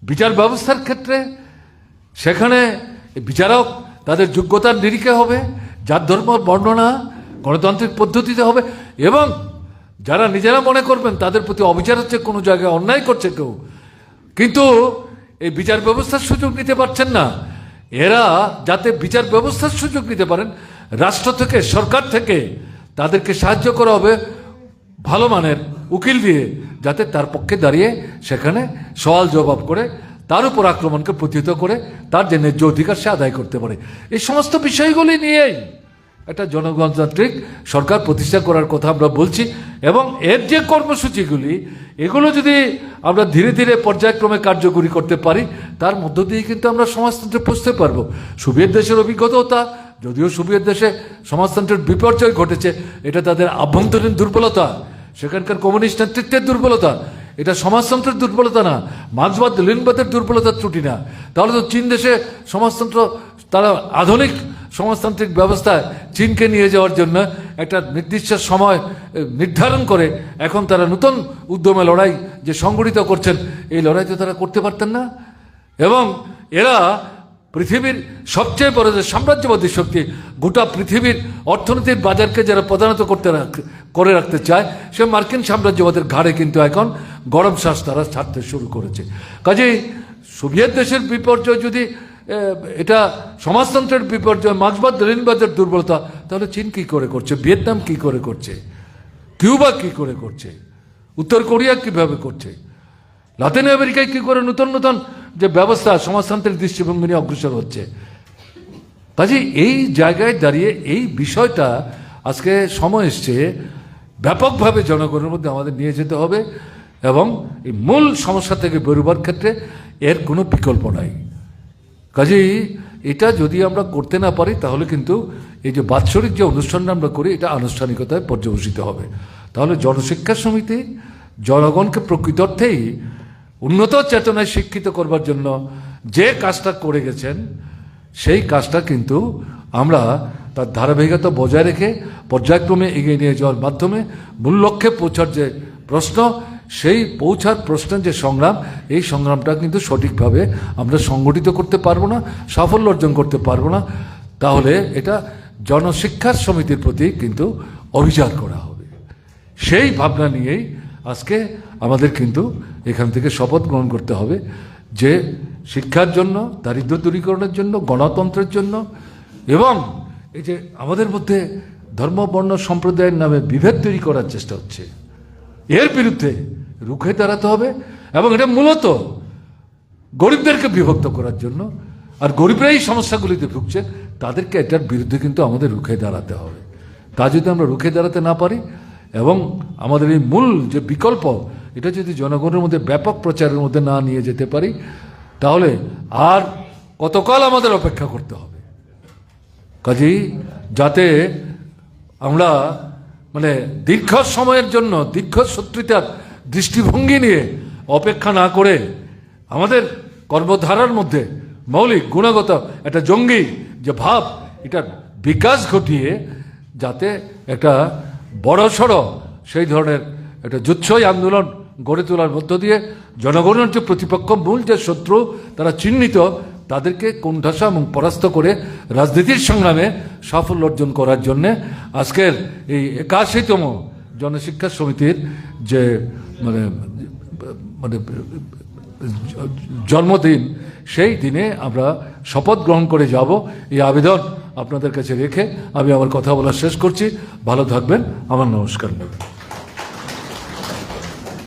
বিচার ব্যবস্থার ক্ষেত্রে সেখানে বিচারক তাদের যোগ্যতার নিরিখে হবে, যার ধর্ম বর্ণনা গণতান্ত্রিক পদ্ধতিতে হবে। এবং যারা নিজেরা মনে করবেন তাদের প্রতি অবিচার হচ্ছে, কোনো জায়গায় অন্যায় করছে কেউ, কিন্তু এই বিচার ব্যবস্থার সুযোগ নিতে পারছেন না, এরা যাতে বিচার ব্যবস্থার সুযোগ নিতে পারেন, রাষ্ট্র থেকে, সরকার থেকে তাদেরকে সাহায্য করা হবে ভালো মানের উকিল দিয়ে, যাতে তার পক্ষে দাঁড়িয়ে সেখানে সওয়াল জবাব করে তার উপর আক্রমণকে প্রতিহত করে তার যে ন্যায্য অধিকার সে আদায় করতে পারে। এই সমস্ত বিষয়গুলি নিয়েই একটা জনগণতান্ত্রিক সরকার প্রতিষ্ঠা করার কথা আমরা বলছি। এবং এর যে কর্মসূচিগুলি, এগুলো যদি আমরা ধীরে ধীরে পর্যায়ক্রমে কার্যকরী করতে পারি, তার মধ্য দিয়ে কিন্তু আমরা সমাজতন্ত্রে পৌঁছতে পারবো। সোভিয়েত দেশের অভিজ্ঞতাও তা, যদিও সোভিয়েত দেশে সমাজতন্ত্রের বিপর্যয় ঘটেছে, এটা তাদের আভ্যন্তরীণ দুর্বলতা, সেখানকার কমিউনিস্ট নেতৃত্বের দুর্বলতা, এটা সমাজতন্ত্রের দুর্বলতা না, মার্ক্সবাদ লেনিনবাদের দুর্বলতার ত্রুটি না। তাহলে তো চীন দেশে সমাজতন্ত্র, তারা আধুনিক সমাজতান্ত্রিক ব্যবস্থায় চীনকে নিয়ে যাওয়ার জন্য একটা নির্দিষ্ট সময় নির্ধারণ করে এখন তারা নতুন উদ্যমে লড়াই যে সংগঠিত করছেন, এই লড়াই তো তারা করতে পারতেন না। এবং এরা পৃথিবীর সবচেয়ে বড় যে সাম্রাজ্যবাদী শক্তি, গোটা পৃথিবীর অর্থনীতির বাজারকে যারা প্রধানত করে রাখতে চায়, সে মার্কিন সাম্রাজ্যবাদের ঘাড়ে কিন্তু এখন গরম শ্বাস তারা ছাড়তে শুরু করেছে। কাজেই সোভিয়েত দেশের বিপর্যয় যদি এটা সমাজতন্ত্রের বিপর্যয়, মার্ক্সবাদ লেনিনবাদের দুর্বলতা, তাহলে চীন কি করে করছে, ভিয়েতনাম কি করে করছে, কিউবা কি করে করছে, উত্তর কোরিয়া কিভাবে করছে, লাতিন আমেরিকায় কি করে নতুন নতুন যে ব্যবস্থা সমাজতান্ত্রিক দৃষ্টিভঙ্গি নিয়ে অগ্রসর হচ্ছে। কাজেই এই জায়গায় দাঁড়িয়ে এই বিষয়টা আজকে সময় এসছে ব্যাপকভাবে জনগণের মধ্যে আমাদের নিয়ে যেতে হবে। এবং এই মূল সমস্যা থেকে বেরোবার ক্ষেত্রে এর কোনো বিকল্প নাই। কাজেই এটা যদি আমরা করতে না পারি, তাহলে কিন্তু এই যে বাৎসরিক যে অনুষ্ঠানটা আমরা করি, এটা আনুষ্ঠানিকতায় পর্যবসিত হবে। তাহলে জনশিক্ষা সমিতি জনগণকে প্রকৃত অর্থেই উন্নত চেতনায় শিক্ষিত করবার জন্য যে কাজটা করে গেছেন, সেই কাজটা কিন্তু আমরা তার ধারাবাহিকতা বজায় রেখে পর্যায়ক্রমে এগিয়ে নিয়ে যাওয়ার মাধ্যমে মূল লক্ষ্যে পৌঁছার যে প্রশ্ন, সেই পৌঁছার প্রশ্নের যে সংগ্রাম, এই সংগ্রামটা কিন্তু সঠিকভাবে আমরা সংগঠিত করতে পারবো না, সাফল্য অর্জন করতে পারবো না। তাহলে এটা জনশিক্ষা সমিতির প্রতি কিন্তু অবিচার করা হবে। সেই ভাবনা নিয়েই আজকে আমাদের কিন্তু এখান থেকে শপথ গ্রহণ করতে হবে যে শিক্ষার জন্য, দারিদ্র্য দূরীকরণের জন্য, গণতন্ত্রের জন্য, এবং এই যে আমাদের মধ্যে ধর্ম বর্ণ সম্প্রদায়ের নামে বিভেদ তৈরি করার চেষ্টা হচ্ছে, এর বিরুদ্ধে রুখে দাঁড়াতে হবে। এবং এটা মূলত গরিবদেরকে বিভক্ত করার জন্য, আর গরিবরাই সমস্যাগুলিতে ভুগছে, তাদেরকে এটার বিরুদ্ধে কিন্তু আমাদের রুখে দাঁড়াতে হবে। তা যদি আমরা রুখে দাঁড়াতে না পারি এবং আমাদের এই মূল যে বিকল্প, এটা যদি জনগণের মধ্যে ব্যাপক প্রচারের মধ্যে না নিয়ে যেতে পারি, তাহলে আর কতকাল আমাদের অপেক্ষা করতে হবে। কাজেই যাতে আমরা দীর্ঘ সময়ের জন্য দীর্ঘ শত্রুতার দৃষ্টিভঙ্গি নিয়ে অপেক্ষা না করে আমাদের কর্মধারার মধ্যে মৌলিক গুণগত একটা জঙ্গি যে ভাব, এটার বিকাশ ঘটিয়ে যাতে একটা বড়সড় সেই ধরনের একটা যুদ্ধই আন্দোলন গড়ে তোলার মধ্য দিয়ে জনগণের যে প্রতিপক্ষ, মূল যে শত্রু তারা চিহ্নিত, তাদেরকে কোণঠাসা এবং পরাস্ত করে রাজনীতির সংগ্রামে সাফল্য অর্জন করার জন্যে আজকের এই 81তম জনশিক্ষা সমিতির যে জন্মদিন, সেই দিনে আমরা শপথ গ্রহণ করে যাব। এই আবেদন আপনাদের কাছে রেখে আমি আমার কথা বলা শেষ করছি। ভালো থাকবেন। আমার নমস্কার।